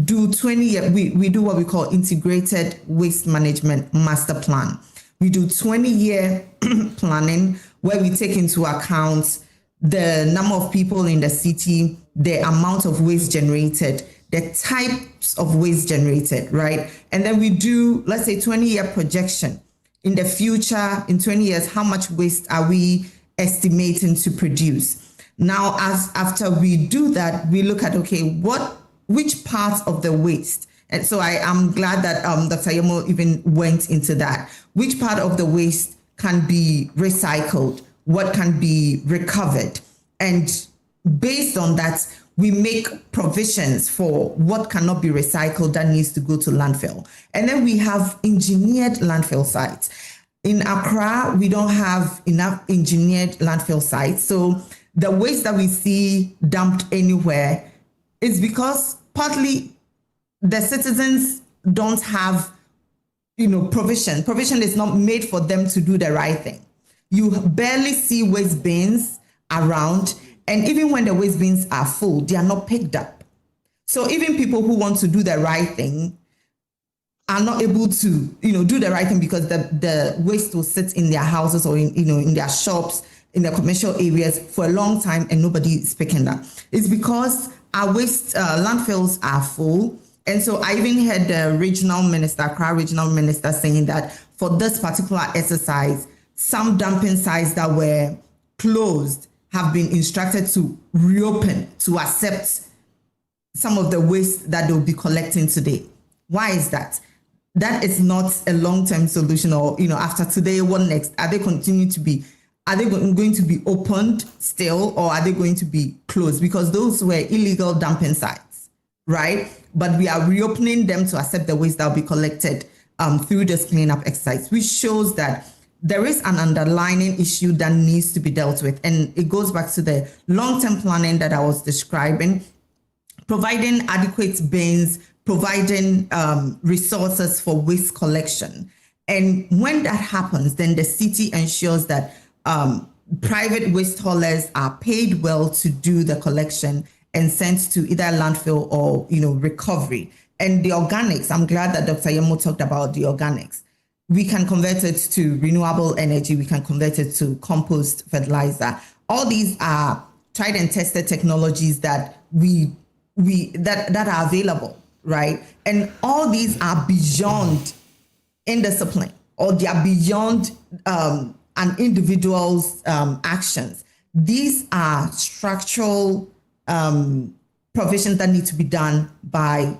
do 20-year, we do what we call integrated waste management master plan. We do 20-year planning where we take into account the number of people in the city, the amount of waste generated, the types of waste generated, right? And then we do, let's say, 20-year projection. In the future, in 20 years, how much waste are we estimating to produce? Now, after we do that, we look at, okay, which parts of the waste? And so I am glad that Dr. Yemo even went into that. Which part of the waste can be recycled? What can be recovered? And based on that, we make provisions for what cannot be recycled that needs to go to landfill. And then we have engineered landfill sites. In Accra, we don't have enough engineered landfill sites. So the waste that we see dumped anywhere is because partly the citizens don't have, provision. Provision is not made for them to do the right thing. You barely see waste bins around, and even when the waste bins are full, they are not picked up. So even people who want to do the right thing are not able to, do the right thing because the waste will sit in their houses or in their shops, in the commercial areas for a long time, and nobody is picking up. It's because our waste landfills are full. And so I even heard the regional minister, Accra regional minister, saying that for this particular exercise, some dumping sites that were closed have been instructed to reopen to accept some of the waste that they'll be collecting today. Why is that? That is not a long-term solution, or, after today, what next? Are they going to be opened still, or are they going to be closed? Because those were illegal dumping sites, right? But we are reopening them to accept the waste that will be collected through this cleanup exercise, which shows that there is an underlying issue that needs to be dealt with. And it goes back to the long-term planning that I was describing, providing adequate bins, providing resources for waste collection. And when that happens, then the city ensures that private waste haulers are paid well to do the collection and sent to either landfill or recovery. And the organics, I'm glad that Dr. Yemo talked about the organics. We can convert it to renewable energy. We can convert it to compost fertilizer. All these are tried and tested technologies that that are available, right? And all these are beyond indiscipline, or they are beyond an individual's actions. These are structural provisions that need to be done by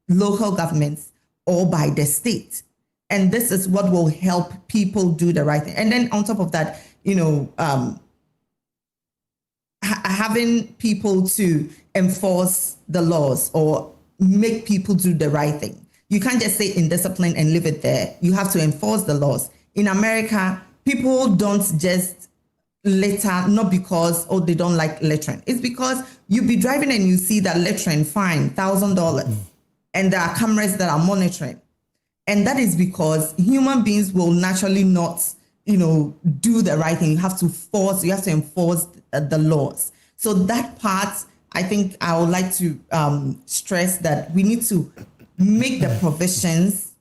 local governments or by the state. And this is what will help people do the right thing. And then on top of that, having people to enforce the laws or make people do the right thing. You can't just say indiscipline and leave it there. You have to enforce the laws. In America, people don't just litter, not because, they don't like littering. It's because you be driving and you see that littering, fine, $1,000. And there are cameras that are monitoring. And that is because human beings will naturally not, do the right thing. You have to enforce the laws. So that part, I think I would like to stress that we need to make the provisions,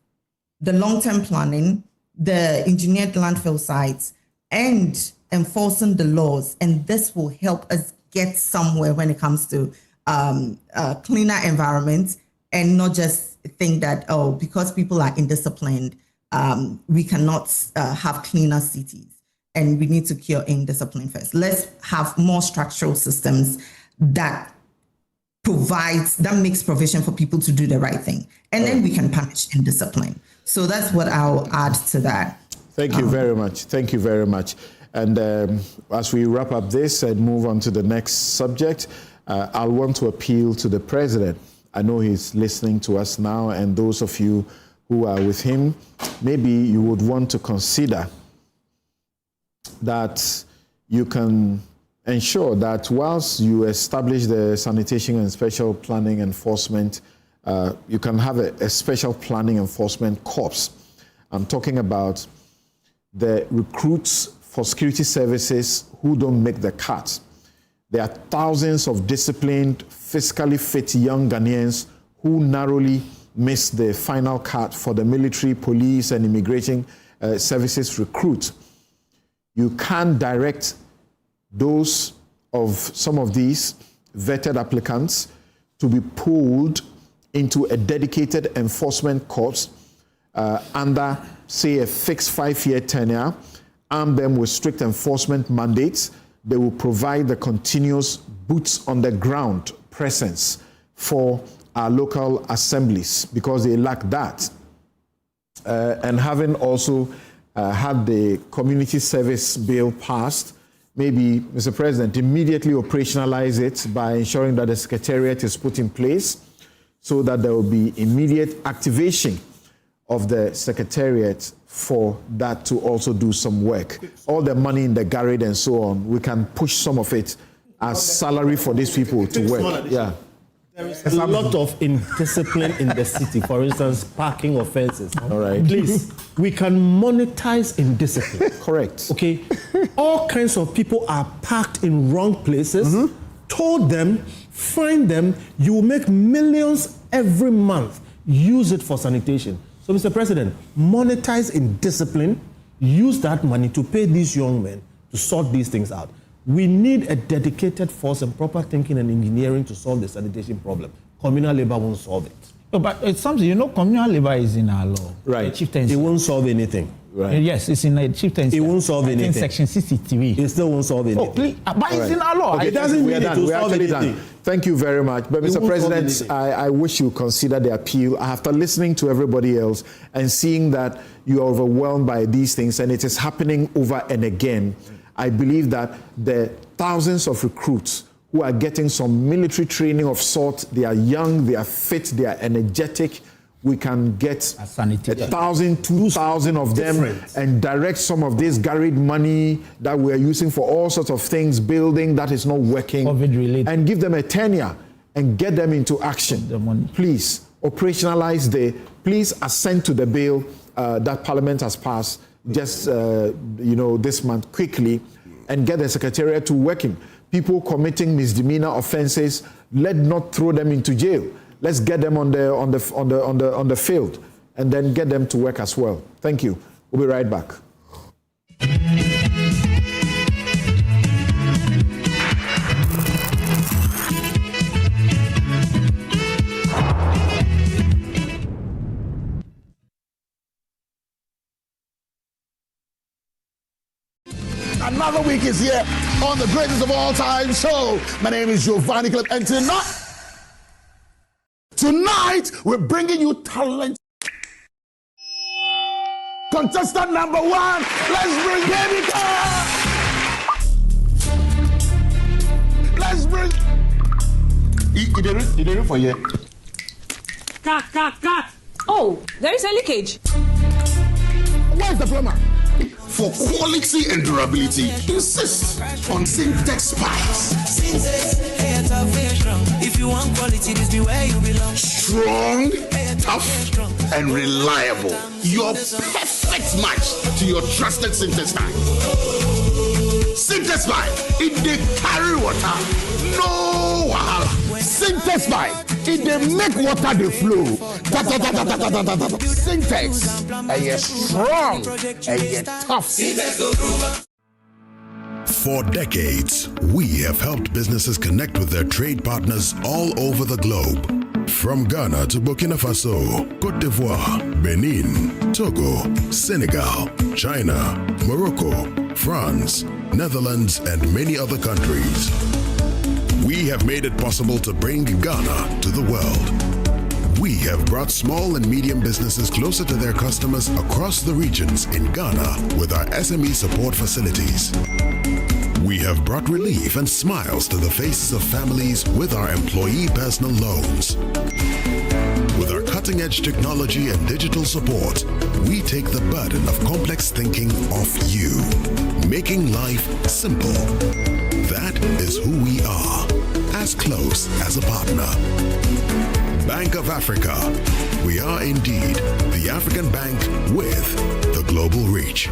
the long-term planning, the engineered landfill sites, and enforcing the laws. And this will help us get somewhere when it comes to a cleaner environment, and not just think that, because people are indisciplined, we cannot have cleaner cities. And we need to cure indiscipline first. Let's have more structural systems that makes provision for people to do the right thing. And then we can punish indiscipline. So that's what I'll add to that. Thank you very much. Thank you very much. And as we wrap up this and move on to the next subject, I'll want to appeal to the president. I know he's listening to us now, and those of you who are with him, maybe you would want to consider that you can ensure that whilst you establish the sanitation and special planning enforcement, you can have a special planning enforcement corps. I'm talking about the recruits for security services who don't make the cut. There are thousands of disciplined, fiscally fit young Ghanaians who narrowly miss the final cut for the military, police, and immigration services recruit. You can direct those of some of these vetted applicants to be pulled into a dedicated enforcement corps under, say, a fixed 5-year tenure, arm them with strict enforcement mandates. They will provide the continuous boots on the ground presence for our local assemblies because they lack that. And having also had the community service bill passed, maybe, Mr. President, immediately operationalize it by ensuring that the secretariat is put in place so that there will be immediate activation of the secretariat for that to also do some work. All the money in the garage and so on, we can push some of it as salary for these people to work. Yeah. There is a lot of indiscipline in the city, for instance, parking offenses. All right. Please, we can monetize indiscipline. Correct. Okay. All kinds of people are parked in wrong places. Told them, find them, you will make millions every month. Use it for sanitation. So, Mr. President, monetize indiscipline, use that money to pay these young men to sort these things out. We need a dedicated force and proper thinking and engineering to solve the sanitation problem. Communal labor won't solve it. No, but it's something, communal labor is in our law. Right. It won't solve anything. Right. Yes, it's in the chieftaincy. It won't solve anything. Section 63. It still won't solve anything. Oh, please. But it's in our law. Okay, it doesn't mean it will solve anything. Thank you very much. But Mr. President, I wish you consider the appeal. After listening to everybody else and seeing that you are overwhelmed by these things and it is happening over and again, I believe that the thousands of recruits who are getting some military training of sort, they are young, they are fit, they are energetic, we can get 1,000, 2,000 of them and direct some of this garage money that we're using for all sorts of things, building that is not working, and give them a tenure and get them into action. Please, operationalize please assent to the bill that Parliament has passed just, this month quickly and get the Secretariat to working. People committing misdemeanor offenses, let's not throw them into jail. Let's get them on the field and then get them to work as well. Thank you. We'll be right back. Another week is here on the greatest of all time show. My name is Giovanni Clip, and tonight we're bringing you talent. Contestant number 1, let's bring Baby Girl. Let's bring. You did it for you. Cut. Oh, there is a leakage. Where's the plumber? For quality and durability, insist on Syntex pipes. If you want quality, this be where you belong. Strong, tough, and reliable. Your perfect match to your trusted Syntex pipe. Syntex pipe, it they carry water, no wahala. Syntex pipe, it they make water they flow. Syntex, and you're strong, and you're tough. For decades, we have helped businesses connect with their trade partners all over the globe. From Ghana to Burkina Faso, Côte d'Ivoire, Benin, Togo, Senegal, China, Morocco, France, Netherlands, and many other countries. We have made it possible to bring Ghana to the world. We have brought small and medium businesses closer to their customers across the regions in Ghana with our SME support facilities. We have brought relief and smiles to the faces of families with our employee personal loans. With our cutting-edge technology and digital support, we take the burden of complex thinking off you, making life simple. That is who we are, as close as a partner. Bank of Africa. We are indeed the African bank with the global reach.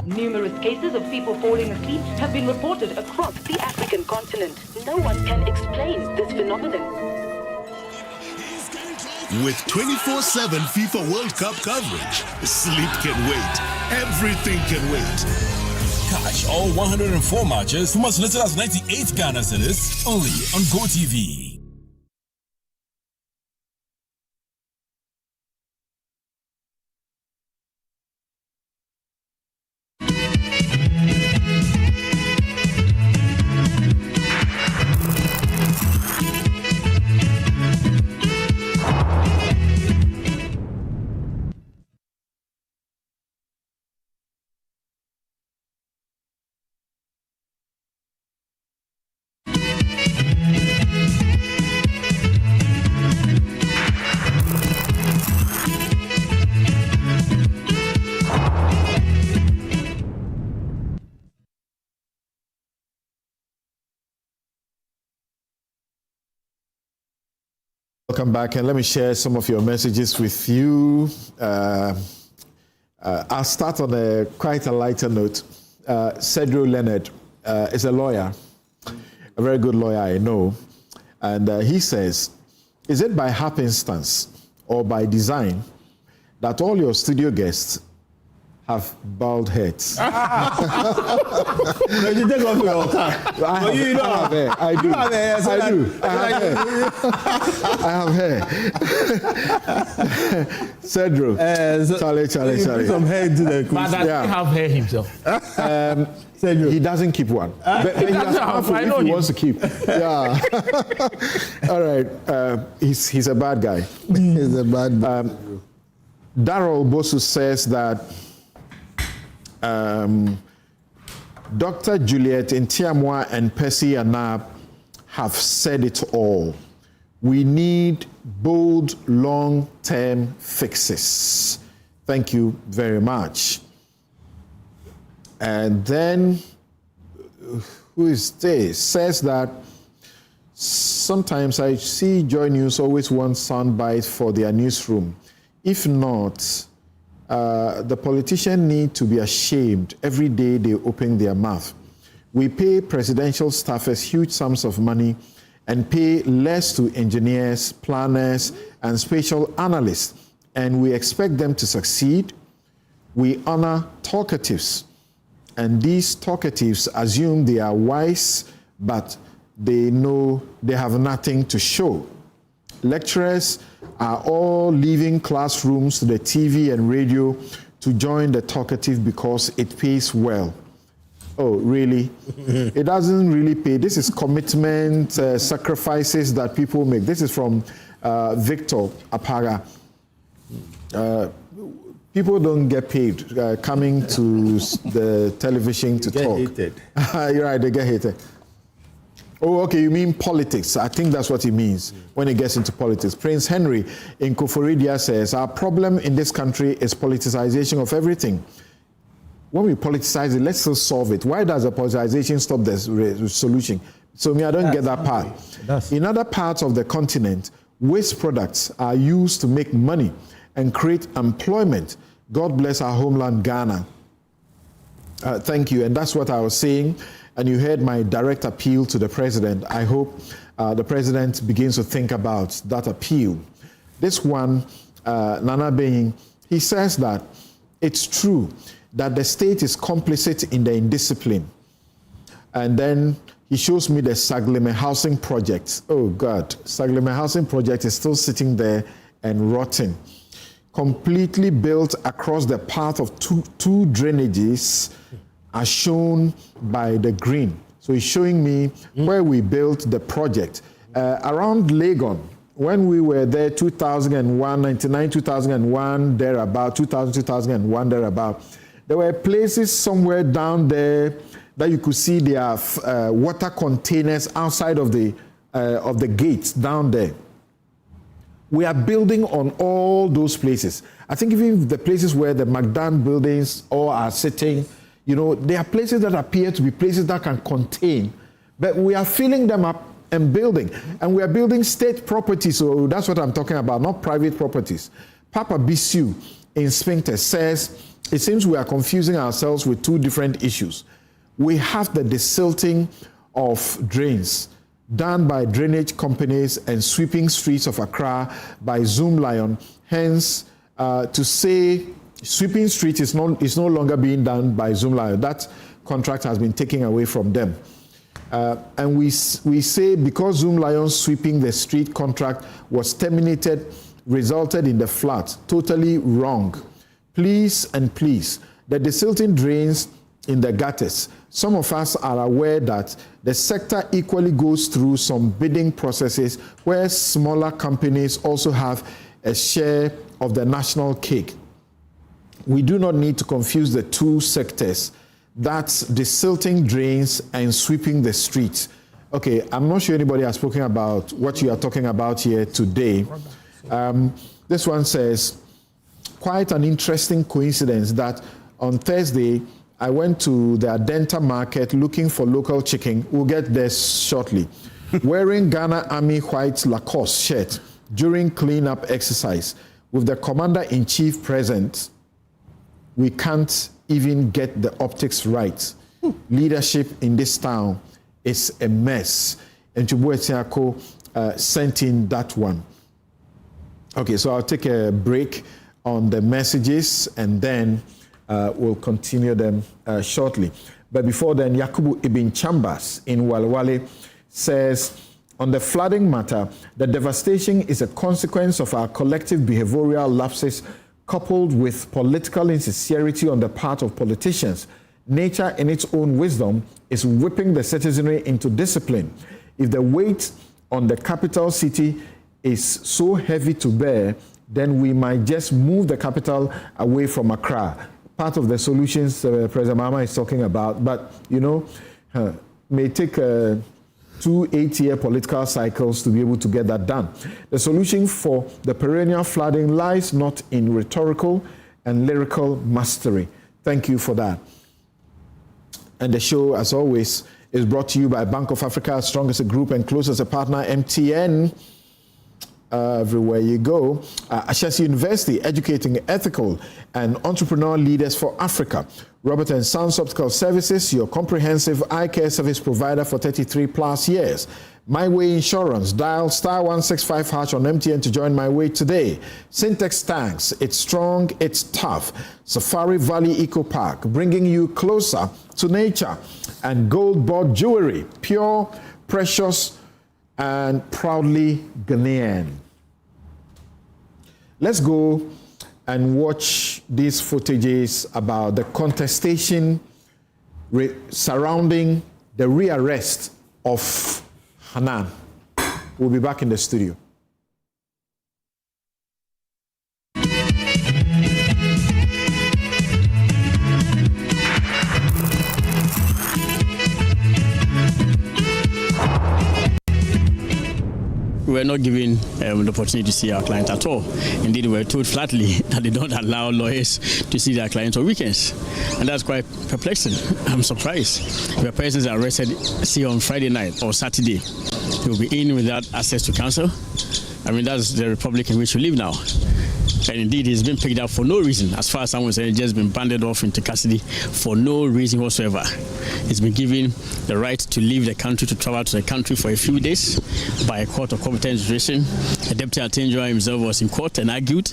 Numerous cases of people falling asleep have been reported across the African continent. No one can explain this phenomenon. With 24/7 FIFA World Cup coverage, sleep can wait. Everything can wait. Catch all 104 matches from as little as 98 Ghana cedis only on GoTV. Welcome back, and let me share some of your messages with you. I'll start on quite a lighter note. Cedro Leonard, is a lawyer, a very good lawyer I know, and he says, is it by happenstance or by design that all your studio guests have bald heads? You take off your car. I do. I have hair. Cedro. Charlie. Some hair to the But does he have hair himself? He doesn't keep one. But he has half if he wants to keep. Yeah. All right. He's a bad guy. He's a bad guy. Darrell Bosu says that Dr. Juliet Ntiamwa and Percy Anab have said it all. We need bold, long-term fixes. Thank you very much. And then, who is this? Says that sometimes I see Joy News always want soundbite for their newsroom. If not, the politicians need to be ashamed every day they open their mouth. We pay presidential staffers huge sums of money and pay less to engineers, planners, and spatial analysts, and we expect them to succeed. We honor talkatives, and these talkatives assume they are wise, but they know they have nothing to show. Lecturers are all leaving classrooms to the TV and radio to join the talkative because it pays well. Oh, really? It doesn't really pay. This is commitment, sacrifices that people make. This is from Victor Apaga. People don't get paid coming to the television to talk. Hated. You're right, they get hated. Oh, okay, you mean politics. I think that's what he means when he gets into politics. Prince Henry in Koforidia says, our problem in this country is politicization of everything. When we politicize it, let's still solve it. Why does the politicization stop the solution? So I don't get that part. In other parts of the continent, waste products are used to make money and create employment. God bless our homeland, Ghana. Thank you. And that's what I was saying. And you heard my direct appeal to the president. I hope the president begins to think about that appeal. This one, Nana Beyin, he says that it's true that the state is complicit in the indiscipline. And then he shows me the Sagleme housing project. Oh God, Sagleme housing project is still sitting there and rotting. Completely built across the path of two drainages are shown by the green. So he's showing me where we built the project. Around Legon, when we were there, 2001, 99, 2001, thereabout, 2000, 2001, thereabout, there were places somewhere down there that you could see their water containers outside of the gates down there. We are building on all those places. I think even the places where the McDan buildings all are sitting, you know, there are places that appear to be places that can contain, but we are filling them up and building. And we are building state properties, so that's what I'm talking about, not private properties. Papa Bisu in Sphincter says, it seems we are confusing ourselves with two different issues. We have the desilting of drains done by drainage companies and sweeping streets of Accra by Zoom Lion. Hence, to say sweeping street is no longer being done by Zoom Lion. That contract has been taken away from them. And we say because Zoom Lion sweeping the street contract was terminated, resulted in the flood. Totally wrong. Please and please, the desilting drains in the gutters. Some of us are aware that the sector equally goes through some bidding processes where smaller companies also have a share of the national cake. We do not need to confuse the two sectors. That's desilting drains and sweeping the streets. Okay, I'm not sure anybody has spoken about what you are talking about here today. This one says, quite an interesting coincidence that on Thursday, I went to the Adenta market looking for local chicken. We'll get there shortly. Wearing Ghana Army white Lacoste shirt during cleanup exercise with the commander-in-chief present. We can't even get the optics right. Leadership in this town is a mess. And Chubuetiako sent in that one. Okay, so I'll take a break on the messages and then we'll continue them shortly. But before then, Yakubu Ibn Chambers in Walwale says, on the flooding matter, the devastation is a consequence of our collective behavioral lapses coupled with political insincerity on the part of politicians. Nature, in its own wisdom, is whipping the citizenry into discipline. If the weight on the capital city is so heavy to bear, then we might just move the capital away from Accra. Part of the solutions President Mahama is talking about, but, may take 2 8-year political cycles to be able to get that done. The solution for the perennial flooding lies not in rhetorical and lyrical mastery. Thank you for that. And the show, as always, is brought to you by Bank of Africa, strong as a group and close as a partner, MTN. Everywhere you go. Ashesi University, educating ethical and entrepreneurial leaders for Africa. Robert and Sons Optical Services, your comprehensive eye care service provider for 33 plus years. My Way Insurance, dial *165# on MTN to join My Way today. Syntex Tanks, it's strong, it's tough. Safari Valley Eco Park, bringing you closer to nature. And Gold Board Jewelry, pure, precious, and proudly Ghanaian. Let's go and watch these footages about the contestation surrounding the rearrest of Hanan. We'll be back in the studio. We were not given the opportunity to see our client at all. Indeed, we were told flatly that they don't allow lawyers to see their clients on weekends. And that's quite perplexing. I'm surprised. If a person is arrested, say on Friday night or Saturday, he will be in without access to counsel. I mean, that's the republic in which we live now. And indeed, he's been picked up for no reason. As far as someone said, he's just been banded off into custody for no reason whatsoever. He's been given the right to leave the country, to travel to the country for a few days by a court of competent jurisdiction. The Deputy Attorney General himself was in court and argued,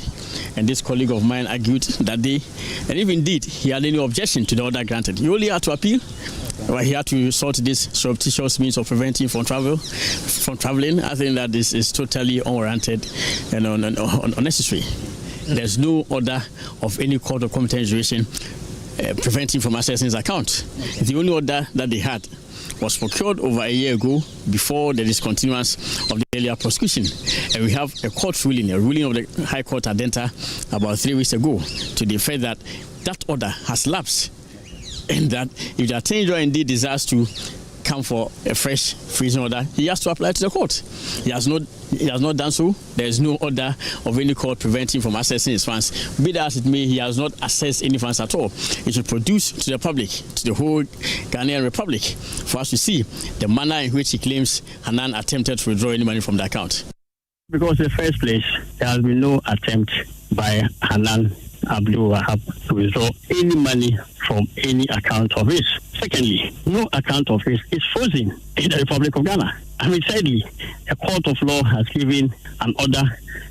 and this colleague of mine argued that day. And if indeed he had any objection to the order granted, he only had to appeal. Well, he had to resort to this surreptitious means of preventing from traveling. I think that this is totally unwarranted and unnecessary. There's no order of any court of competent jurisdiction preventing from accessing his account. The only order that they had was procured over a year ago before the discontinuance of the earlier prosecution. And we have a court ruling, a ruling of the High Court Adenta about 3 weeks ago to the effect that that order has lapsed. And that if the Attorney General indeed desires to come for a fresh freezing order, he has to apply to the court. He has not done so. There is no order of any court preventing from accessing his funds. Be that as it may, he has not accessed any funds at all. He should produce to the public, to the whole Ghanaian Republic, for us to see the manner in which he claims Hanan attempted to withdraw any money from the account. Because in the first place, there has been no attempt by Hanan Abdul Wahab to withdraw any money from any account of his. Secondly, no account of his is frozen in the Republic of Ghana. I mean, thirdly, a court of law has given an order,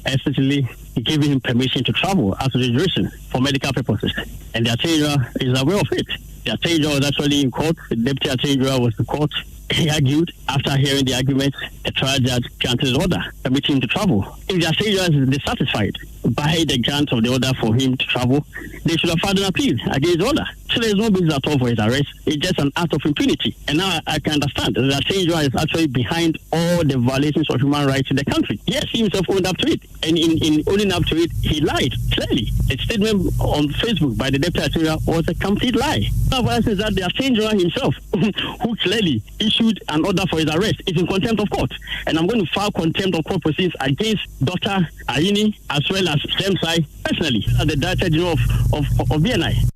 essentially giving him permission to travel out of the jurisdiction for medical purposes. And the Attorney General is aware of it. The Attorney General was actually in court. The Deputy Attorney General was in court. He argued. After hearing the argument, the trial judge granted his order, permitting him to travel. If the Attorney General is dissatisfied by the grant of the order for him to travel, they should have filed an appeal against the order. So there is no basis at all for his arrest. It's just an act of impunity. And now I can understand that the Attorney General is actually behind all the violations of human rights in the country. Yes, he himself owned up to it. And in owning up to it, he lied, clearly. The statement on Facebook by the Deputy Attorney General was a complete lie. Now, for instance, that the Attorney General himself, who clearly issued an order for his arrest, is in contempt of court. And I'm going to file contempt of court proceedings against Dr. Ayini as well as Semsai personally, as the Director General of BNI.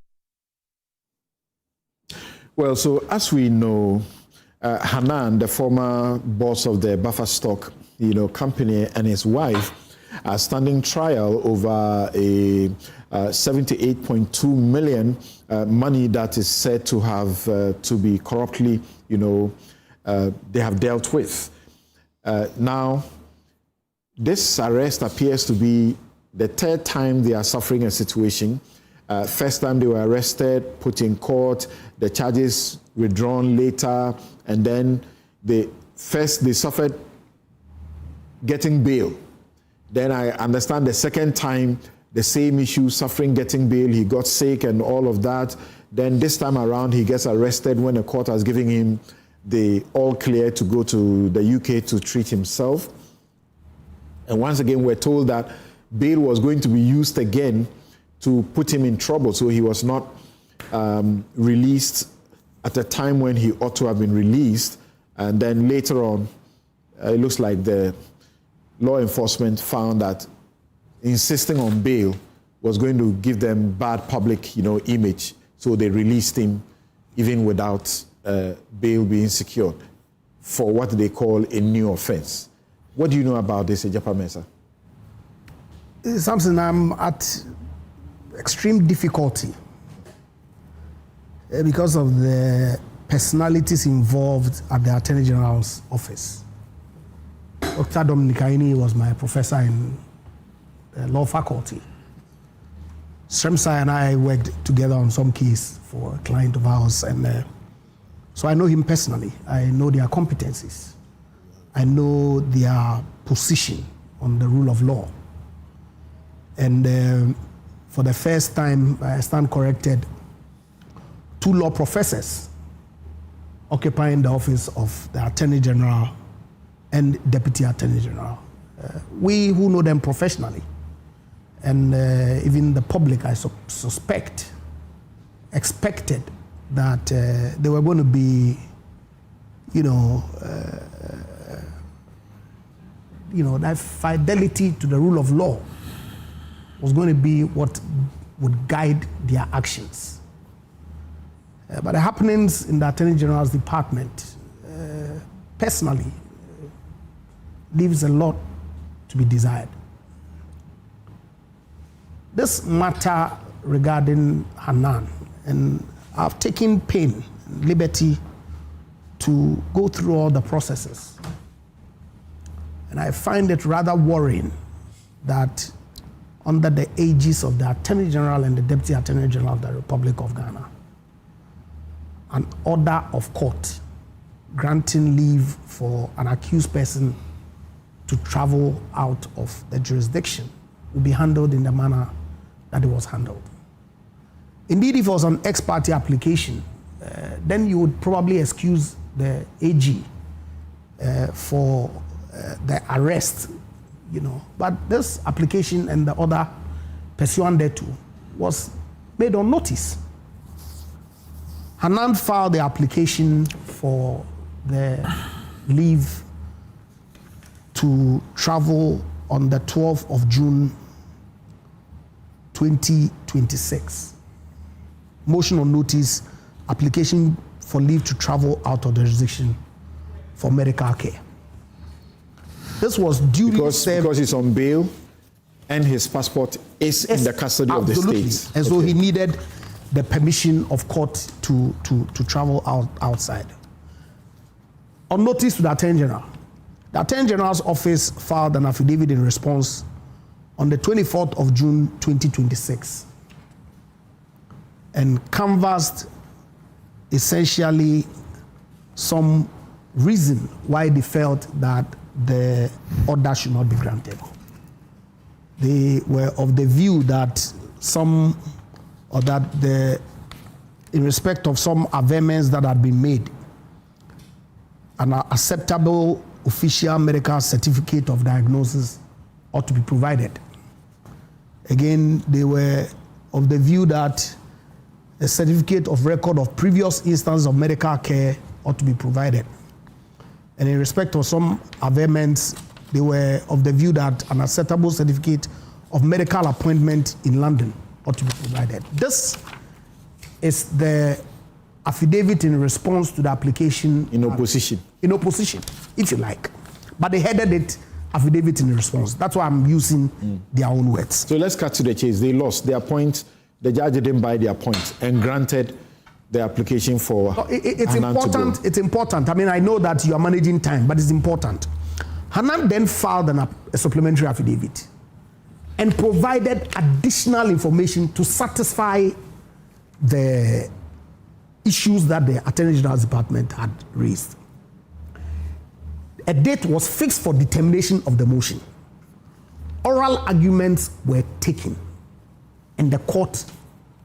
Well, so as we know, Hanan, the former boss of the Buffer Stock, company, and his wife are standing trial over a 78.2 million, money that is said to have to be corruptly, they have dealt with. Now, this arrest appears to be the third time they are suffering a situation. First time they were arrested, put in court, the charges withdrawn later, and then they suffered getting bail. Then I understand the second time, the same issue, suffering getting bail, he got sick and all of that. Then this time around, he gets arrested when the court has given him the all clear to go to the UK to treat himself. And once again, we're told that bail was going to be used again to put him in trouble, so he was not released at a time when he ought to have been released. And then later on, it looks like the law enforcement found that insisting on bail was going to give them bad public, image. So they released him even without bail being secured for what they call a new offense. What do you know about this, Ejapa Mensah? It's something I'm at extreme difficulty because of the personalities involved at the Attorney General's office. Dr. Dominic Aini was my professor in the law faculty. Sremsa and I worked together on some case for a client of ours, and so I know him personally. I know their competencies. I know their position on the rule of law. And for the first time, I stand corrected, 2 law professors occupying the office of the Attorney General and Deputy Attorney General. We who know them professionally, and even the public, I suspect, expected that they were going to be, that fidelity to the rule of law was going to be what would guide their actions. But the happenings in the Attorney General's department, personally, leaves a lot to be desired. This matter regarding Hanan, and I've taken pain and liberty to go through all the processes. And I find it rather worrying that under the aegis of the Attorney General and the Deputy Attorney General of the Republic of Ghana, an order of court granting leave for an accused person to travel out of the jurisdiction will be handled in the manner that it was handled. Indeed, if it was an ex parte application, then you would probably excuse the AG for the arrest, But this application and the order pursuant thereto was made on notice. Hanan filed the application for the leave to travel on the 12th of June 2026. Motion on notice, application for leave to travel out of the jurisdiction for medical care. This was duly served because he's on bail and his passport is in the custody of the state. And so he needed the permission of court to travel outside. On notice to the Attorney General, the Attorney General's office filed an affidavit in response on the 24th of June 2026 and canvassed essentially some reason why they felt that the order should not be granted. They were of the view that in respect of some averments that had been made, an acceptable official medical certificate of diagnosis ought to be provided. Again, they were of the view that a certificate of record of previous instances of medical care ought to be provided. And in respect of some averments, they were of the view that an acceptable certificate of medical appointment in London ought to be provided. This is the affidavit in response to the application. In opposition. In opposition, if you like. But they headed it affidavit in response. That's why I'm using their own words. So let's cut to the chase. They lost their point. The judge didn't buy their point and granted the application for it's important. It's important. I mean, I know that you are managing time, but it's important. Hanan then filed a supplementary affidavit and provided additional information to satisfy the issues that the Attorney General's Department had raised. A date was fixed for determination of the motion. Oral arguments were taken, and the court,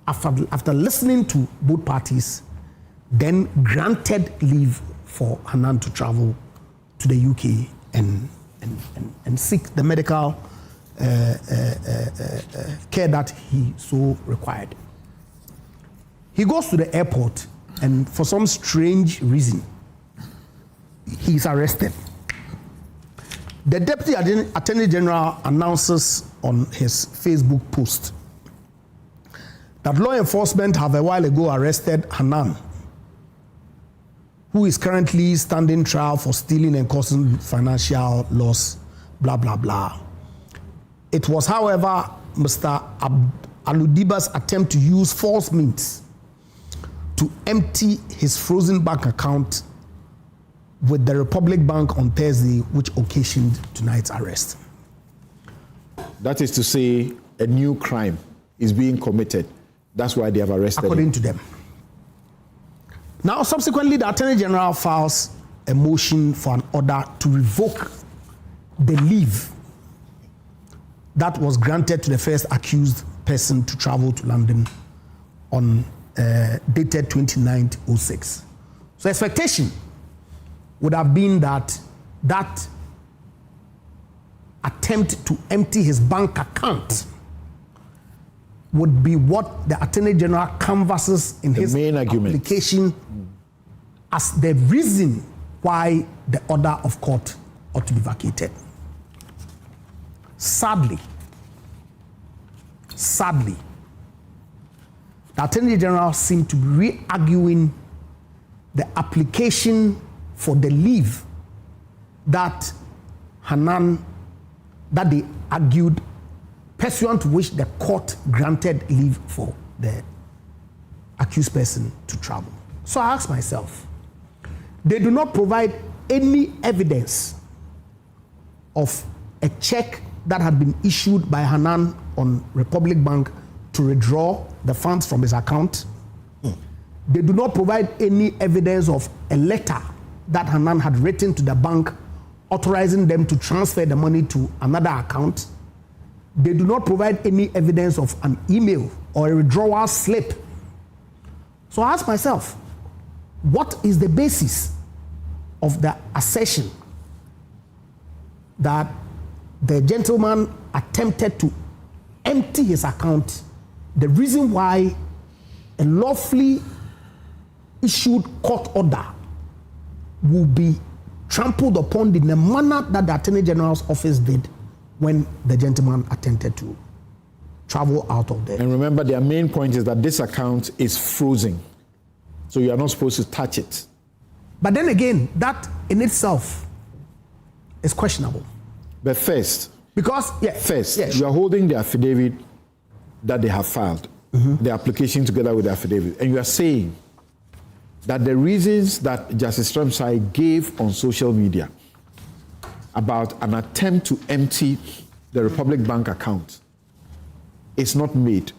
after listening to both parties, then granted leave for Hanan to travel to the UK and seek the medical care that he so required. He goes to the airport, and for some strange reason, he's arrested. The Deputy Attorney General announces on his Facebook post that law enforcement have a while ago arrested Hanan, who is currently standing trial for stealing and causing financial loss, blah, blah, blah. It was, however, Mr. Aludiba's attempt to use false means to empty his frozen bank account with the Republic Bank on Thursday, which occasioned tonight's arrest. That is to say, a new crime is being committed. That's why they have arrested him. According to them. Now, subsequently, the Attorney General files a motion for an order to revoke the leave that was granted to the first accused person to travel to London on dated 29/06. So expectation would have been that attempt to empty his bank account would be what the Attorney General canvasses in his main application as the reason why the order of court ought to be vacated. Sadly, the Attorney General seemed to be re-arguing the application for the leave that they argued, pursuant to which the court granted leave for the accused person to travel. So I asked myself, they do not provide any evidence of a check that had been issued by Hanan on Republic Bank to withdraw the funds from his account. They do not provide any evidence of a letter that Hanan had written to the bank authorizing them to transfer the money to another account. They do not provide any evidence of an email or a withdrawal slip. So I asked myself, what is the basis of the assertion that the gentleman attempted to empty his account? The reason why a lawfully issued court order will be trampled upon in the manner that the Attorney General's office did when the gentleman attempted to travel out of there. And remember, their main point is that this account is frozen, so you are not supposed to touch it. But then again, that in itself is questionable. But first, because you are holding the affidavit that they have filed, the application together with the affidavit, and you are saying that the reasons that Justice Ramsay gave on social media about an attempt to empty the Republic Bank account is not made.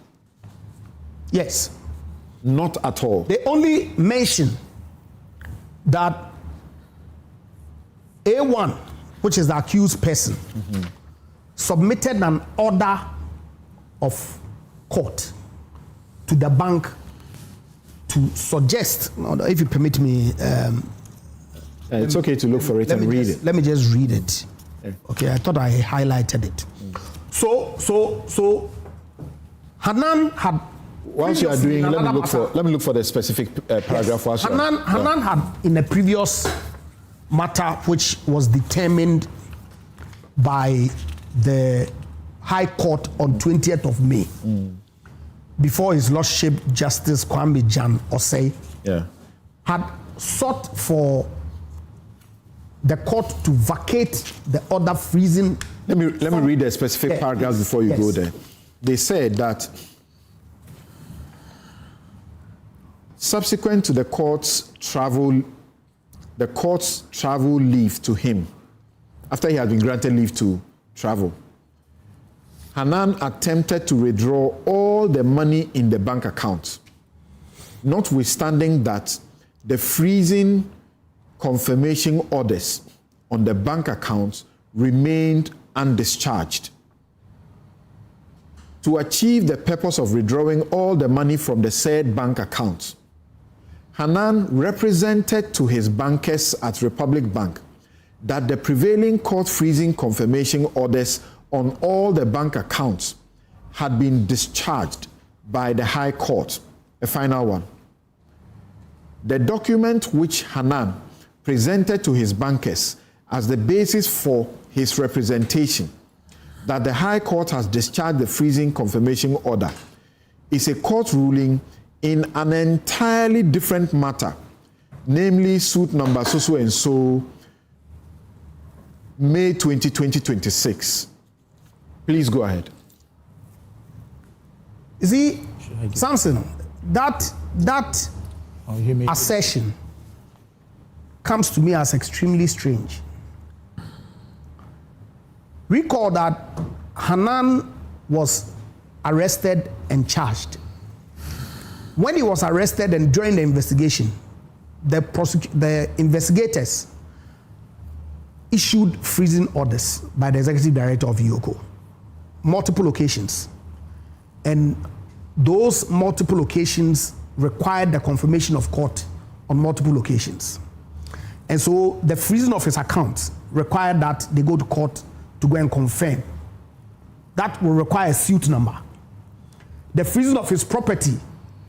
Yes. Not at all. They only mention that A1, which is the accused person, submitted an order of court to the bank to suggest, if you permit me. It's okay to look for it and read it. Let me just read it. Okay, I thought I highlighted it. So Hanan had. Whilst you are doing, let me look for the specific paragraph. Yes. Hanan had, in a previous matter, which was determined by the High Court on 20th of May, before His Lordship Justice Kwame Jan Osei, had sought for the court to vacate the order freezing. Let me read the specific paragraphs before you go there. They said that subsequent to the court's travel leave to him, after he had been granted leave to travel, Hanan attempted to withdraw all the money in the bank account, notwithstanding that the freezing confirmation orders on the bank accounts remained undischarged. To achieve the purpose of withdrawing all the money from the said bank accounts, Hanan represented to his bankers at Republic Bank that the prevailing court freezing confirmation orders on all the bank accounts had been discharged by the High Court, a final one. The document which Hanan presented to his bankers as the basis for his representation that the High Court has discharged the freezing confirmation order is a court ruling in an entirely different matter, namely suit number so and so, May 20, 2026. Please go ahead. You see, Samson, that assertion comes to me as extremely strange. Recall that Hanan was arrested and charged. When he was arrested and during the investigation, the investigators issued freezing orders by the executive director of EOCO, multiple occasions. And those multiple occasions required the confirmation of court on multiple occasions. And so the freezing of his accounts required that they go to court to go and confirm. That will require a suit number. The freezing of his property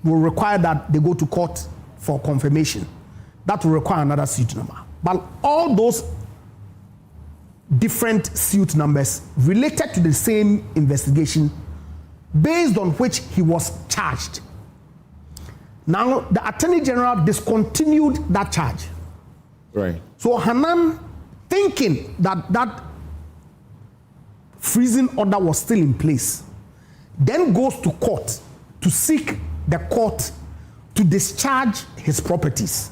will require that they go to court for confirmation. That will require another suit number. But all those different suit numbers related to the same investigation based on which he was charged. Now, the Attorney General discontinued that charge. Right. So Hanan, thinking that that freezing order was still in place, then goes to court to seek the court to discharge his properties.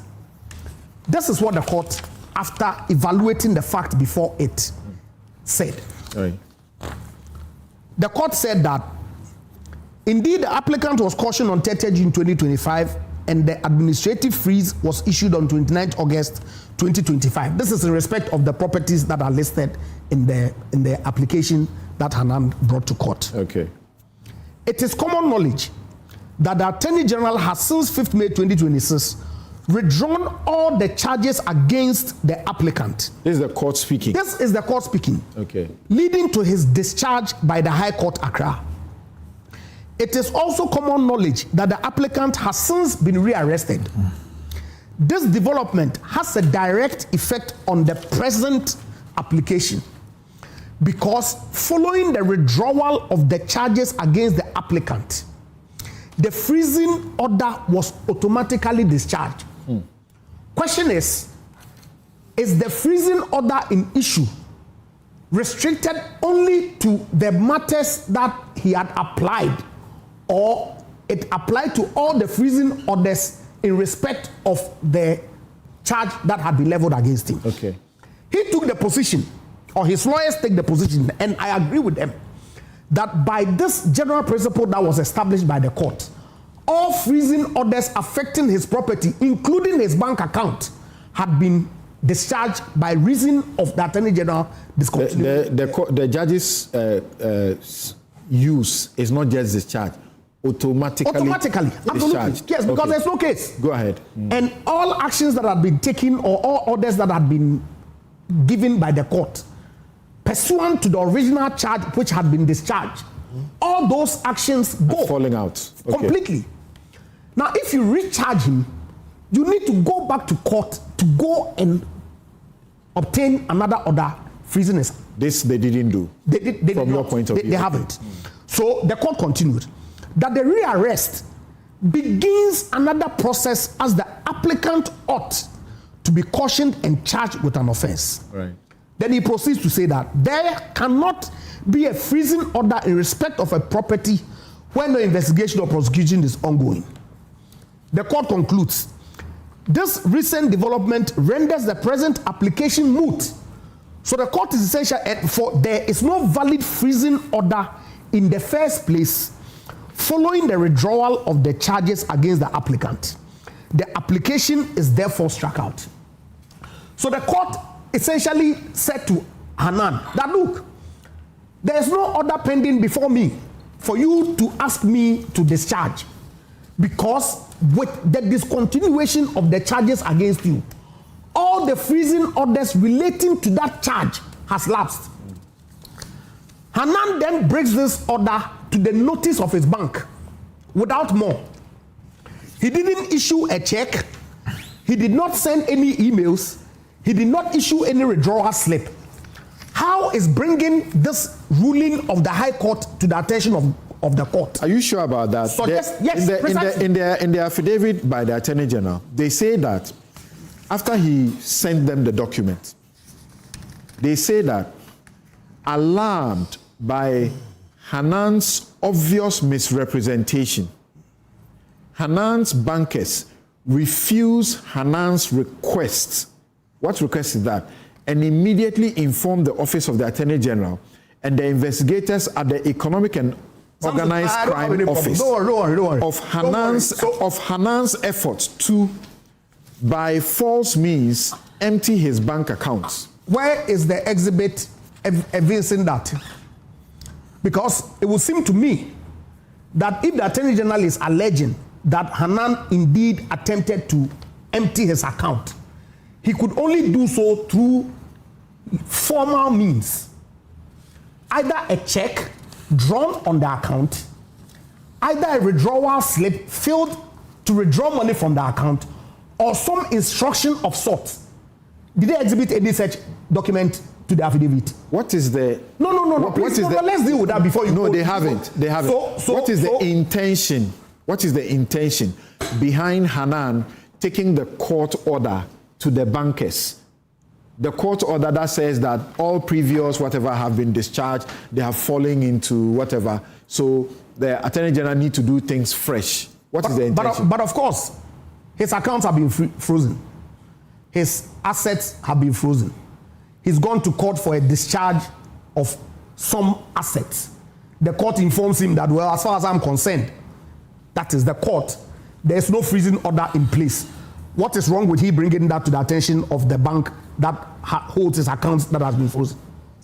This is what the court, after evaluating the fact before it, said. Right. The court said that indeed the applicant was cautioned on 30 June 2025 and the administrative freeze was issued on 29 August 2025. This is in respect of the properties that are listed in the application that Hanan brought to court. Okay. It is common knowledge that the Attorney General has since 5th May 2026 withdrawn all the charges against the applicant. This is the court speaking. This is the court speaking. Okay. Leading to his discharge by the High Court Accra. It is also common knowledge that the applicant has since been rearrested. This development has a direct effect on the present application because following the withdrawal of the charges against the applicant, the freezing order was automatically discharged. Question is the freezing order in issue restricted only to the matters that he had applied, or it applied to all the freezing orders in respect of the charge that had been leveled against him? Okay. He took the position, or his lawyers take the position, and I agree with them, that by this general principle that was established by the court, all freezing orders affecting his property, including his bank account, had been discharged by reason of the Attorney General discontinuing. The judge's use is not just discharged, automatically discharged. Absolutely. Yes, because there's no case. Go ahead. And all actions that had been taken or all orders that had been given by the court pursuant to the original charge which had been discharged, all those actions go. Falling out. Okay. Completely. Now, if you recharge him, you need to go back to court to go and obtain another order freezing his. This they didn't do. From your point of view. They haven't. So the court continued that the rearrest begins another process as the applicant ought to be cautioned and charged with an offense. Right. Then he proceeds to say that there cannot be a freezing order in respect of a property when no investigation or prosecution is ongoing. The court concludes, this recent development renders the present application moot. So the court is essential for there is no valid freezing order in the first place following the withdrawal of the charges against the applicant. The application is therefore struck out. So the court essentially said to Hanan that, look, there is no order pending before me for you to ask me to discharge, because with the discontinuation of the charges against you, all the freezing orders relating to that charge has lapsed. Hanan then breaks this order to the notice of his bank without more. He didn't issue a check. He did not send any emails. He did not issue any withdrawal slip. How is bringing this ruling of the High Court to the attention of the court? Are you sure about that? So yes, precisely. In the affidavit by the Attorney General, they say that after he sent them the document, they say that alarmed by Hanan's obvious misrepresentation, Hanan's bankers refused Hanan's request. What request is that? And immediately informed the Office of the Attorney General and the investigators at the Economic and Organized Crime Office of Hanan's efforts to, by false means, empty his bank accounts. Where is the exhibit evincing that? Because it would seem to me that if the Attorney General is alleging that Hanan indeed attempted to empty his account, he could only do so through formal means. Either a check drawn on the account, either a withdrawal slip filled to withdraw money from the account, or some instruction of sorts. Did they exhibit any such document to the affidavit? What is the... No. Please, let's deal with that before you go. No, they haven't. They haven't. What is the intention? What is the intention behind Hanan taking the court order to the bankers? The court order that says that all previous whatever have been discharged, they have fallen into whatever. So the Attorney General need to do things fresh. What is the intention? But of course, his accounts have been frozen. His assets have been frozen. He's gone to court for a discharge of some assets. The court informs him that, well, as far as I'm concerned, that is the court. There's no freezing order in place. What is wrong with he bringing that to the attention of the bank that holds his accounts that has been frozen?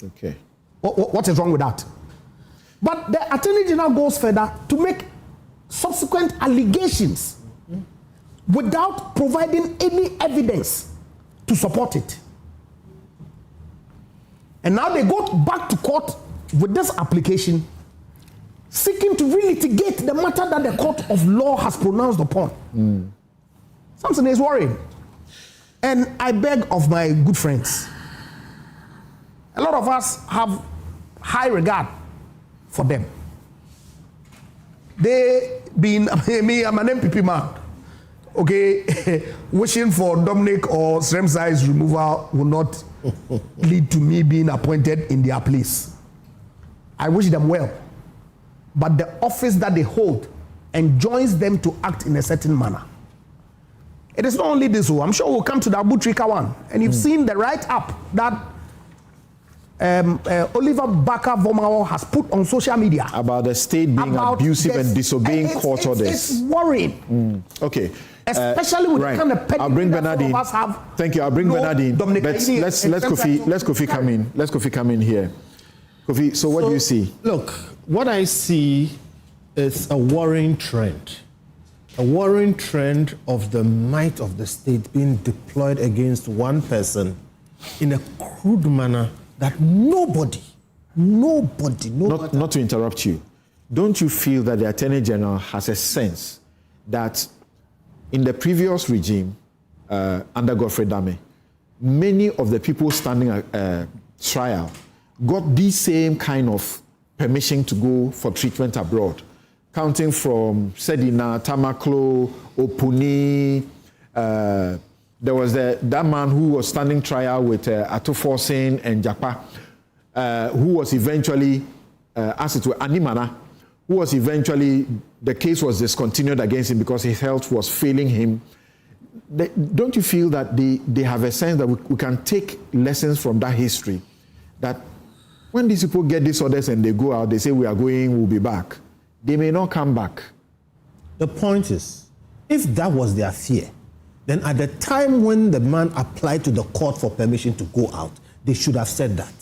Okay. What is wrong with that? But the Attorney General goes further to make subsequent allegations without providing any evidence to support it. And now they go back to court with this application, seeking to relitigate the matter that the court of law has pronounced upon. Something is worrying. And I beg of my good friends, a lot of us have high regard for them. They being, me, I'm an MPP man, okay, wishing for Dominic or Sremsai's removal will not lead to me being appointed in their place. I wish them well. But the office that they hold enjoins them to act in a certain manner. It is not only this, I'm sure we'll come to the Abu Trika one. And you've seen the write-up that Oliver Barker-Vormawor has put on social media. About the state being abusive and disobeying court orders. It's worrying. Okay. Especially with the kind of petty I'll bring Bernard in. Thank you. I'll bring Bernard in. But let's Kofi come in. Let's Kofi come in here. Kofi, so what do you see? Look, what I see is a worrying trend. A worrying trend of the might of the state being deployed against one person in a crude manner that nobody. Not to interrupt you. Don't you feel that the Attorney General has a sense that in the previous regime, under Godfrey Dame, many of the people standing at trial got the same kind of permission to go for treatment abroad, counting from Sedina, Tamaklo, Opuni, there was that man who was standing trial with Atufo and Japa, who was eventually, as it were, Animana, who was eventually, the case was discontinued against him because his health was failing him. Don't you feel that they have a sense that we can take lessons from that history, that when these people get disorders and they go out, they say we are going, we'll be back. They may not come back. The point is, if that was their fear, then at the time when the man applied to the court for permission to go out, they should have said that.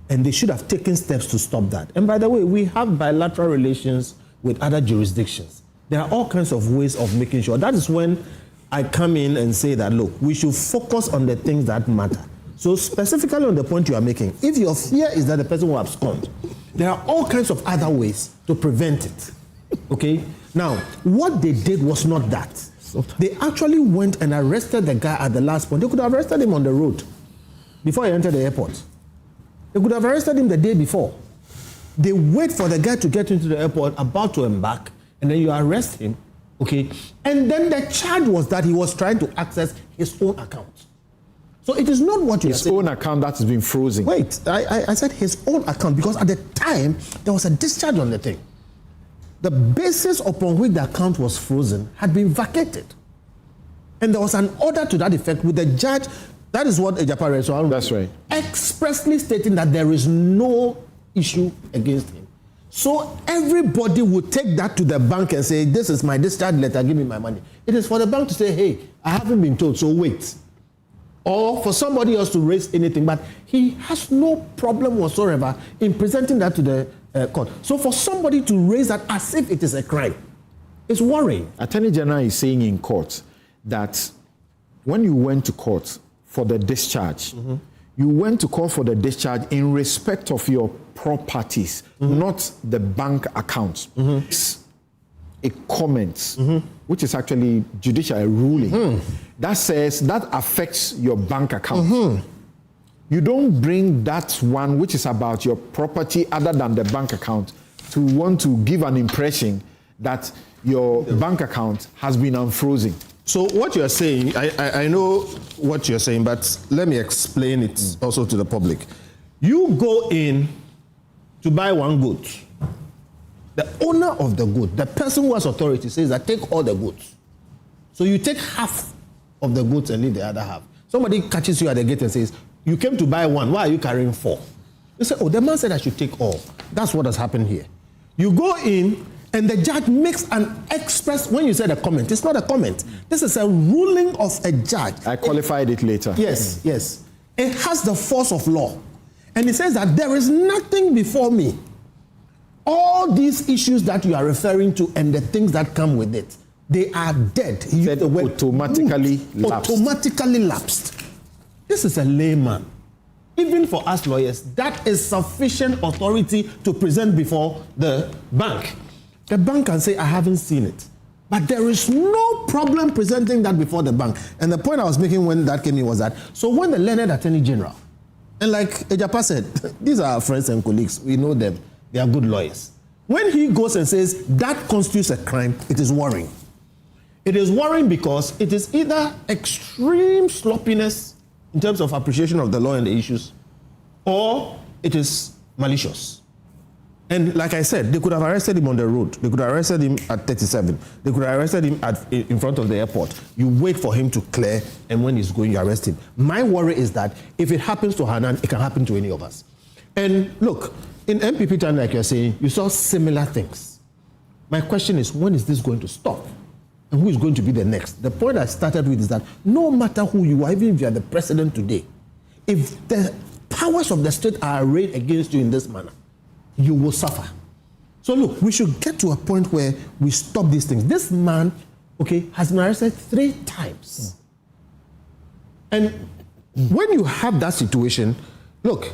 And they should have taken steps to stop that. And by the way, we have bilateral relations with other jurisdictions. There are all kinds of ways of making sure. That is when I come in and say that, look, we should focus on the things that matter. So specifically on the point you are making, if your fear is that the person will abscond, there are all kinds of other ways to prevent it. Okay? Now, what they did was not that. They actually went and arrested the guy at the last point. They could have arrested him on the road before he entered the airport. They could have arrested him the day before. They wait for the guy to get into the airport, about to embark, and then you arrest him, okay? And then the charge was that he was trying to access his own account. So it is not what you His own account that has been frozen. Wait, I said his own account because at the time, there was a discharge on the thing. The basis upon which the account was frozen had been vacated. And there was an order to that effect with the judge. That is what Ejapa read. So that's right. Expressly stating that there is no issue against him. So everybody would take that to the bank and say, this is my discharge letter, give me my money. It is for the bank to say, hey, I haven't been told, so wait. Or for somebody else to raise anything, but he has no problem whatsoever in presenting that to the court. So for somebody to raise that as if it is a crime, it's worrying. Attorney General is saying in court that when you went to court for the discharge, you went to court for the discharge in respect of your properties, not the bank accounts. It's a comment, which is actually judicial ruling, that says that affects your bank account. You don't bring that one, which is about your property other than the bank account, to want to give an impression that your bank account has been unfrozen. So what you're saying, I know what you're saying, but let me explain it also to the public. You go in to buy one good. The owner of the good, the person who has authority, says that take all the goods. So you take half of the goods and leave the other half. Somebody catches you at the gate and says, you came to buy one, why are you carrying four? You say, oh, the man said I should take all. That's what has happened here. You go in, and the judge makes an express, when you said a comment, it's not a comment. This is a ruling of a judge. I qualified it later. Yes, yes. It has the force of law. And it says that there is nothing before me. All these issues that you are referring to and the things that come with it, they are dead. He said automatically lapsed. Automatically lapsed. This is a layman. Even for us lawyers, that is sufficient authority to present before the bank. The bank can say, I haven't seen it. But there is no problem presenting that before the bank. And the point I was making when that came in was that, so when the learned Attorney General, and like Ejapa said, these are our friends and colleagues, we know them, they are good lawyers. When he goes and says that constitutes a crime, it is worrying. It is worrying because it is either extreme sloppiness in terms of appreciation of the law and the issues, or it is malicious. And like I said, they could have arrested him on the road. They could have arrested him at 37. They could have arrested him in front of the airport. You wait for him to clear, and when he's going, you arrest him. My worry is that if it happens to Hanan, it can happen to any of us. And look, in MPP time, like you're saying, you saw similar things. My question is, when is this going to stop? And who is going to be the next? The point I started with is that no matter who you are, even if you are the president today, if the powers of the state are arrayed against you in this manner, you will suffer. So look, we should get to a point where we stop these things. This man, okay, has been arrested 3 times. And when you have that situation, look,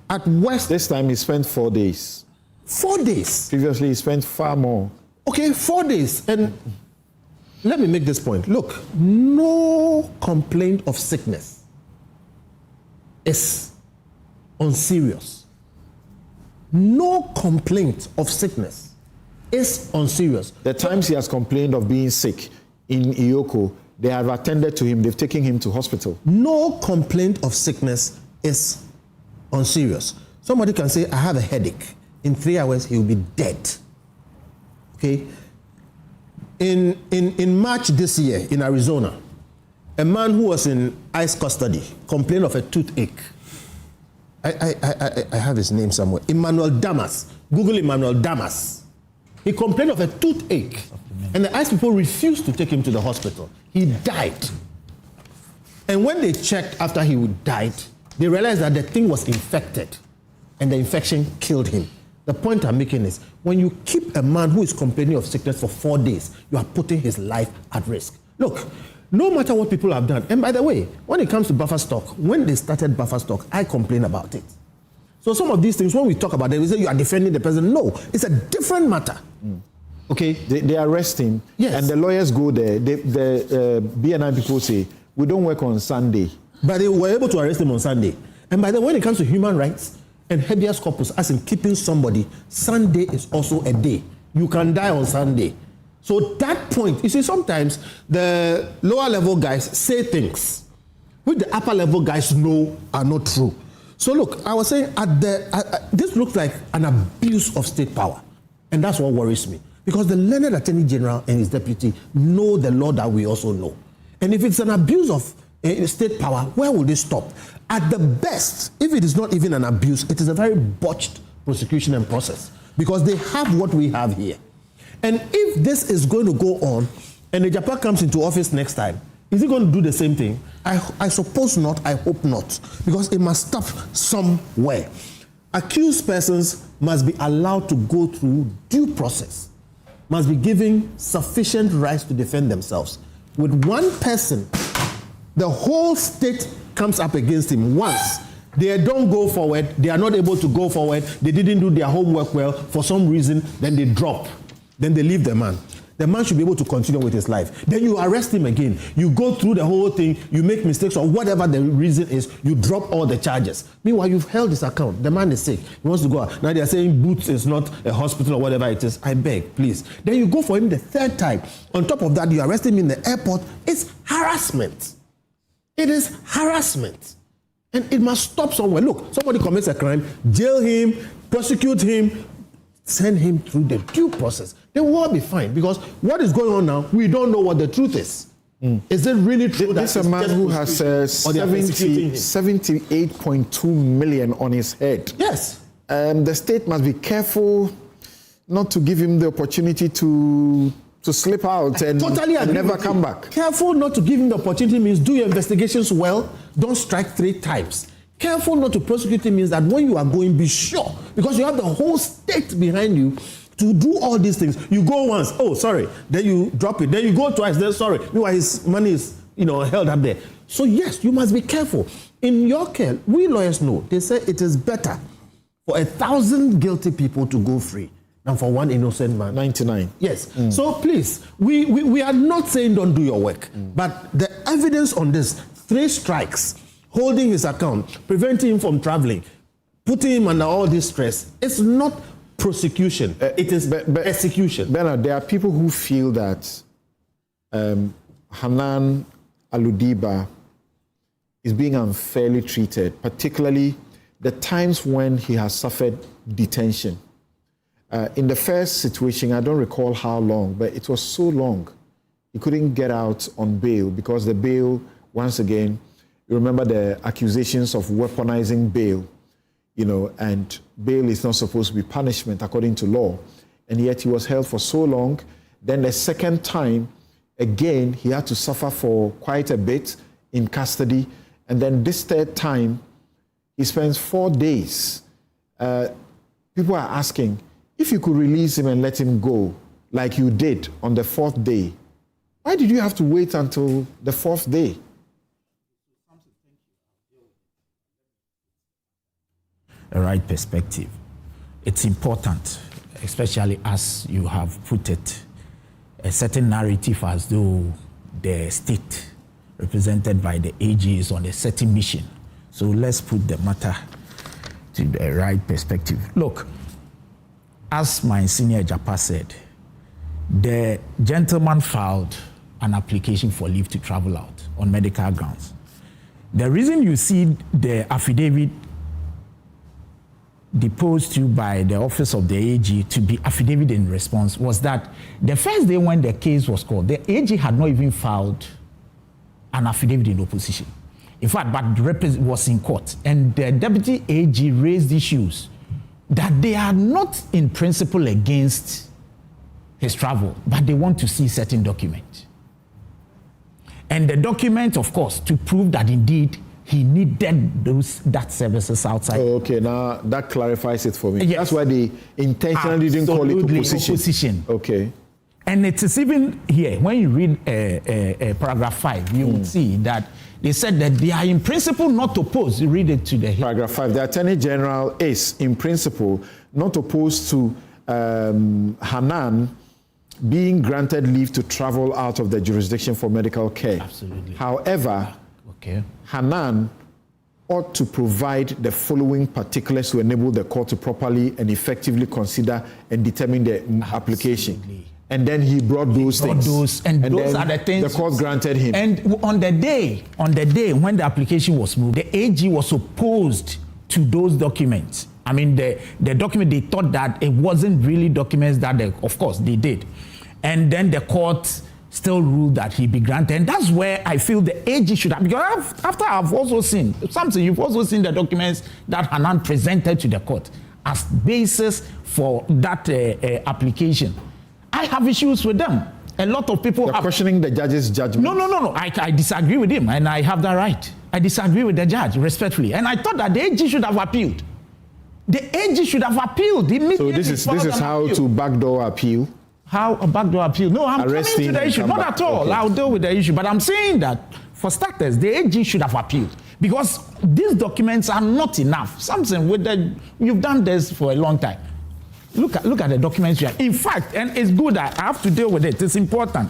at West... This time he spent 4 days. 4 days? Previously he spent far more. Okay, 4 days. And let me make this point. Look, no complaint of sickness is unserious. No complaint of sickness is unserious. The times he has complained of being sick in Iyoko, They have attended to him. They've taken him to hospital. No complaint of sickness is unserious. Somebody can say, I have a headache. In 3 hours, he will be dead. Okay? In March this year, in Arizona, a man who was in ICE custody complained of a toothache. I have his name somewhere. Emmanuel Damas. Google Emmanuel Damas. He complained of a toothache. And the ICE people refused to take him to the hospital. He died. And when they checked after he died, they realized that the thing was infected. And the infection killed him. The point I'm making is, when you keep a man who is complaining of sickness for 4 days, you are putting his life at risk. Look, no matter what people have done, and by the way, when it comes to buffer stock, when they started buffer stock, I complained about it. So some of these things, when we talk about them, we say you are defending the president. No, it's a different matter. Okay? They arrest him, yes, and the lawyers go there. The BNI people say, we don't work on Sunday. But they were able to arrest him on Sunday. And by the way, when it comes to human rights and habeas corpus, as in keeping somebody, Sunday is also a day. You can die on Sunday. So that point, you see, sometimes the lower level guys say things which the upper level guys know are not true. So look, I was saying this looks like an abuse of state power. And that's what worries me. Because the learned Attorney General and his deputy know the law that we also know. And if it's an abuse of state power, where will they stop? At the best, if it is not even an abuse, it is a very botched prosecution and process. Because they have what we have here. And if this is going to go on, and the Japan comes into office next time, is he going to do the same thing? I suppose not, I hope not. Because it must stop somewhere. Accused persons must be allowed to go through due process, must be given sufficient rights to defend themselves. With one person, the whole state comes up against him once. They don't go forward, they are not able to go forward, they didn't do their homework well, for some reason, then they drop. Then they leave the man. The man should be able to continue with his life. Then you arrest him again. You go through the whole thing, you make mistakes or whatever the reason is, you drop all the charges. Meanwhile, you've held his account. The man is sick. He wants to go out. Now they are saying Boots is not a hospital or whatever it is. I beg, please. Then you go for him the third time. On top of that, you arrest him in the airport. It's harassment. It is harassment. And it must stop somewhere. Look, somebody commits a crime, jail him, prosecute him, send him through the due process. Then we'll all be fine. Because what is going on now, we don't know what the truth is. Is it really true that this is a man who has 78.2 million on his head? Yes. The state must be careful not to give him the opportunity to slip out and never come back. Careful not to give him the opportunity means do your investigations well, don't strike 3 times. Careful not to prosecute him means that when you are going, be sure, because you have the whole state behind you to do all these things. You go once, oh, sorry, then you drop it, then you go twice, then sorry. Meanwhile, his money is, held up there. So yes, you must be careful. In your care, we lawyers know, they say it is better for 1,000 guilty people to go free than for one innocent man. 99. Yes. So please, we are not saying don't do your work, but the evidence on this, 3 strikes, holding his account, preventing him from traveling, putting him under all this stress, it's not prosecution, it is execution. Bernard, there are people who feel that Hanan Aludiba is being unfairly treated, particularly the times when he has suffered detention. In the first situation, I don't recall how long, but it was so long, he couldn't get out on bail because the bail, once again, you remember the accusations of weaponizing bail, and bail is not supposed to be punishment according to law. And yet he was held for so long. Then the second time, again, he had to suffer for quite a bit in custody. And then this third time, he spends 4 days. People are asking, if you could release him and let him go, like you did on the 4th day, why did you have to wait until the 4th day? A right perspective. It's important, especially as you have put it, a certain narrative as though the state represented by the AG is on a certain mission. So let's put the matter to the right perspective. Look, as my senior Japa said, the gentleman filed an application for leave to travel out on medical grounds. The reason you see the affidavit deposed to by the office of the AG to be affidavit in response was that the first day when the case was called, the AG had not even filed an affidavit in opposition. In fact, but the representative was in court, and the deputy AG raised issues that they are not in principle against his travel, but they want to see certain documents. And the document, of course, to prove that indeed he needed that services outside. Oh, okay, now that clarifies it for me. Yes. That's why they intentionally didn't call it opposition. Okay. And it is even here, when you read paragraph 5, you will see that they said that they are in principle not opposed. You read it to the paragraph 5. The Attorney General is in principle not opposed to Hanan being granted leave to travel out of the jurisdiction for medical care. Absolutely. However, Hanan ought to provide the following particulars to enable the court to properly and effectively consider and determine the application. And then he brought those things. Those are the things the court granted him. And on the day when the application was moved, the AG was opposed to those documents. I mean, the document, they thought that it wasn't really documents that of course they did. And then the court still ruled that he be granted. And that's where I feel the AG should have, because after I've also seen something, you've also seen the documents that Hanan presented to the court as basis for that application. I have issues with them. A lot of people are questioning the judge's judgment. No. I disagree with him, and I have that right. I disagree with the judge, respectfully. And I thought that the AG should have appealed. The AG should have appealed immediately. So this is how to backdoor appeal? How a backdoor appeal? No, I'm coming to the issue. Not at all. Okay. I'll deal with the issue. But I'm saying that, for starters, the AG should have appealed. Because these documents are not enough. Something with you've done this for a long time. Look at the documents you have. In fact, and it's good that I have to deal with it. It's important.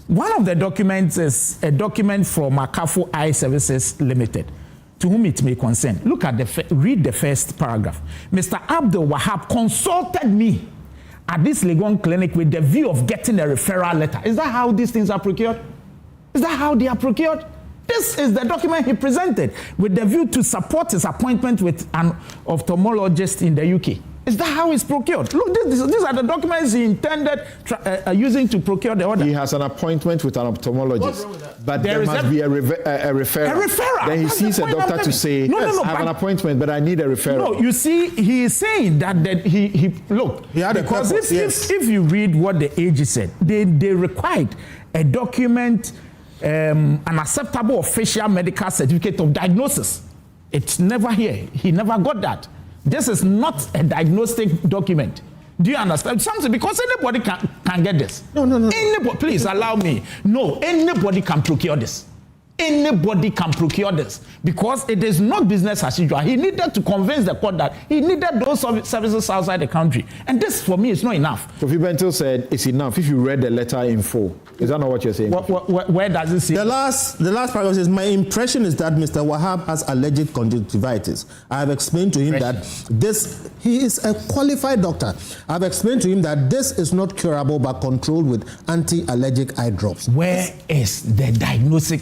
One of the documents is a document from Akufo-Addo Services Limited, to whom it may concern. Read the first paragraph. Mr. Abdul Wahab consulted me at this Legon clinic with the view of getting a referral letter. Is that how these things are procured? Is that how they are procured? This is the document he presented with the view to support his appointment with an ophthalmologist in the UK. Is that how it's procured? Look, these are the documents he intended using to procure the order. He has an appointment with an ophthalmologist, but there must be a referral. A referral. Then he sees a doctor to say, yes, I have an appointment, but I need a referral. No, you see, he is saying that he look, he had because a purpose, if you read what the AG said, they required a document, an acceptable official medical certificate of diagnosis. It's never here. He never got that. This is not a diagnostic document. Do you understand? Something, because anybody can get this. No. Anybody, please allow me. No, anybody can procure this. Anybody can procure this because it is not business as usual. He needed to convince the court that he needed those services outside the country. And this, for me, is not enough. Kofi Bentil said it's enough if you read the letter in full. Is that not what you're saying? Where does it say? The last paragraph says, my impression is that Mr. Wahab has alleged conjunctivitis. I have explained to him that he is a qualified doctor. I have explained to him that this is not curable but controlled with anti-allergic eye drops. Where is the diagnostic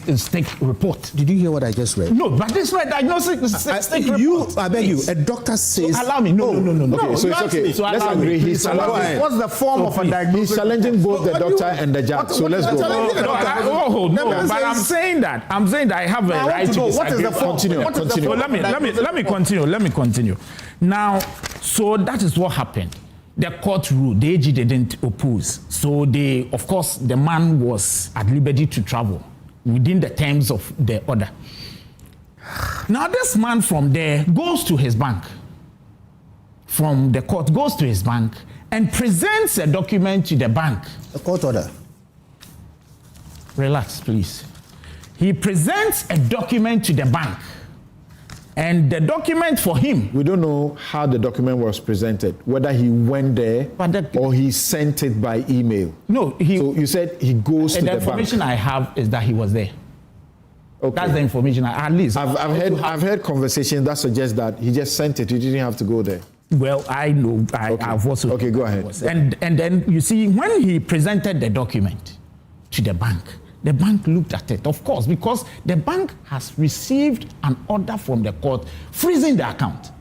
report? Did you hear what I just read? No, but this is not a diagnostic report. I beg you, a doctor says... So allow me. No. Okay, so it's okay. So let's agree. What's the form of a diagnosis? He's challenging both the doctor and the judge. So let's go. But I'm saying that I have a right to disagree. What is the form? Continue. Let me continue. Now, so that is what happened. The court ruled. The AG didn't oppose. So of course, the man was at liberty to travel within the terms of the order. Now, this man from there goes to his bank. From the court, goes to his bank and presents a document to the bank. A court order. Relax, please. He presents a document to the bank. And the document for him... We don't know how the document was presented, whether he went there or he sent it by email. No, so you said he goes to the bank. The information I have is that he was there. Okay. That's the information, at least. I've heard conversations that suggest that he just sent it. You didn't have to go there. Well, I know. I've also... Okay, go ahead. And then, you see, when he presented the document to the bank, The bank looked at it, of course, because the bank has received an order from the court freezing the account.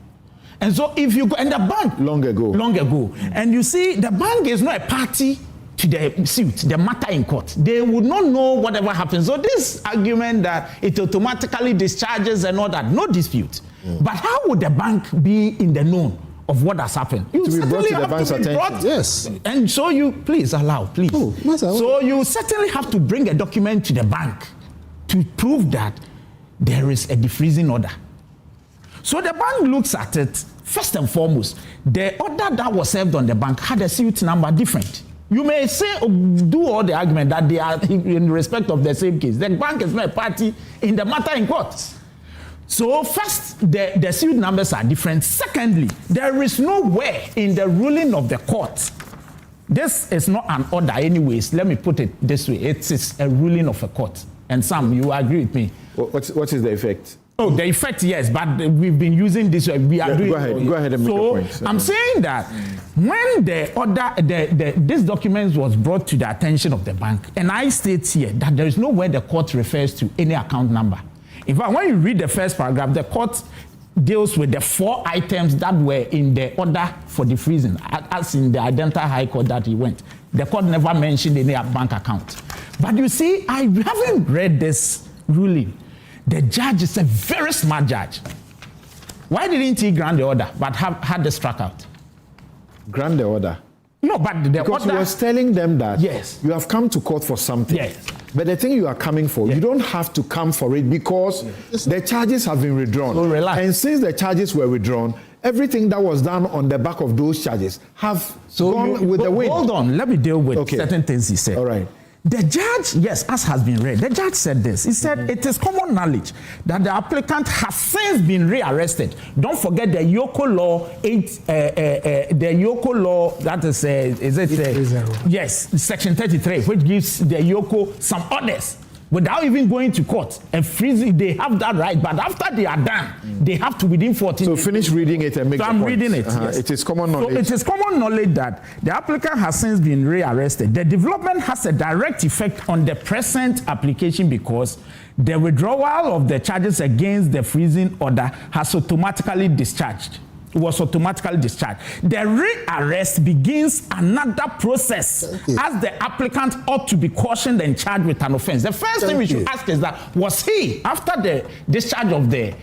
And so if you go, and the bank... Long ago. And you see, the bank is not a party to the suit, the matter in court. They would not know whatever happens. So this argument that it automatically discharges and all that, no dispute. But how would the bank be in the know of what has happened? You to be brought to the bank's attention. Yes. And so you, please. So you certainly have to bring a document to the bank to prove that there is a defreezing order. So the bank looks at it. First and foremost, the order that was served on the bank had a suit number different. You may say, do all the argument that they are in respect of the same case. The bank is not a party in the matter in court. So first, the suit numbers are different. Secondly, there is nowhere in the ruling of the court. This is not an order anyways. Let me put it this way. It is a ruling of a court. And Sam, you agree with me? What is the effect? Oh, the effect, yes, but we've been using this. We are doing. Go ahead and make your point. I'm saying that when the order, this document was brought to the attention of the bank, and I state here that there is nowhere the court refers to any account number. In fact, when you read the first paragraph, the court deals with the 4 items that were in the order for the freezing, as in the Identity High Court that he went. The court never mentioned any bank account. But you see, I haven't read this ruling. The judge is a very smart judge. Why didn't he grant the order but had this struck out? Grant the order? No, but the because order... he was telling them that yes, you have come to court for something. Yes. But the thing you are coming for, you don't have to come for it because the charges have been withdrawn. So relax. And since the charges were withdrawn, everything that was done on the back of those charges have gone with the wind. Hold on, let me deal with certain things he said. All right. The judge, yes, as has been read, the judge said this. He said it is common knowledge that the applicant has since been rearrested. Don't forget the Yoko Law 8, the Yoko Law, that is it? Yes, Section 33, which gives the Yoko some orders without even going to court and freezing. They have that right, but after they are done, they have to within 14 days. So finish reading it and make the point. I'm reading it. Yes. It is common knowledge. So it is common knowledge that the applicant has since been rearrested. The development has a direct effect on the present application because the withdrawal of the charges against the freezing order has automatically discharged. It was automatically discharged. The rearrest begins another process as the applicant ought to be cautioned and charged with an offense. The first thing we should ask is that, was he, after the discharge of the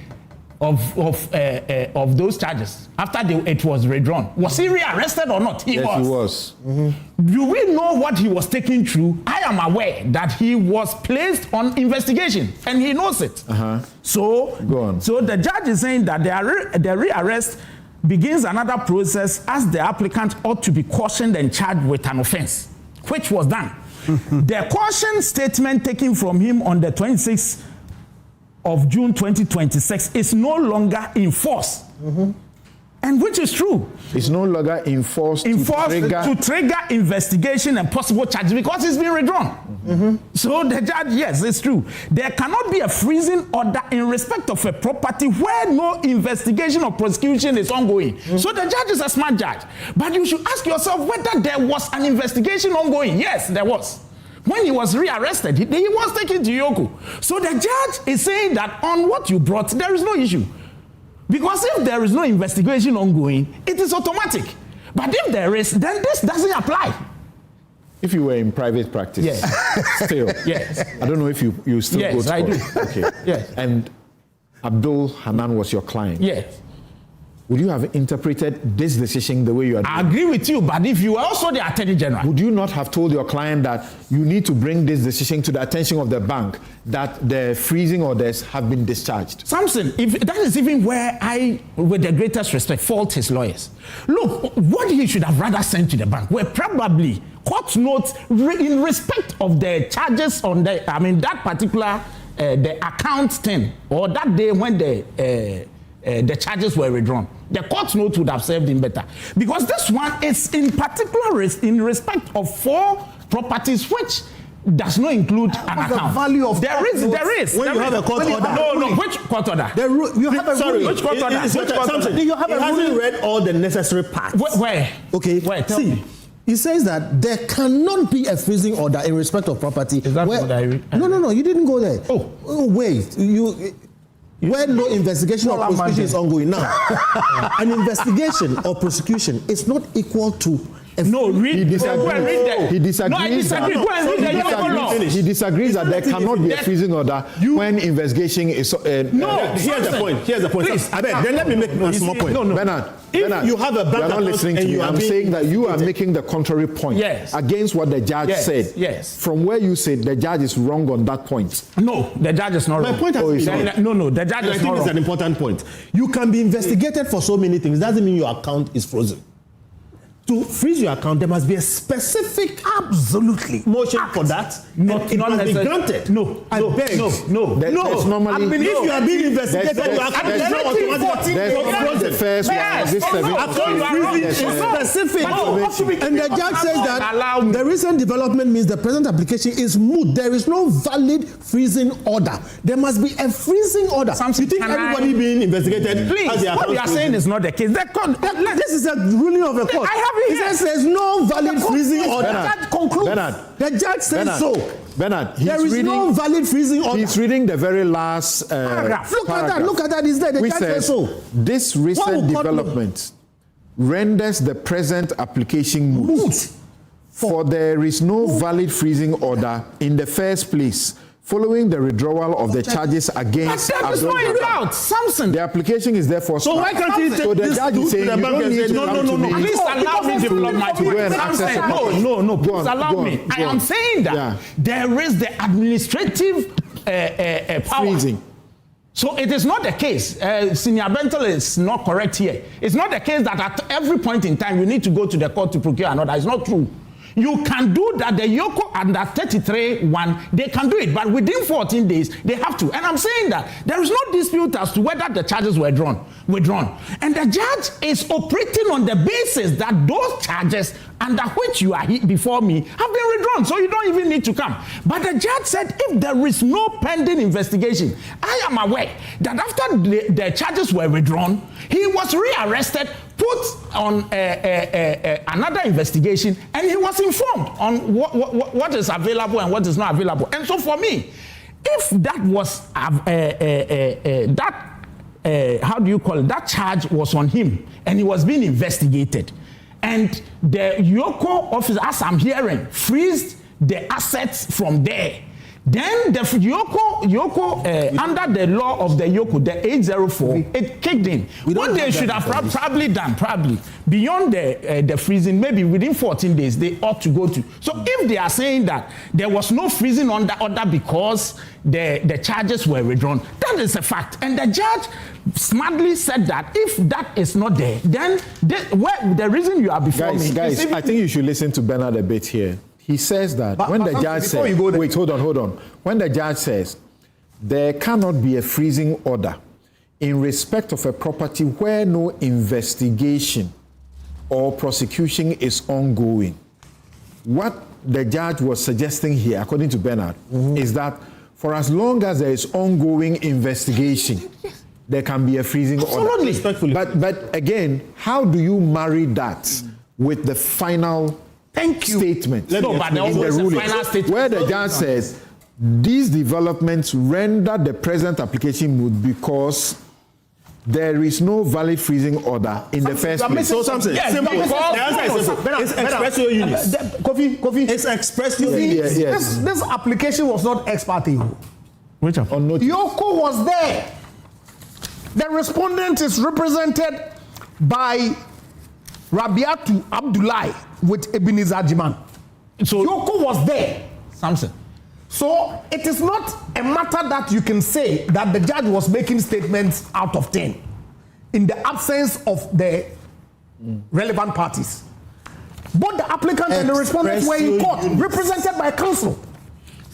of those charges, after it was withdrawn, was he rearrested or not? Yes, he was. Mm-hmm. Do we know what he was taken through? I am aware that he was placed on investigation and he knows it. So, go on. So the judge is saying that the rearrest begins another process as the applicant ought to be cautioned and charged with an offense, which was done. The caution statement taken from him on the 26th of June 2026 is no longer in force. And which is true. It's no longer enforced to trigger investigation and possible charges because it's been withdrawn. So the judge, yes, it's true. There cannot be a freezing order in respect of a property where no investigation or prosecution is ongoing. So the judge is a smart judge. But you should ask yourself whether there was an investigation ongoing. Yes, there was. When he was rearrested, he was taken to Yoko. So the judge is saying that on what you brought, there is no issue. Because if there is no investigation ongoing, it is automatic. But if there is, then this doesn't apply. If you were in private practice, still, I don't know if you still go to court. Yes, I do. Okay. Yes. And Abdul Hanan was your client. Yes. Would you have interpreted this decision the way you are doing? I agree with you, but if you were also the Attorney General, would you not have told your client that you need to bring this decision to the attention of the bank, that the freezing orders have been discharged? Samson, if that is even where I, with the greatest respect, fault his lawyers. Look, what he should have rather sent to the bank were probably court notes in respect of the charges on the, that particular, the account thing, or that day when the charges were withdrawn. The court note would have served him better. Because this one is in particular in respect of 4 properties which does not include an account. The value of there is. When you have a court order. No, which court order? You have a ruling. Which court order? You have a ruling. Read all the necessary parts. Where? Okay. Where? Tell me. He says that there cannot be a freezing order in respect of property. Is that what I read? No, you didn't go there. Oh wait, where no investigation or prosecution is ongoing now. An investigation or prosecution is not equal to. He disagrees. He disagrees. No, I disagree. Go and read the He disagrees that there cannot be a freezing order when investigation is. Here's the point. Please, then let me make one small point. Bernard, you have a bank you are not listening to me. I'm saying that you are making the contrary point against what the judge said. Yes. From where you said the judge is wrong on that point. No, the judge is not wrong. My point is no, the judge is not wrong. I think it's an important point. You can be investigated for so many things. Doesn't mean your account is frozen. To freeze your account, there must be a specific motion for that. Not be granted. No. There's normally. If you are being investigated, your account is not automatically the first one. This account freezing is specific. And the judge says that the recent development means the present application is moot. There is no valid freezing order. There must be a freezing order. You think everybody being investigated? Please, what you are saying is not the case. This is a ruling of the court. He says there's no valid freezing order. The judge says so. Bernard, there is no valid freezing order. He's reading the very last paragraph. Look at that. Is there? The judge says so. This recent development renders the present application moot. For there is no valid freezing order in the first place. Following the withdrawal of the charges against Abdul Samson. The application is therefore so why can't he take this to the bank and say no. Please allow me to develop my point. No. Please allow me. I am saying that there is the administrative power. Freezing. So it is not the case. Senior Bentel is not correct here. It's not the case that at every point in time you need to go to the court to procure an order. It's not true. You can do that. The Yoko under 33(1), they can do it, but within 14 days, they have to. And I'm saying that there is no dispute as to whether the charges were withdrawn. And the judge is operating on the basis that those charges under which you are before me have been withdrawn. So you don't even need to come. But the judge said if there is no pending investigation, I am aware that after the charges were withdrawn, he was rearrested, put on another investigation, and he was informed on what is available and what is not available. And so for me, if that was that charge was on him and he was being investigated, and the Yoko officer, as I'm hearing, freezed the assets from there, then the Yoko under the law of the Yoko, the 804, it kicked in. What they should have probably done, beyond the freezing, maybe within 14 days, they ought to go to. So if they are saying that there was no freezing on the order because the charges were withdrawn, that is a fact. And the judge smartly said that if that is not there, then the reason you are before me. Guys, I think you should listen to Bernard a bit here. He says that when the judge says, wait, hold on. When the judge says there cannot be a freezing order in respect of a property where no investigation or prosecution is ongoing, what the judge was suggesting here, according to Bernard, is that for as long as there is ongoing investigation, there can be a freezing order. Respectfully. But again, how do you marry that with the final statement in the ruling, where the judge says these developments render the present application moot because there is no valid freezing order in the first place. So something simple. The answer is simple. It's expressio unis. Kofi. It's expressio unis. Yes. This application was not ex parte. Which one? Yoko was there. The respondent is represented by Rabiatu Abdullahi with Ebenezer Jiman. So Yoko was there. Samson. So it is not a matter that you can say that the judge was making statements out of 10 in the absence of the relevant parties. Both the applicant and the respondent were in court, represented by counsel.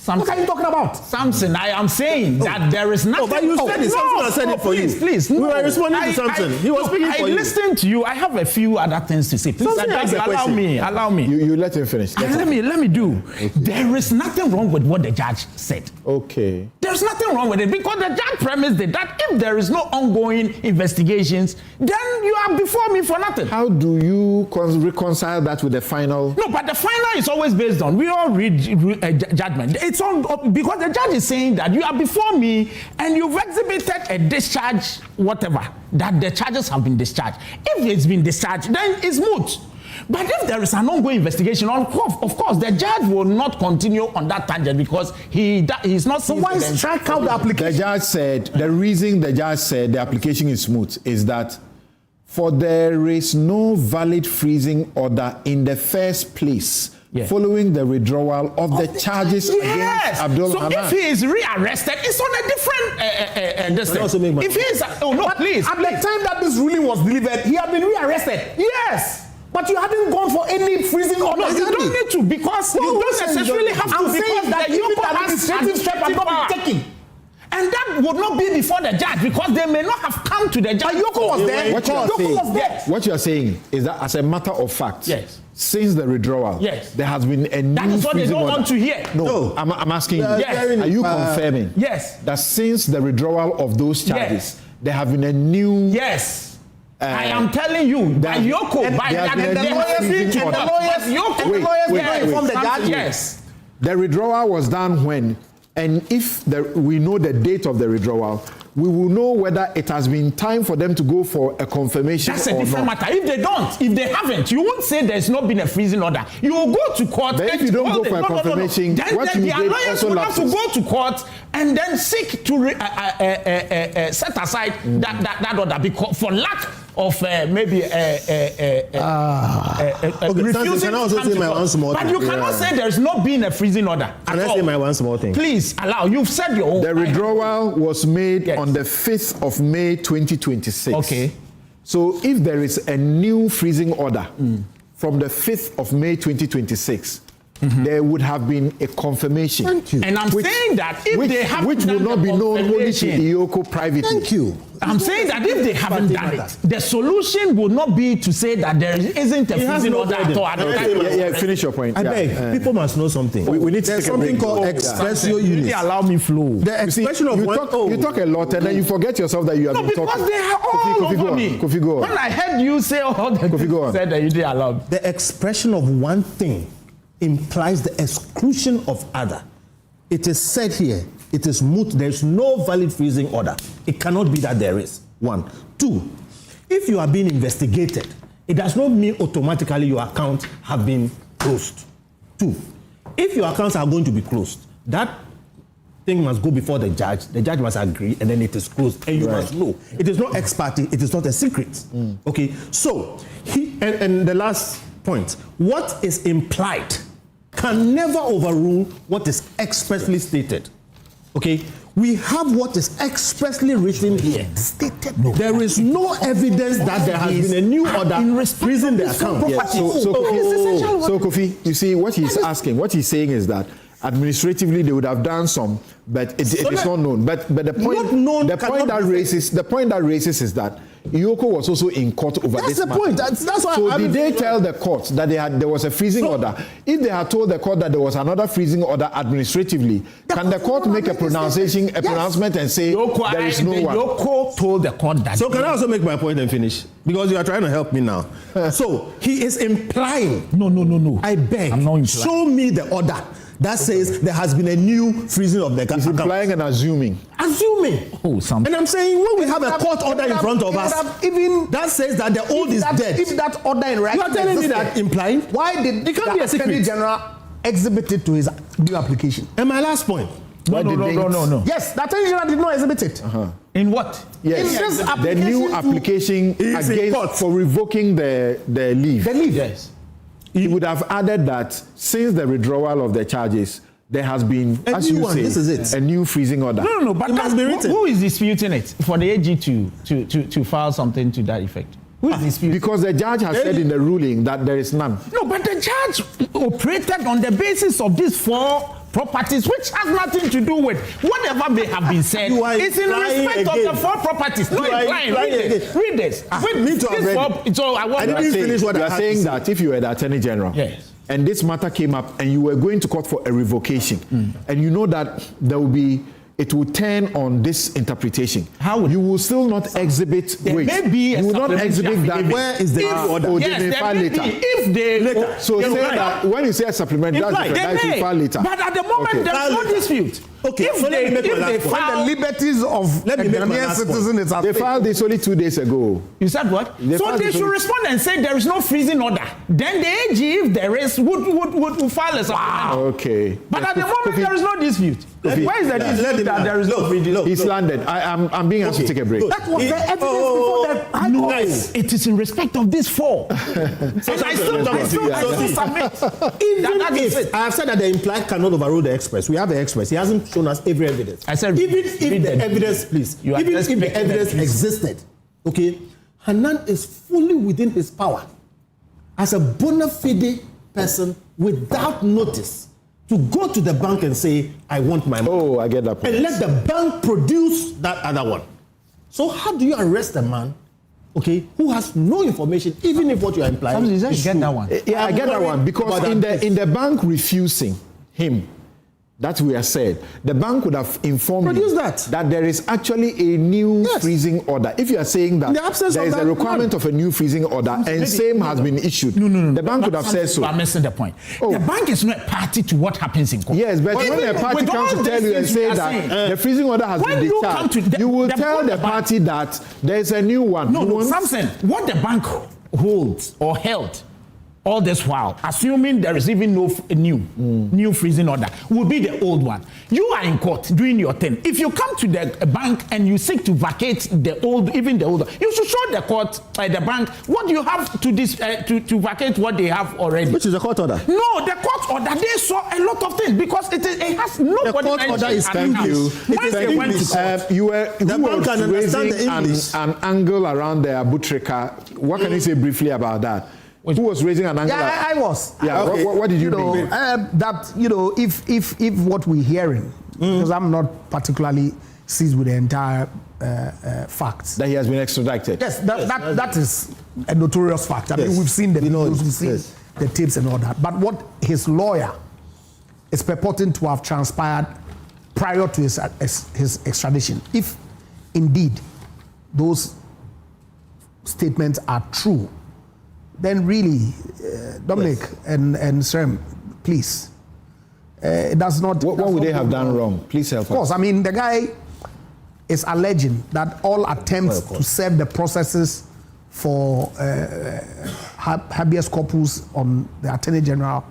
What are you talking about? Samson, I am saying that there is nothing. But you said it. Samson said it for you. Please. We were responding to Samson. He was speaking for you. I listened to you. I have a few other things to say. Please, allow me. You let him finish. Let me do. Okay. There is nothing wrong with what the judge said. Okay. There's nothing wrong with it because the judge premised it that if there is no ongoing investigations, then you are before me for nothing. How do you reconcile that with the final? No, but the final is always based on, we all read judgment. It's on because the judge is saying that you are before me and you've exhibited a discharge, whatever, that the charges have been discharged. If it's been discharged, then it's moot. But if there is an ongoing investigation, of course, the judge will not continue on that tangent because he's not. So why strike out the application? The judge said the reason the judge said the application is moot is that for there is no valid freezing order in the first place. Yeah. Following the withdrawal of the charges against Abdul So Hanan. if he is rearrested, it's on a different distance. If he is, please. At the time that this ruling was delivered, he had been rearrested. Yes. But you hadn't gone for any freezing order. No, you don't need to because you don't necessarily have to. I'm saying that even the administrative step has not been taken. And that would not be before the judge because they may not have come to the judge. Yoko was there. What you are saying is that as a matter of fact, yes, since the withdrawal, yes, there has been a new. That is what they don't want to hear. No. I'm asking you. Yes. Are you confirming? Yes. That since the withdrawal of those charges, there have been a new. Yes. I am telling you, by Yoko, Yes. The withdrawal was done when, and if we know the date of the withdrawal, we will know whether it has been time for them to go for a confirmation or not. That's a different matter. If they haven't, you won't say there's not been a freezing order. You will go to court. But if you don't go for a confirmation, what you did also will have to go to court and then seek to set aside that order because for lack of maybe refusing can I also say my one small thing? But you cannot say there's not been a freezing order. Can I say my one small thing? Please allow. You've said your own. The withdrawal was made on the 5th of May 2026. Okay. So if there is a new freezing order from the 5th of May 2026, there would have been a confirmation. Thank you. And I'm saying that if they haven't which will not be known only to Yoko privately. Thank you. I'm saying that if they haven't done it, the solution would not be to say that there isn't a freezing order at all. Finish your point. I beg, people must know something. We need to There's take a break. something called expressio unit. Allow me flow. The expression of you talk a lot and then you forget yourself that you have been talking. No, because they are all over me. Kofi, go on. When I heard you say all the things you said that you didn't allow me. The expression of one thing implies the exclusion of other. It is said here, it is moot, there is no valid freezing order. It cannot be that there is. 1. 2, if you are being investigated, it does not mean automatically your accounts have been closed. 2, if your accounts are going to be closed, that thing must go before the judge must agree, and then it is closed, and you must know. It is not ex parte, it is not a secret. Okay, so, and the last point, what is implied can never overrule what is expressly stated. Okay, we have what is expressly written here. Stated. No. There is no evidence that there has been a new order freezing the account. Yeah. So Kofi, you see what he's asking, what he's saying is that administratively they would have done some, but it is not known. But the point that raises is that Yoko was also in court over this matter. That's the point. That's why. So did they tell the court that there was a freezing order? If they had told the court that there was another freezing order administratively, can the court make a pronouncement and say there is no one? Yoko told the court that. So can I also make my point and finish? Because you are trying to help me now. So he is implying. No. I beg. I'm not implying. Show me the order that says there has been a new freezing of the account. He's implying and assuming. And I'm saying when we have a court order in front of us, even that says that the old is dead. If that order in writing, you are telling me that implying? Why did the Attorney General exhibit it to his new application? And my last point. No. Yes, the Attorney General did not exhibit it. In what? Yes, the new application against for revoking the leave. The leave. Yes. He would have added that since the withdrawal of the charges, there has been, as you say, a new freezing order. No, but who is disputing it for the AG to file something to that effect? Who is disputing? Because the judge has said in the ruling that there is none. No, but the judge operated on the basis of these four properties, which has nothing to do with whatever may have been said. It's in respect of the 4 properties. No, read this. So I didn't finish what I had to say. You are saying that if you were the Attorney General, yes, and this matter came up and you were going to court for a revocation, and you know that there will be, it will turn on this interpretation. How would you will still not exhibit? Wait, you will not exhibit that. Where is the order? Yes, they may file later. If they later. So say that when you say a supplement, that's different. That will file later. But at the moment, there's no dispute. Okay, if they file the liberties of a Ghanaian citizen, it's they filed this only 2 days ago. You said what? So they should respond and say there is no freezing order. Then the AG, if there is, would file a supplement. Okay. But at the moment, there is no dispute. Where is the dispute that there is no freezing? He's landed. I'm being asked to take a break. That was the evidence before the High Court. It is in respect of these 4. And I still submit. Even if I have said that the implied cannot overrule the express, we have the express. He hasn't shown us every evidence. I said, even if the evidence, please, even if the evidence existed, okay, Hanan is fully within his power as a bona fide person without notice to go to the bank and say, I want my money. Oh, I get that point. And let the bank produce that other one. So how do you arrest a man, okay, who has no information, even if what you are implying is true? Get that one. Yeah, I get that one, because in the bank refusing him, that we have said, the bank would have informed you that there is actually a new freezing order. If you are saying that there is a requirement of a new freezing order and same has been issued, the bank would have said so. I'm missing the point. The bank is not party to what happens in court. Yes, but when a party comes to tell you and say that the freezing order has been discharged, you will tell the party that there is a new one. No, Samson, what the bank holds or held all this while, assuming there is even no new freezing order, will be the old one. You are in court doing your thing. If you come to the bank and you seek to vacate the old, even the older, you should show the court, the bank, what you have to vacate what they have already. Which is a court order? No, the court order, they saw a lot of things because it has nobody. The court order is thank you. They went to court. You were raising an angle around the Abutrika. What can you say briefly about that? Who was raising an angle? Yeah, I was. Yeah, okay. What did you mean? That, if what we're hearing, because I'm not particularly seized with the entire facts. That he has been extradited. Yes, that is a notorious fact. I mean, we've seen the videos, we've seen the tapes and all that. But what his lawyer is purporting to have transpired prior to his extradition, if indeed those statements are true, then really, Dominic and Srem, please, it does not. What would they have done wrong? Please help us. Of course, I mean, the guy is alleging that all attempts to serve the processes for habeas corpus on the Attorney General,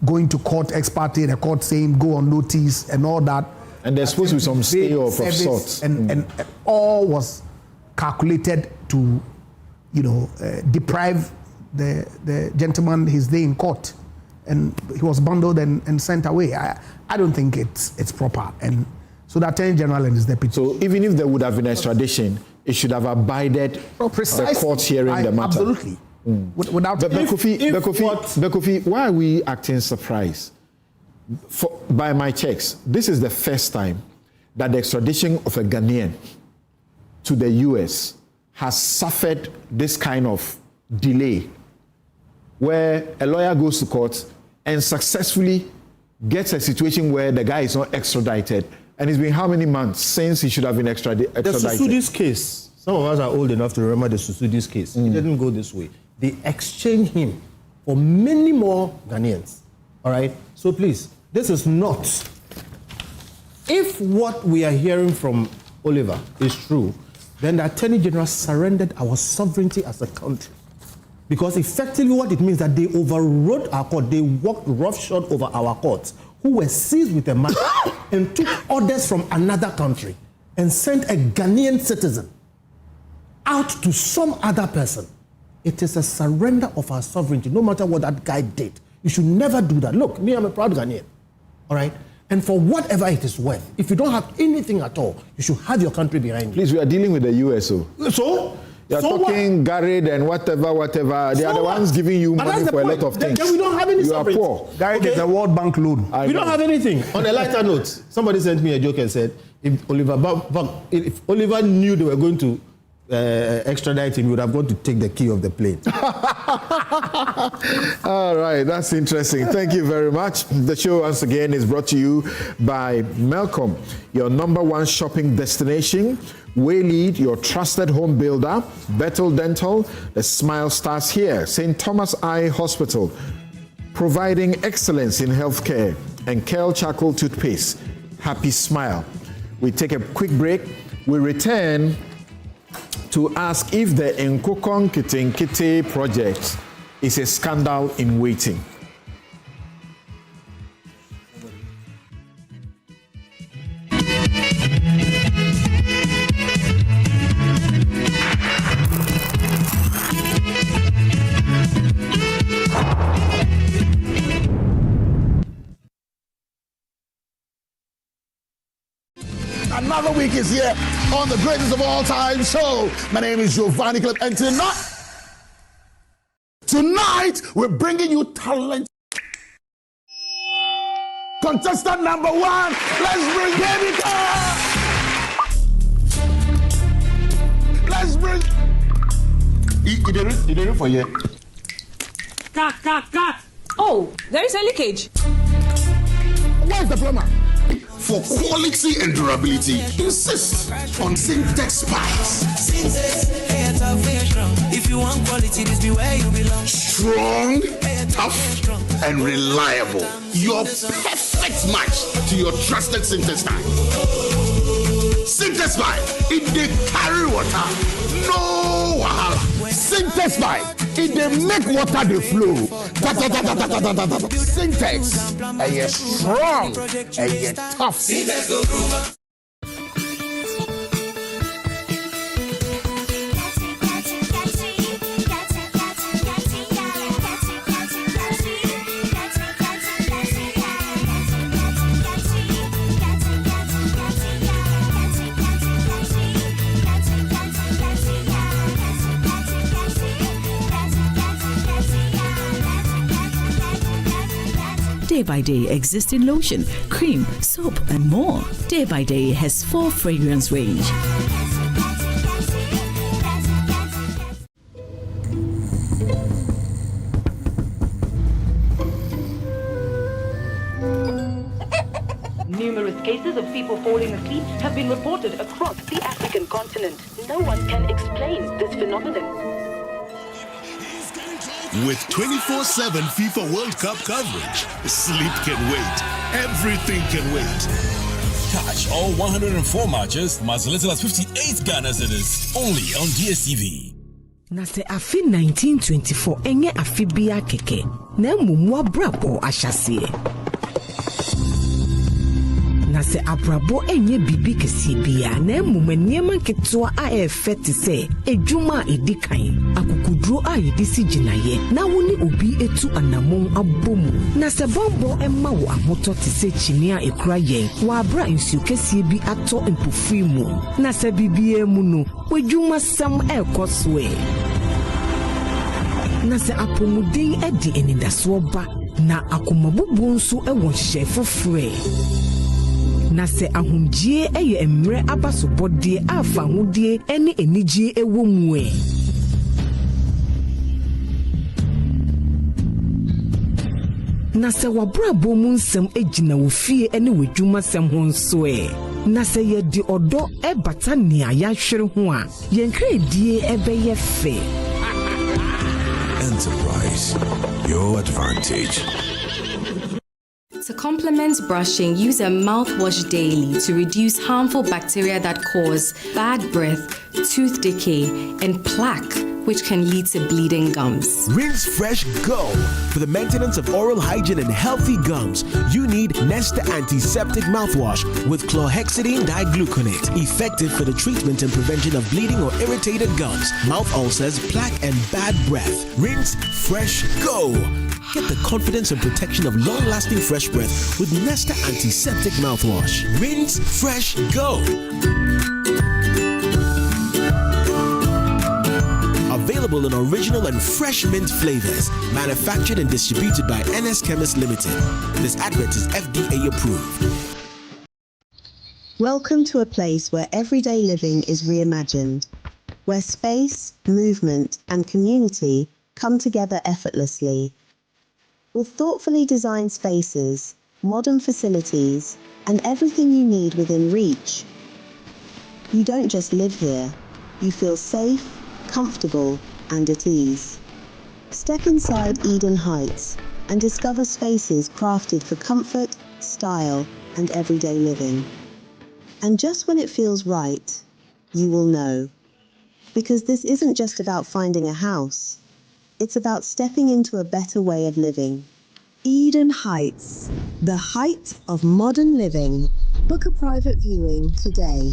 going to court ex parte, the court saying go on notice and all that. And there's supposed to be some stay of sorts. And all was calculated to deprive the gentleman his day in court, and he was bundled and sent away. I don't think it's proper, and so the Attorney General and his deputy. So even if there would have been extradition, it should have abided the court's hearing the matter. Absolutely. Without Bekofi, why are we acting surprised? By my checks, this is the first time that the extradition of a Ghanaian to the US has suffered this kind of delay, where a lawyer goes to court and successfully gets a situation where the guy is not extradited, and it's been how many months since he should have been extradited? The Susudis case, some of us are old enough to remember the Susudis case. It didn't go this way. They exchanged him for many more Ghanaians. All right? So please, this is not. If what we are hearing from Oliver is true, then the Attorney General surrendered our sovereignty as a country. Because effectively what it means that they overrode our court, they walked roughshod over our courts, who were seized with a matter and took orders from another country and sent a Ghanaian citizen out to some other person. It is a surrender of our sovereignty, no matter what that guy did. You should never do that. Look, me, I'm a proud Ghanaian, all right? And for whatever it is worth, if you don't have anything at all, you should have your country behind you. Please, we are dealing with the USO. So, You're talking Garrett and whatever. They are the ones giving you money for a lot of things. Then we don't have any You are poor. Garrett is a World Bank loan. We don't have anything. On a lighter note, somebody sent me a joke and said, if Oliver knew they were going to extradite him, he would have gone to take the key of the plane. All right, that's interesting. Thank you very much. The show, once again, is brought to you by Melcom, your #1 shopping destination. Waylead, your trusted home builder. Bethel Dental, the smile starts here. St. Thomas Eye Hospital, providing excellence in healthcare. And Kel Charcoal Toothpaste, happy smile. We take a quick break. We return to ask if the Nkokɔ Nkitinkiti project is a scandal in waiting. Another week is here on the greatest of all time show. My name is Giovanni Clip, and tonight we're bringing you talent. Contestant #1, let's bring Baby Car. Let's bring. He did it for you. Cut. Oh, there is a leakage. Where's the plumber? For quality and durability, insist on Syntex pipes. If you want quality, this be where you belong. Strong, tough, and reliable. Your perfect match to your trusted Syntex pipe. Syntex pipe, it dey carry water, no wahala. Syntex pipe, it dey make water dey flow. Syntex, and you're strong, and you're tough. Day by Day existing lotion, cream, soap, and more. Day by Day has 4 fragrance range. Numerous cases of people falling asleep have been reported across the African continent. No one can explain this phenomenon. With 24/7 FIFA World Cup coverage, sleep can wait. Everything can wait. Catch all 104 matches from as little as 58 Ghana cedis only on DSTV. Na se afi 1924 enye afi bia keke na mumu abrabo ahyase. Na se abrabo enye bibi kesi bia na mumu niema nketewa a efete se edwuma edikan akukuduro a yedisi ginaye na woni obi etu anamon abomu na se bombo emma wo ahoto te se chini a ekura yen wa abra nsu kesi bi ato mpofui mu na se bibie mu no wedwuma sam ekoswe na se apomuden edi enidaso ba na akomabubu nso ewo hye fofore na se ahumjie eye emre abasobode afa hodie ene enijie ewo mu na se wabrabo mu nsem ejina wo fie ene wedwuma sem ho nso na se ye di odo bata ne ayahwere ho a yenkredie ebeye fe. Enterprise, your advantage. To complement brushing, use a mouthwash daily to reduce harmful bacteria that cause bad breath, tooth decay, and plaque, which can lead to bleeding gums. Rinse Fresh Go. For the maintenance of oral hygiene and healthy gums, you need Nesta Antiseptic Mouthwash with chlorhexidine digluconate. Effective for the treatment and prevention of bleeding or irritated gums, mouth ulcers, plaque, and bad breath. Rinse Fresh Go. Get the confidence and protection of long-lasting fresh breath with Nesta Antiseptic Mouthwash. Rinse Fresh Go. available in original and fresh mint flavors. Manufactured and distributed by NS Chemist Limited. This advert is FDA approved. Welcome to a place where everyday living is reimagined, where space, movement, and community come together effortlessly. With thoughtfully designed spaces, modern facilities, and everything you need within reach. You don't just live here, you feel safe, comfortable, and at ease. Step inside Eden Heights and discover spaces crafted for comfort, style, and everyday living. And just when it feels right, you will know. Because this isn't just about finding a house, it's about stepping into a better way of living. Eden Heights, the height of modern living. Book a private viewing today.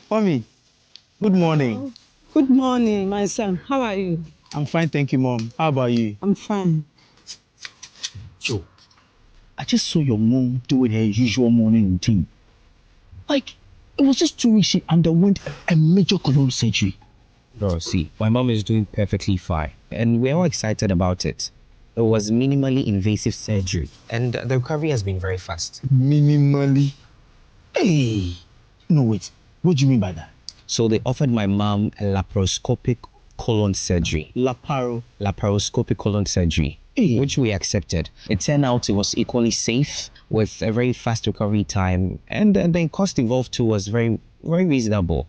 Mommy, good morning. Oh, good morning, my son. How are you? I'm fine, thank you, Mom. How about you? I'm fine. Joe, I just saw your mom doing her usual morning routine. Like, it was just 2 weeks she underwent a major colon surgery. Bro, see, my mom is doing perfectly fine, and we're all excited about it. It was minimally invasive surgery, and the recovery has been very fast. Minimally? Hey! No, wait. What do you mean by that? So they offered my mom a laparoscopic colon surgery. Laparoscopic colon surgery, which we accepted. It turned out it was equally safe with a very fast recovery time, and the cost involved too was very, very reasonable.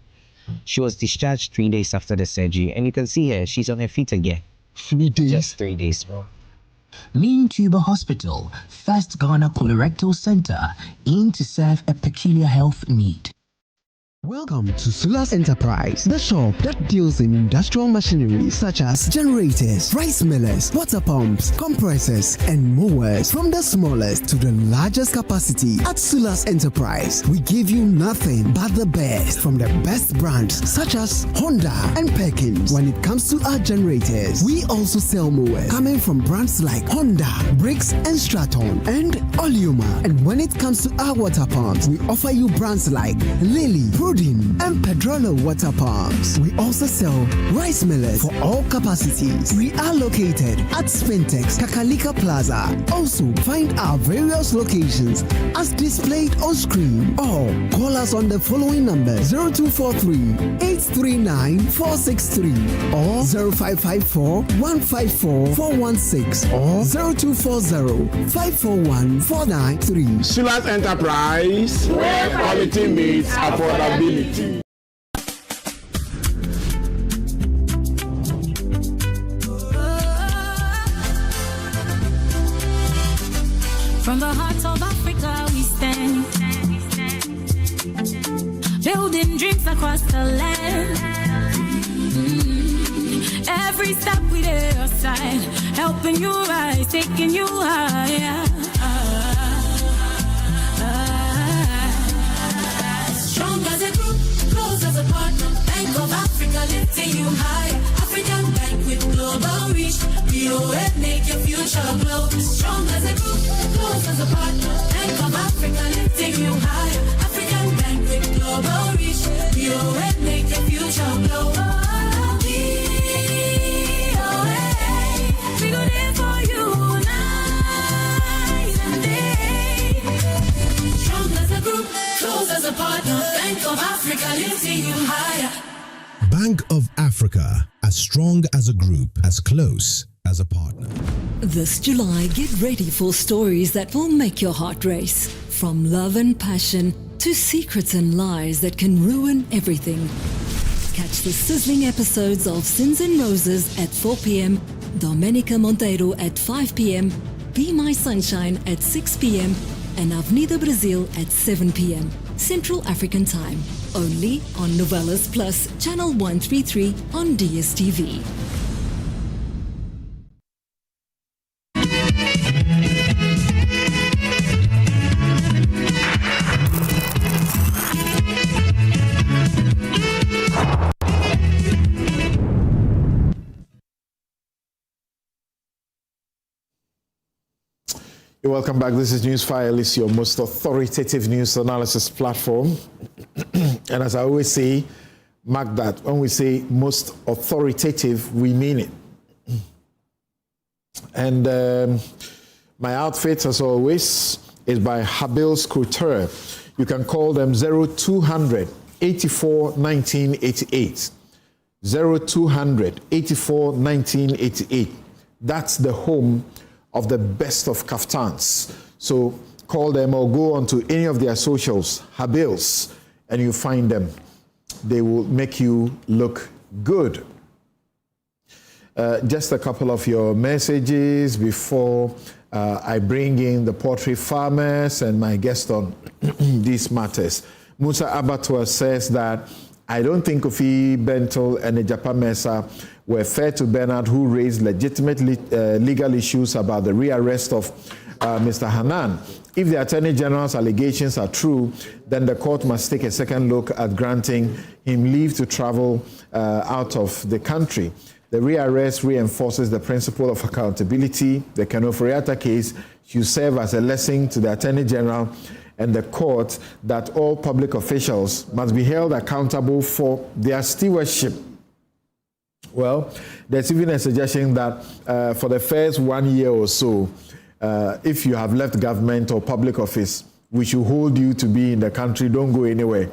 She was discharged 3 days after the surgery, and you can see her, she's on her feet again. 3 days? Just 3 days, bro. Lean Tuber Hospital, first Ghana Colorectal Center, aim to serve a peculiar health need. Welcome to Sulas Enterprise, the shop that deals in industrial machinery such as generators, rice millers, water pumps, compressors, and mowers. From the smallest to the largest capacity, at Sulas Enterprise, we give you nothing but the best from the best brands such as Honda and Perkins. When it comes to our generators, we also sell mowers coming from brands like Honda, Briggs, and Straton, and Oleoma. And when it comes to our water pumps, we offer you brands like Lily, and Pedrolo water pumps. We also sell rice millers for all capacities. We are located at Spintex, Kakalika Plaza. Also, find our various locations as displayed on screen, or call us on the following number: 0243-839-463 or 0554-154-416 or 0240-541-493. Sulas Enterprise, where quality meets affordability. From the heart of Africa we stand, building dreams across the land. Every step we take your side, helping you rise, taking you higher. Strong as a group, close as a partner. Bank of Africa lifting you higher. African Bank with global reach. BOA make your future glow. Strong as a group, close as a partner. Bank of Africa lifting you higher. African Bank with global reach. BOA make your future glow. BOA, we go there for you night and day. Strong as a group, close as a partner. Bank of Africa lifting you higher. Bank of Africa, as strong as a group, as close as a partner. This July, get ready for stories that will make your heart race. From love and passion to secrets and lies that can ruin everything. Catch the sizzling episodes of Sins and Roses at 4 p.m., Domenica Monteiro at 5 p.m., Be My Sunshine at 6 p.m., and Avenida Brazil at 7 p.m. Central African Time. Only on Novelas Plus, Channel 133 on DSTV. You're welcome back. This is Newsfile. It's your most authoritative news analysis platform. And as I always say, mark that when we say most authoritative, we mean it. And my outfit, as always, is by Habil's Couture. You can call them 0200 84 1988. 0200 84 1988. That's the home of the best of kaftans. So call them or go onto any of their socials, Habil's, and you find them. They will make you look good. Just a couple of your messages before I bring in the poultry farmers and my guest on these matters. Musa Abattoir says that I don't think Kofi Bentel and Ejapa Mensah were fair to Bernard, who raised legitimate legal issues about the rearrest of Mr. Hanan. If the Attorney General's allegations are true, then the court must take a second look at granting him leave to travel out of the country. The rearrest reinforces the principle of accountability. The Kenoforiata case should serve as a lesson to the Attorney General and the court that all public officials must be held accountable for their stewardship. Well, there's even a suggestion that for the first 1 year or so, if you have left government or public office, we should hold you to be in the country. Don't go anywhere.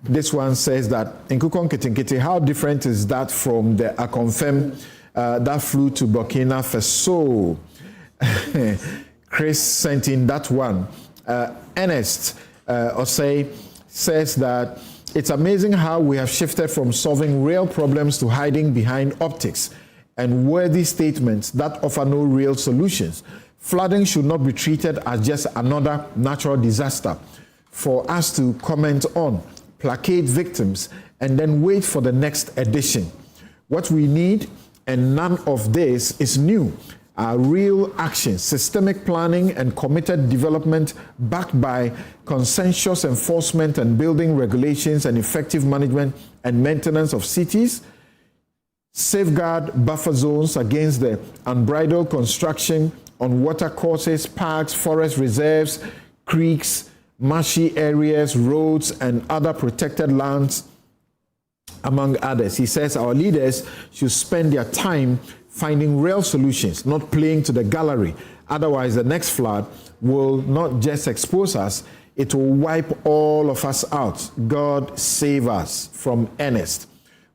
This one says that Nkokɔ Nkitinkiti, how different is that from the Akonfem that flew to Burkina Faso? Chris sent in that one. Ernest Osei says that it's amazing how we have shifted from solving real problems to hiding behind optics and worthy statements that offer no real solutions. Flooding should not be treated as just another natural disaster for us to comment on, placate victims, and then wait for the next edition. What we need, and none of this is new, are real action, systemic planning, and committed development backed by consensus enforcement and building regulations and effective management and maintenance of cities, safeguard buffer zones against the unbridled construction on watercourses, parks, forest reserves, creeks, marshy areas, roads, and other protected lands, among others. He says our leaders should spend their time finding real solutions, not playing to the gallery. Otherwise, the next flood will not just expose us, it will wipe all of us out. God save us. From Ernest.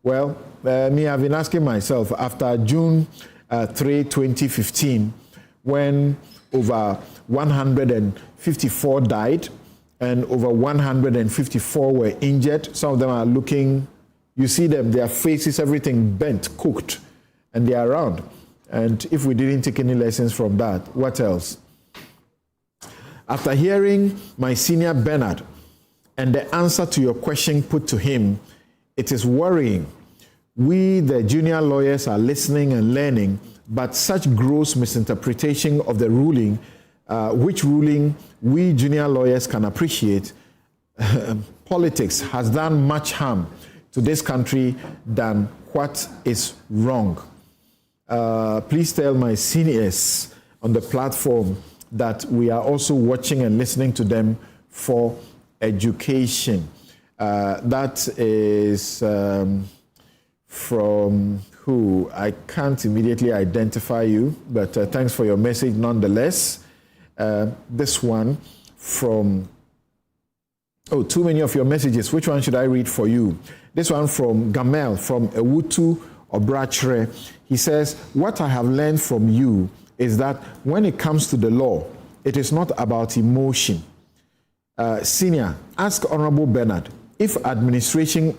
Well, me, I've been asking myself, after June 3, 2015, when over 154 died and over 154 were injured, some of them are looking, you see them, their faces, everything bent, cooked, and they are around. And if we didn't take any lessons from that, what else? After hearing my senior Bernard and the answer to your question put to him, it is worrying. We, the junior lawyers, are listening and learning, but such gross misinterpretation of the ruling, which ruling we junior lawyers can appreciate, politics has done much harm to this country than what is wrong. Please tell my seniors on the platform that we are also watching and listening to them for education. That is from who? I can't immediately identify you, but thanks for your message nonetheless. This one from, too many of your messages. Which one should I read for you? This one from Gamel from Ewutu Obrachre. He says, what I have learned from you is that when it comes to the law, it is not about emotion. Senior, ask Honorable Bernard if administration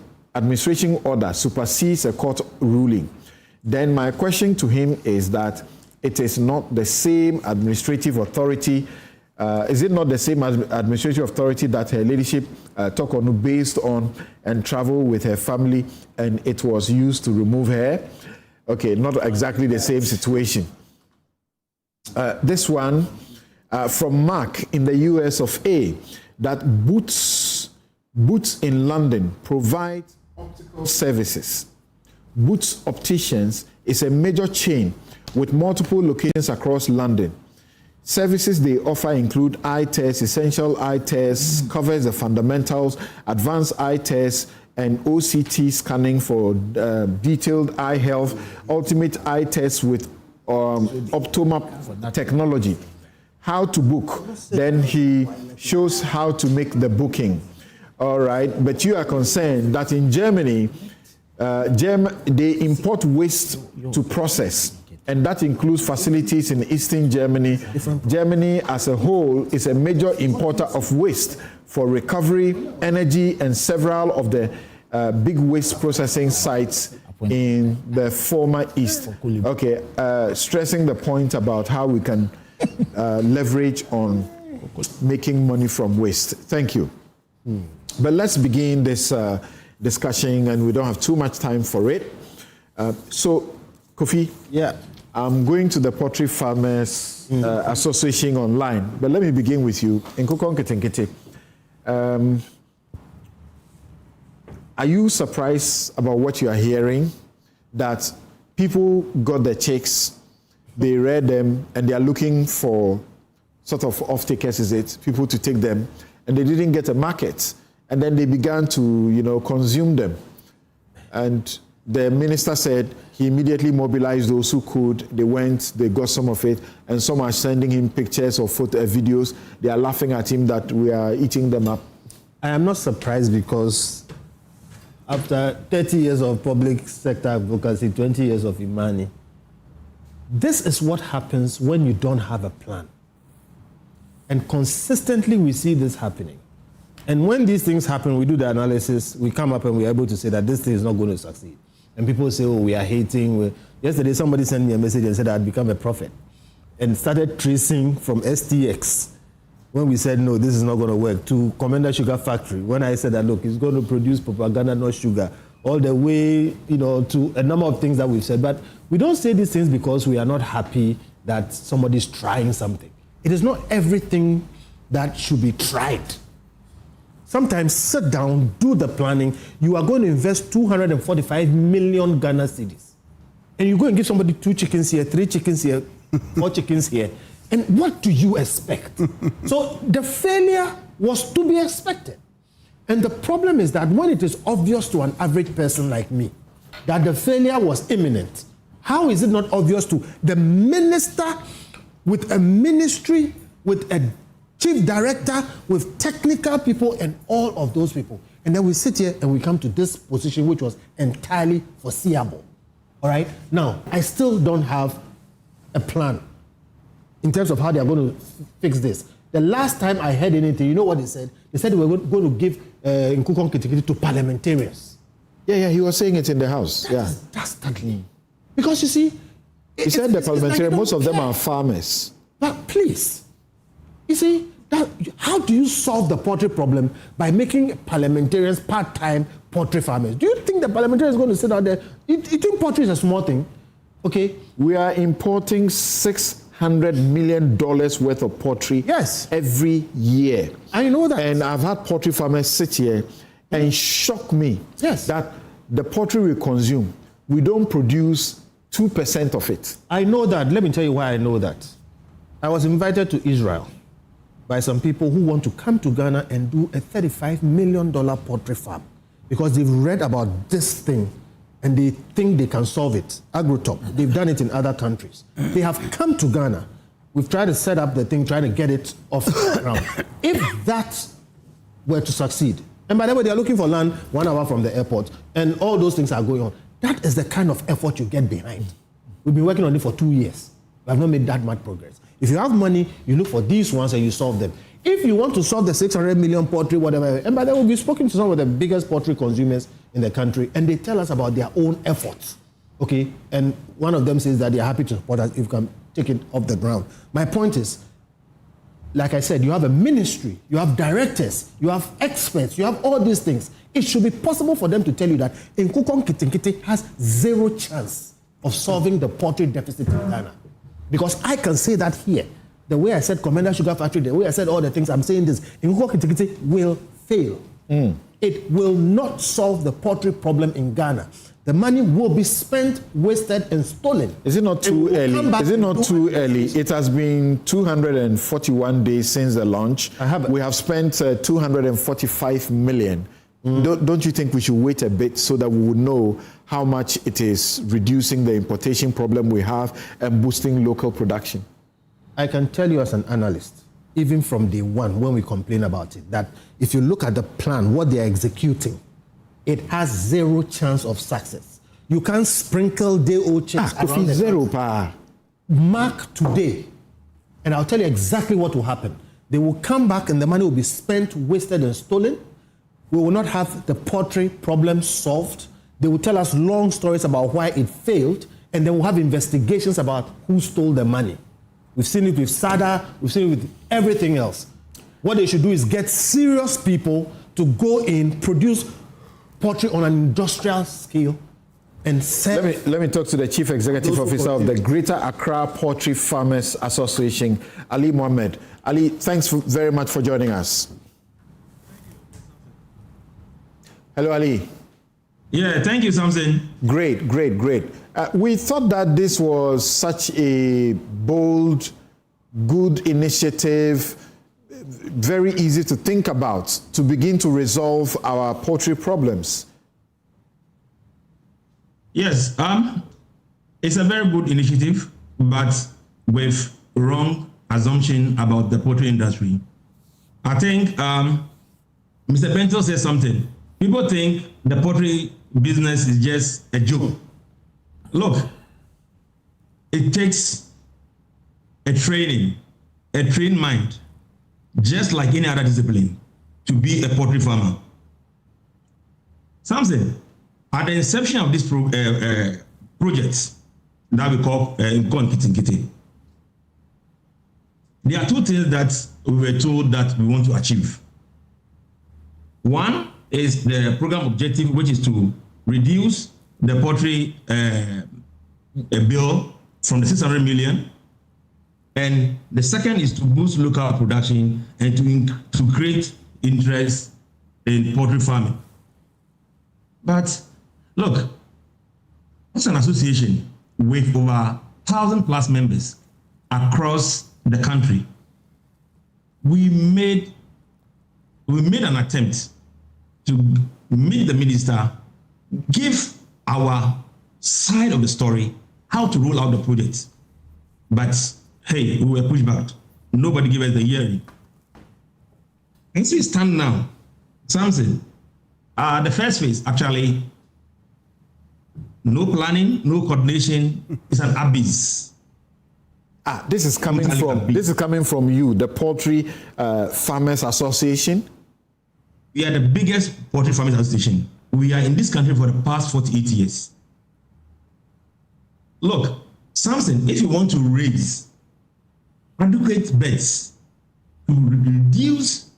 order supersedes a court ruling. Then my question to him is that it is not the same administrative authority. Is it not the same administrative authority that her ladyship took on based on and traveled with her family, and it was used to remove her? Okay, not exactly the same situation. This one from Mark in the US of A, that Boots in London provide optical services. Boots Opticians is a major chain with multiple locations across London. Services they offer include eye tests, essential eye tests, covers the fundamentals, advanced eye tests, and OCT scanning for detailed eye health, ultimate eye tests with Optoma technology. How to book. Then he shows how to make the booking. All right, but you are concerned that in Germany, they import waste to process, and that includes facilities in Eastern Germany. Germany as a whole is a major importer of waste for recovery, energy, and several of the big waste processing sites in the former East. Okay, stressing the point about how we can leverage on making money from waste. Thank you. But let's begin this discussion, and we don't have too much time for it. So, Kofi, I'm going to the Poultry Farmers Association online, but let me begin with you. Nkokɔ Nkitinkiti, are you surprised about what you are hearing, that people got the checks, they read them, and they are looking for sort of off-takers, is it, people to take them, and they didn't get a market, and then they began to, consume them. And the minister said he immediately mobilized those who could. They went, they got some of it, and some are sending him pictures or videos. They are laughing at him that we are eating them up. I am not surprised, because after 30 years of public sector advocacy, 20 years of Imani, this is what happens when you don't have a plan. And consistently we see this happening. And when these things happen, we do the analysis, we come up and we're able to say that this thing is not going to succeed. And people say, oh, we are hating. Yesterday, somebody sent me a message and said I'd become a prophet, and started tracing from STX, when we said, no, this is not going to work, to Commander Sugar Factory, when I said that, look, it's going to produce propaganda, not sugar, all the way, to a number of things that we've said. But we don't say these things because we are not happy that somebody's trying something. It is not everything that should be tried. Sometimes sit down, do the planning. You are going to invest 245 million Ghana cedis. And you go and give somebody 2 chickens here, 3 chickens here, 4 chickens here. And what do you expect? So the failure was to be expected. And the problem is that when it is obvious to an average person like me that the failure was imminent, how is it not obvious to the minister with a ministry, with a chief director, with technical people and all of those people? And then we sit here and we come to this position which was entirely foreseeable. All right? Now, I still don't have a plan in terms of how they are going to fix this. The last time I heard anything, you know what they said? They said they were going to give Nkokɔ Nkitinkiti to parliamentarians. Yeah, he was saying it in the House. That's dastardly. Because you see, he said the parliamentarians, most of them are farmers. But please, you see, how do you solve the poultry problem by making parliamentarians part-time poultry farmers? Do you think the parliamentarian is going to sit out there? You think poultry is a small thing? Okay. We are importing $600 million worth of poultry every year. I know that. And I've had poultry farmers sit here and shock me that the poultry we consume, we don't produce 2% of it. I know that. Let me tell you why I know that. I was invited to Israel by some people who want to come to Ghana and do a $35 million poultry farm because they've read about this thing and they think they can solve it. Agrotop, they've done it in other countries. They have come to Ghana. We've tried to set up the thing, trying to get it off the ground. If that were to succeed, and by the way, they are looking for land 1 hour from the airport, and all those things are going on, that is the kind of effort you get behind. We've been working on it for 2 years. We have not made that much progress. If you have money, you look for these ones and you solve them. If you want to solve the 600 million poultry, whatever, and by the way, we've spoken to some of the biggest poultry consumers in the country, and they tell us about their own efforts. Okay? And one of them says that they are happy to support us if we can take it off the ground. My point is, like I said, you have a ministry, you have directors, you have experts, you have all these things. It should be possible for them to tell you that Nkokɔ Nkitinkiti has 0 chance of solving the poultry deficit in Ghana. Because I can say that here. The way I said Commander Sugar Factory, the way I said all the things, I'm saying this. Nkokɔ Nkitinkiti will fail. It will not solve the poultry problem in Ghana. the money will be spent, wasted, and stolen. Is it not too early? Is it not too early? It has been 241 days since the launch. We have spent 245 million. Don't you think we should wait a bit so that we would know how much it is reducing the importation problem we have and boosting local production? I can tell you as an analyst, even from day one when we complain about it, that if you look at the plan, what they are executing, it has zero chance of success. You can't sprinkle day-old checks around the zero country. Mark today, and I'll tell you exactly what will happen. They will come back and the money will be spent, wasted, and stolen. We will not have the poultry problem solved. They will tell us long stories about why it failed, and then we'll have investigations about who stole the money. We've seen it with SADA, we've seen it with everything else. What they should do is get serious people to go in, produce poultry on an industrial scale, and sell. Let me talk to the Chief Executive Officer of the Greater Accra Poultry Farmers Association, Ali Mohammed. Ali, thanks very much for joining us. Hello, Ali. Yeah, thank you, Samson. Great. We thought that this was such a bold, good initiative, very easy to think about to begin to resolve our poultry problems. Yes, it's a very good initiative, but with wrong assumption about the poultry industry. I think Mr. Pento said something. People think the poultry business is just a joke. Look, it takes a trained mind, just like any other discipline, to be a poultry farmer. Samson, at the inception of this project that we call Nkokɔ Nkitinkiti, there are two things that we were told that we want to achieve. One is the program objective, which is to reduce the poultry bill from the 600 million. And the second is to boost local production and to create interest in poultry farming. But look, it's an association with over 1,000+ members across the country. We made an attempt to meet the minister, give our side of the story, how to roll out the project. But hey, we were pushed back. Nobody gave us the hearing. And so we stand now, Samson, the first phase, actually, no planning, no coordination, is an abyss. This is coming from you, the Poultry Farmers Association. We are the biggest poultry farmers association. We are in this country for the past 48 years. Look, Samson, if you want to raise adequate beds to reduce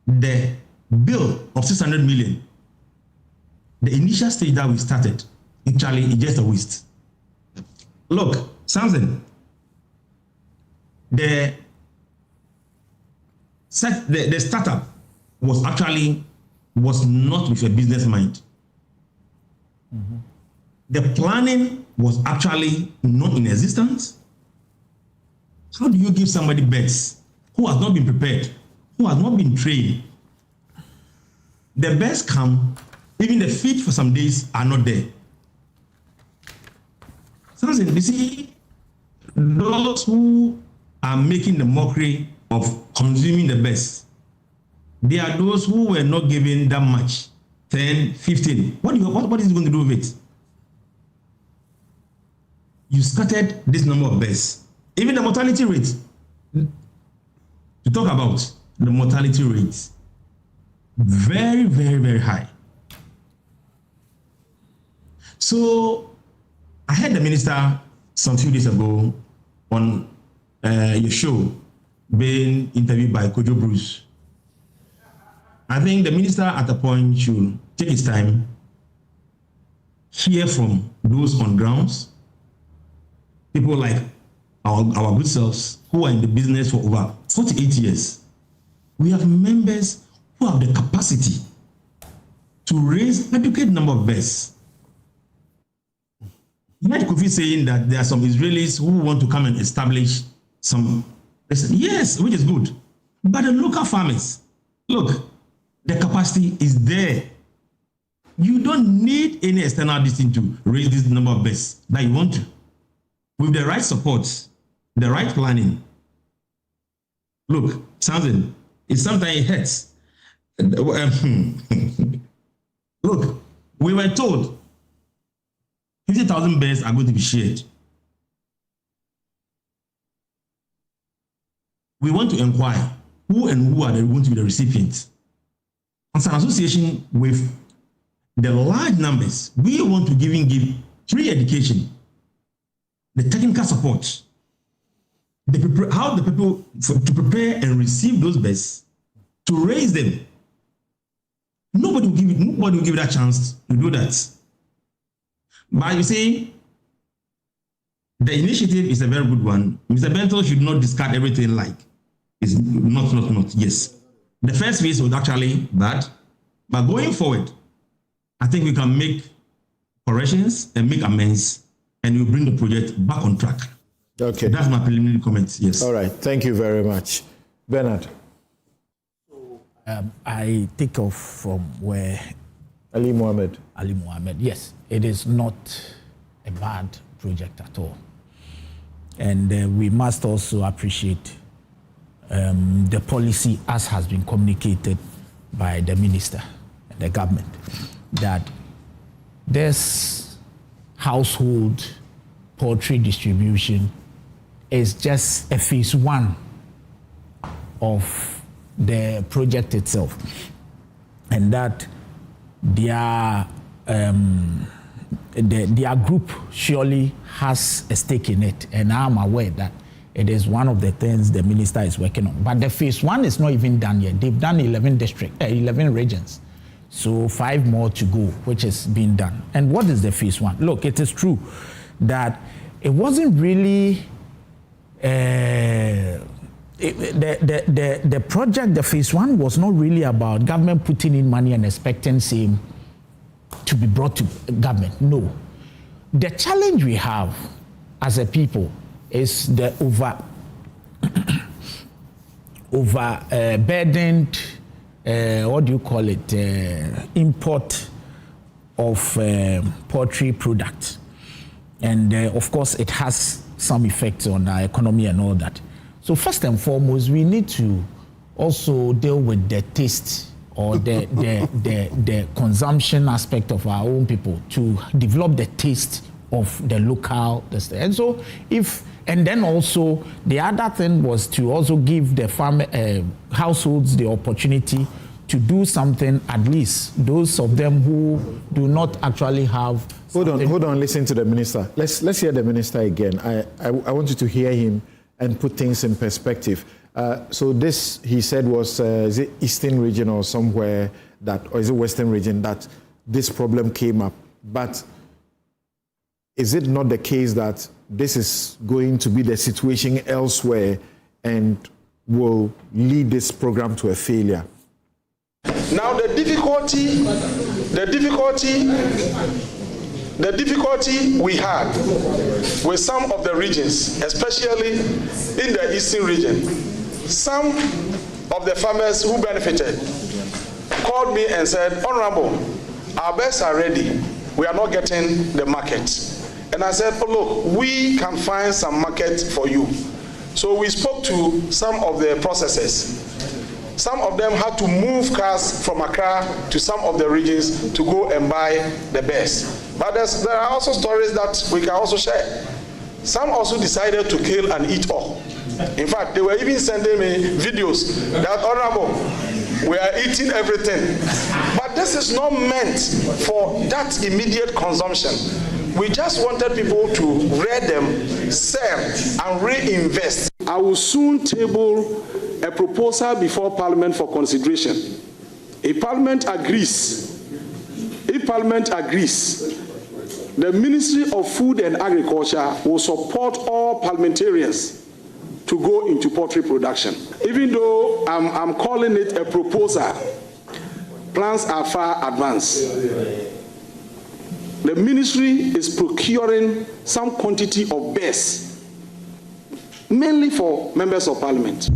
the bill of 600 million, the initial stage that we started, actually, is just a waste. Look, Samson, the startup was not with a business mind. Mm-hmm. The planning was actually not in existence. How do you give somebody beds who has not been prepared, who has not been trained? The beds come, even the feed for some days are not there. Something, you see, those who are making the mockery of consuming the best, they are those who were not given that much, 10, 15. What is it going to do with it? You scattered this number of beds. Even the mortality rate. To talk about the mortality rates, very, very, very high. So I heard the minister some few days ago on your show being interviewed by Kojo Bruce. I think the minister at a point should take his time, hear from those on grounds, people like our good selves who are in the business for over 48 years. We have members who have the capacity to raise adequate number of beds. heard Kofi saying that there are some Israelis who want to come and establish some. Yes, which is good. But the local farmers, look, the capacity is there. You don't need any external distinct to raise this number of birds that you want to. With the right support, the right planning. Look, something, sometimes it hurts. Look, we were told 50,000 birds are going to be shared. We want to inquire who are going to be the recipients. As an association with the large numbers, we want to give free education, the technical support, how the people to prepare and receive those birds, to raise them. Nobody will give it that chance to do that. But you see, the initiative is a very good one. Mr. Bento should not discard everything like it's not. Yes. The first phase was actually bad, but going forward, I think we can make corrections and make amends, and we'll bring the project back on track. Okay. That's my preliminary comments, yes. All right, thank you very much. Bernard. I take off from where... Ali Mohammed, yes. It is not a bad project at all. And we must also appreciate the policy as has been communicated by the minister and the government, that this household poultry distribution is just a phase one of the project itself, and that their group surely has a stake in it, and I'm aware that it is one of the things the minister is working on. But the phase one is not even done yet. They've done 11 regions, so 5 more to go, which is being done. And what is the phase one? Look, it is true that it wasn't really the project. The phase one was not really about government putting in money and expecting same to be brought to government. No, the challenge we have as a people is the overburdened, what do you call it, import of poultry products. And of course, it has some effects on our economy and all that. So first and foremost, we need to also deal with the taste or the consumption aspect of our own people, to develop the taste of the local. And so and then also the other thing was to also give the households the opportunity to do something, at least those of them who do not actually have. Hold on, listen to the minister. Let's hear the minister again. I want you to hear him and put things in perspective. So this, he said, was is it Eastern region or somewhere or is it Western region that this problem came up? But is it not the case that this is going to be the situation elsewhere and will lead this program to a failure? Now the difficulty we had with some of the regions, especially in the Eastern region, some of the farmers who benefited called me and said, "Honorable, our birds are ready. We are not getting the market." And I said, "Oh, look, we can find some market for you." So we spoke to some of the processors. Some of them had to move cars from Accra to some of the regions to go and buy the birds. But there are also stories that we can also share. Some also decided to kill and eat all. In fact, they were even sending me videos that, "Honorable, we are eating everything." But this is not meant for that immediate consumption. We just wanted people to rear them, sell, and reinvest. I will soon table a proposal before Parliament for consideration. If Parliament agrees, the Ministry of Food and Agriculture will support all parliamentarians to go into poultry production. Even though I'm calling it a proposal, plans are far advanced. the ministry is procuring some quantity of bears, mainly for members of parliament.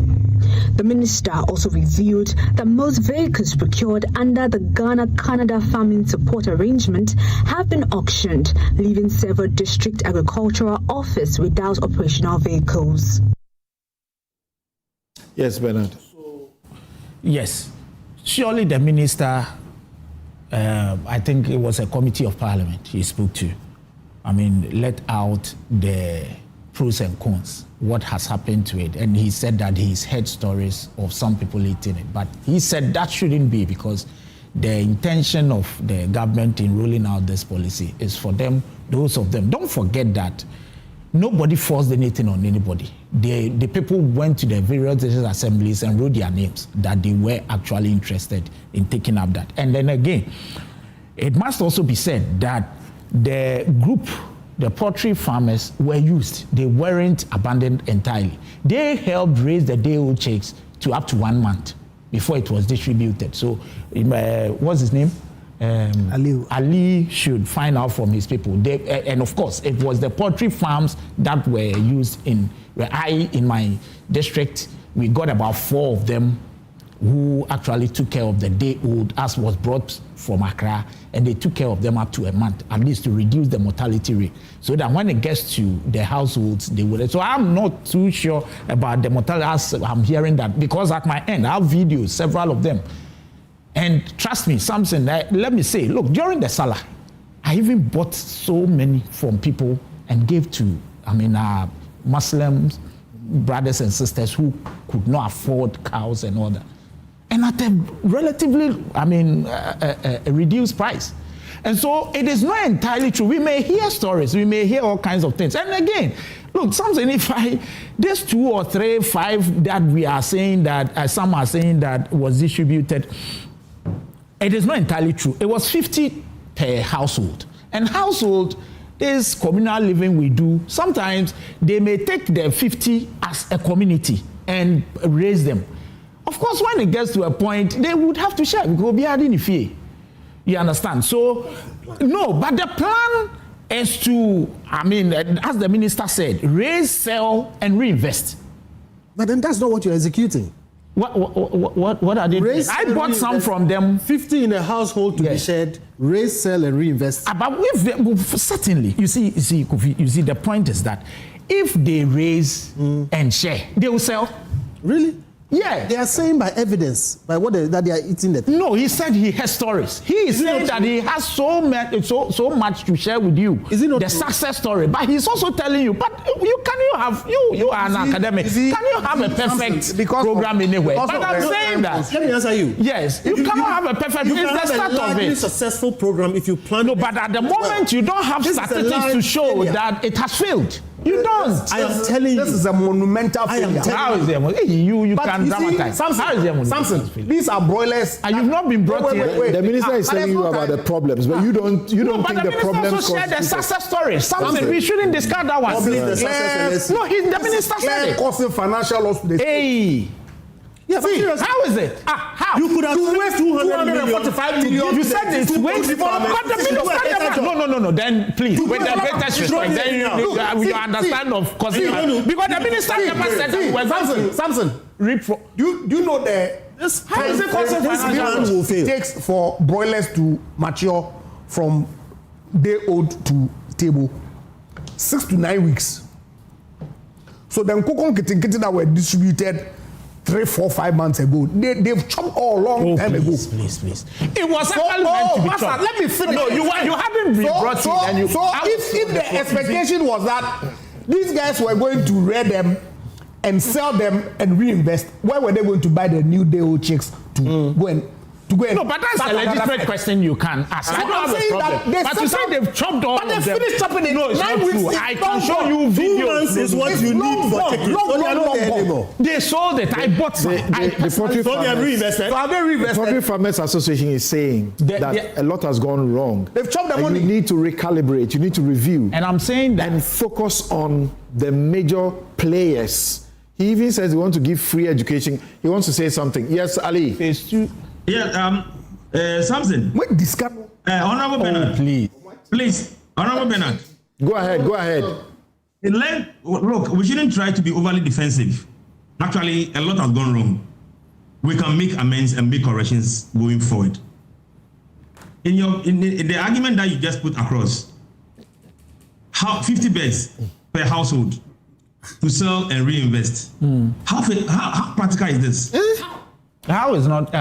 The minister also revealed that most vehicles procured under the Ghana-Canada Farming Support Arrangement have been auctioned, leaving several district agricultural offices without operational vehicles. Yes, Bernard. Yes. Surely the minister, I think it was a committee of parliament he spoke to, let out the pros and cons, what has happened to it. And he said that he's heard stories of some people eating it. But he said that shouldn't be, because the intention of the government in rolling out this policy is for them, those of them. Don't forget that nobody forced anything on anybody. The people went to the various assemblies and wrote their names that they were actually interested in taking up that. And then again, it must also be said that the group, the poultry farmers, were used. They weren't abandoned entirely. They helped raise the day-old chicks to up to 1 month before it was distributed. So, what's his name? Ali should find out from his people. And of course, it was the poultry farms that were used in my district. We got about 4 of them who actually took care of the day-old, as was brought from Accra, and they took care of them up to a month, at least to reduce the mortality rate, so that when it gets to the households, they would. So I'm not too sure about the mortality, as I'm hearing that, because at my end, I have videos, several of them. And trust me, something, let me say, look, during the Salah, I even bought so many from people and gave to, Muslims, brothers and sisters who could not afford cows and all that. And at a relatively, a reduced price. And so it is not entirely true. We may hear stories, we may hear all kinds of things. And again, look, something, there's 2 or 3, 5 that we are saying that, some are saying that was distributed, it is not entirely true. It was 50 per household. And household is communal living we do. Sometimes they may take the 50 as a community and raise them. Of course, when it gets to a point, they would have to share because we are in fear. You understand? So, no, but the plan is to, as the minister said, raise, sell, and reinvest. But then that's not what you're executing. What are they doing? I bought some from them. 50 in a household to be shared, raise, sell, and reinvest. But certainly, you see, the point is that if they raise and share, they will sell. Really? Yeah. They are saying by evidence, by what that they are eating that. No, he said he has stories. He is saying that he has so much to share with you. Is it not the true? Success story? But he's also telling you, but you are an academic. Can you have a perfect program anywhere? But I'm saying that. Let me answer you. Yes, you cannot have a perfect. You it's can the have start a largely of it. successful program if you plan. No, but at the moment you don't have statistics to show that it has failed. You don't. I am telling you. This is a monumental failure. How is it? You can dramatize. How is it? Samson, these are broilers. And you've not been brought here. The minister is telling you about the problems, but you don't think the problems. Also share the success story. Something we shouldn't discard that one. The minister said it. Causing financial loss to the state. Hey. Yeah, see, how is it? How? You could have waste 245 million. You said it's waste, but the minister no. Then please, with the greatest respect, then you understand of course because the minister never said that. Samson, do you know how is it causing financial loss? Takes for broilers to mature from day old to table 6 to 9 weeks. So the Nkokɔ Nkitinkiti that were distributed 3, 4, 5 months ago, they've chopped all long time ago. Please. It was actually meant to be chopped. Let me finish. No, you hadn't been brought in. So if the expectation was that these guys were going to rear them and sell them and reinvest, where were they going to buy the new day-old chicks to go and? No, but that's a legitimate question you can ask. I don't have a problem. But you say they've chopped all of them. But they finished chopping it. No, it's not true. I can show you videos. 2 months is what you need for chicken. So they are not there anymore. They sold it. I bought some. The Poultry Farmers Association is saying that a lot has gone wrong. They've chopped the money. You need to recalibrate. You need to review. And I'm saying that. And focus on the major players. He even says he wants to give free education. He wants to say something. Yes, Ali. Phase 2. Yeah, Samson. Wait, discuss. Honorable Bernard. Please. Please, Honorable Bernard. Go ahead. Look, we shouldn't try to be overly defensive. Actually, a lot has gone wrong. We can make amends and make corrections going forward. In the argument that you just put across, how 50 beds per household to sell and reinvest. How practical is this? How is it not?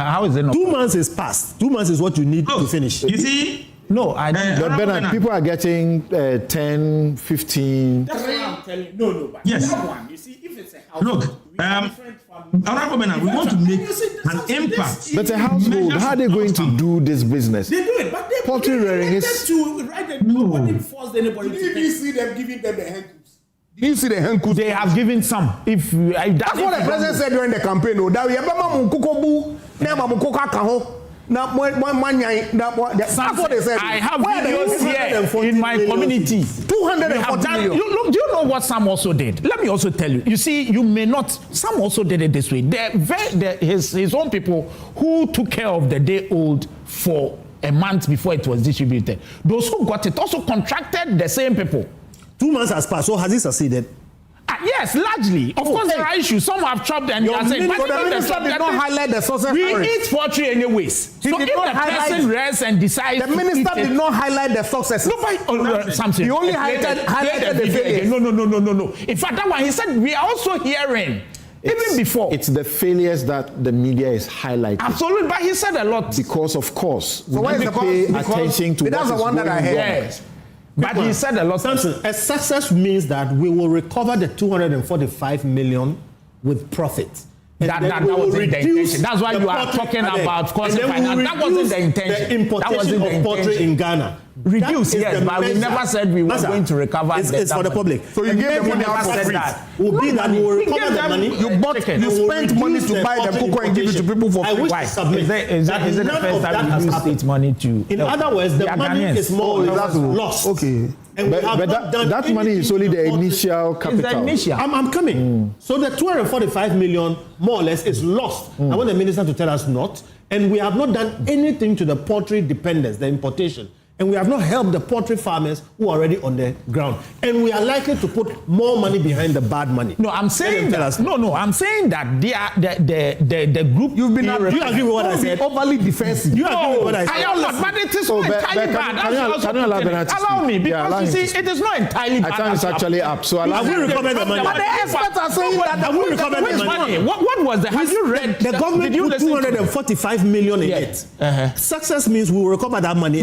2 months is past. 2 months is what you need to finish. You see? No, I don't. But Bernard, people are getting 10, 15. That's what I'm telling you. No, but yes. That one, you see, if it's a house. Look, Honorable Bernard, we want to make an impact. But a household, how are they going to do this business? They do it, but they poultry rearing is. Nobody forced anybody to. Did you see them giving them the hand coops? Did you see the hand coops? They have given some. That's what the president said during the campaign. That we have that's what they said. I have videos here in my community. 240 million. Look, do you know what Sam also did? Let me also tell you. You see, you may not. Sam also did it this way. His own people who took care of the day old for a month before it was distributed. Those who got it also contracted the same people. 2 months has passed. So has he succeeded? Yes, largely. Of course, there are issues. Some have chopped and they are saying, but the minister did not highlight the success we stories. eat poultry anyways. So if the person rests and decides, the minister did not highlight the success. Something. He only highlighted the failures. No. In fact, that one he said we are also hearing. Even before. It's the failures that the media is highlighting. Absolutely, but he said a lot. Because of course, so we pay attention to that's the one that I heard. Yes. But he said a lot. Samson, a success means that we will recover the 245 million with profit. That wasn't the intention. That's why you are talking about cost finance. That wasn't the intention. The importation of poultry in Ghana. Reduce, yes, but we never said we were going to recover. It's for the public. So you gave the money out for free. Will be that we will recover the money. You spent money to buy the cocoa and give it to people for free. Why? Is it the first time you use state money to? In other words, the money is more or less lost. Okay. But that money is only the initial capital. I'm coming. So the 245 million, more or less, is lost. I want the minister to tell us not. And we have not done anything to the poultry dependence, the importation. And we have not helped the poultry farmers who are already on the ground. And we are likely to put more money behind the bad money. No, I'm saying that. I'm saying that the group. You've been. Do you agree with what I said? Overly defensive. You agree with what I said? I am not, but it is not entirely bad. Allow me, because you see, it is not entirely bad. I think it's actually up. So have we recovered the money? But the experts are saying that have we recovered the money? What was the? Have you read? The government put 245 million in it. Success means we will recover that money.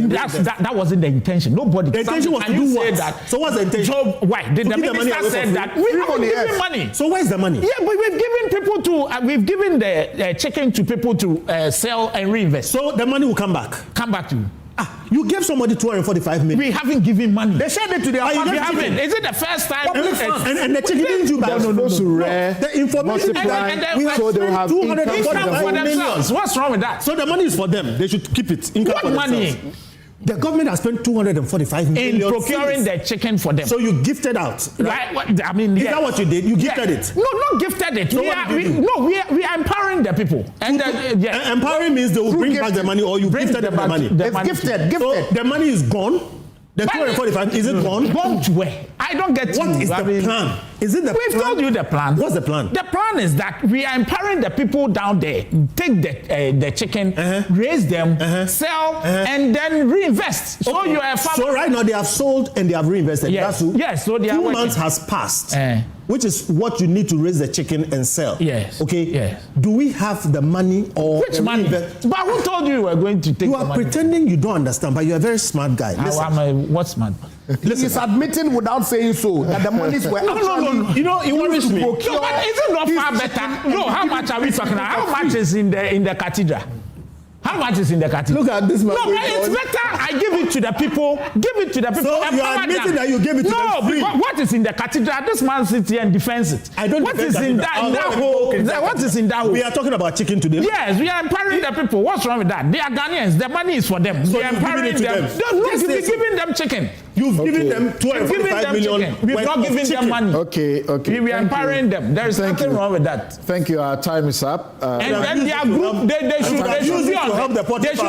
That wasn't the intention. Nobody. The intention was to do what? So what's the intention? Why? Did the minister say that we haven't given money? So where's the money? Yeah, but we've given people to we've given the chicken to people to sell and reinvest. So the money will come back. Come back to you. You gave somebody 245 million. We haven't given money. They shared it to their family. We haven't. Is it the first time? And the chicken didn't do that. The information we have so they will have 245 million. What's wrong with that? So the money is for them. They should keep it. What money? The government has spent 245 million in procuring the chicken for them. So you gifted out, right? I mean, is that what you did? You gifted it? No, not gifted it. So we are empowering the people. And empowering means they will bring back the money, or you gifted them the money. It's gifted. So the money is gone. The 245 is it gone? Gone to where? I don't get what is the plan? Is it the We've plan? told you the plan. What's the plan? The plan is that we are empowering the people down there. Take the chicken, raise them, sell, and then reinvest. So you are. So right now they have sold and they have reinvested. Yes. Yes. So 2 months has passed. Which is what you need to raise the chicken and sell. Yes. Okay. Yes. Do we have the money or which money? But who told you were going to take? You are pretending you don't understand, but you're a very smart guy. What smart? He is admitting without saying so that the monies were no. You know, it worries me. No, but is it not far better? No, how much are we talking about? How much is in the cathedral? How much is in the cathedral? Look at this man. No, but it's better I give it to the people. Give it to the people. So you are admitting that you gave it to them free. No, what is in the cathedral? This man sits here and defends it. I don't. What is in that hole? What is in that hole? We are talking about chicken today. Yes, we are empowering the people. What's wrong with that? They are Ghanaians. The money is for them. So we are empowering them. No, we're giving them chicken. You've given them 245 million. We've not given them money. Okay. We are empowering them. There is nothing wrong with that. Thank you. Our time is up. And then their group, they should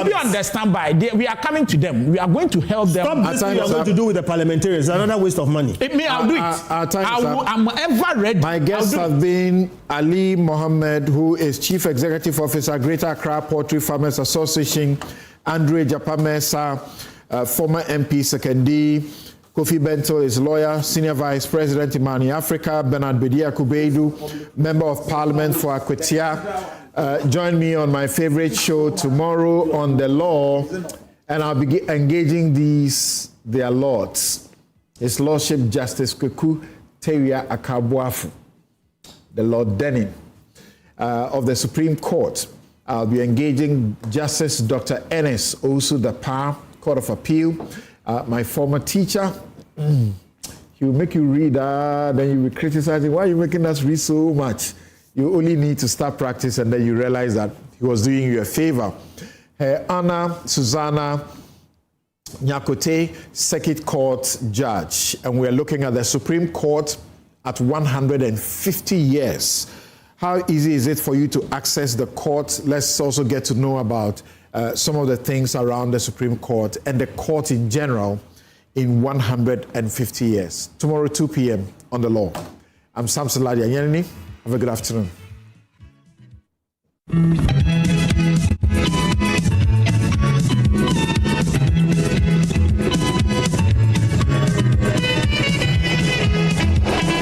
be on the standby. We are coming to them. We are going to help them. Stop this thing you are going to do with the parliamentarians. Another waste of money. I'll do it. Our time is up. I'm ever ready. My guests have been Ali Mohammed, who is Chief Executive Officer, Greater Accra Poultry Farmers Association, Andre Japamesa, former MP Sekendi, Kofi Bento is lawyer, Senior Vice President Imani Africa, Bernard Bedia Kubedu, Member of Parliament for Akwetia. Join me on my favorite show tomorrow on the law, and I'll be engaging their lords. His Lordship Justice Kweku Teria Akabuafu, the Lord Denning of the Supreme Court. I'll be engaging Justice Dr. Ennis Osu Dapa, Court of Appeal, my former teacher. He will make you read, then you will be criticizing, why are you making us read so much? You only need to start practice, and then you realize that he was doing you a favor. Anna Susanna Nyakote, Circuit Court Judge, and we're looking at the Supreme Court at 150 years. How easy is it for you to access the court? Let's also get to know about some of the things around the Supreme Court and the court in general in 150 years. Tomorrow, 2 p.m. on The Law. I'm Samson Ladia Yenini. Have a good afternoon.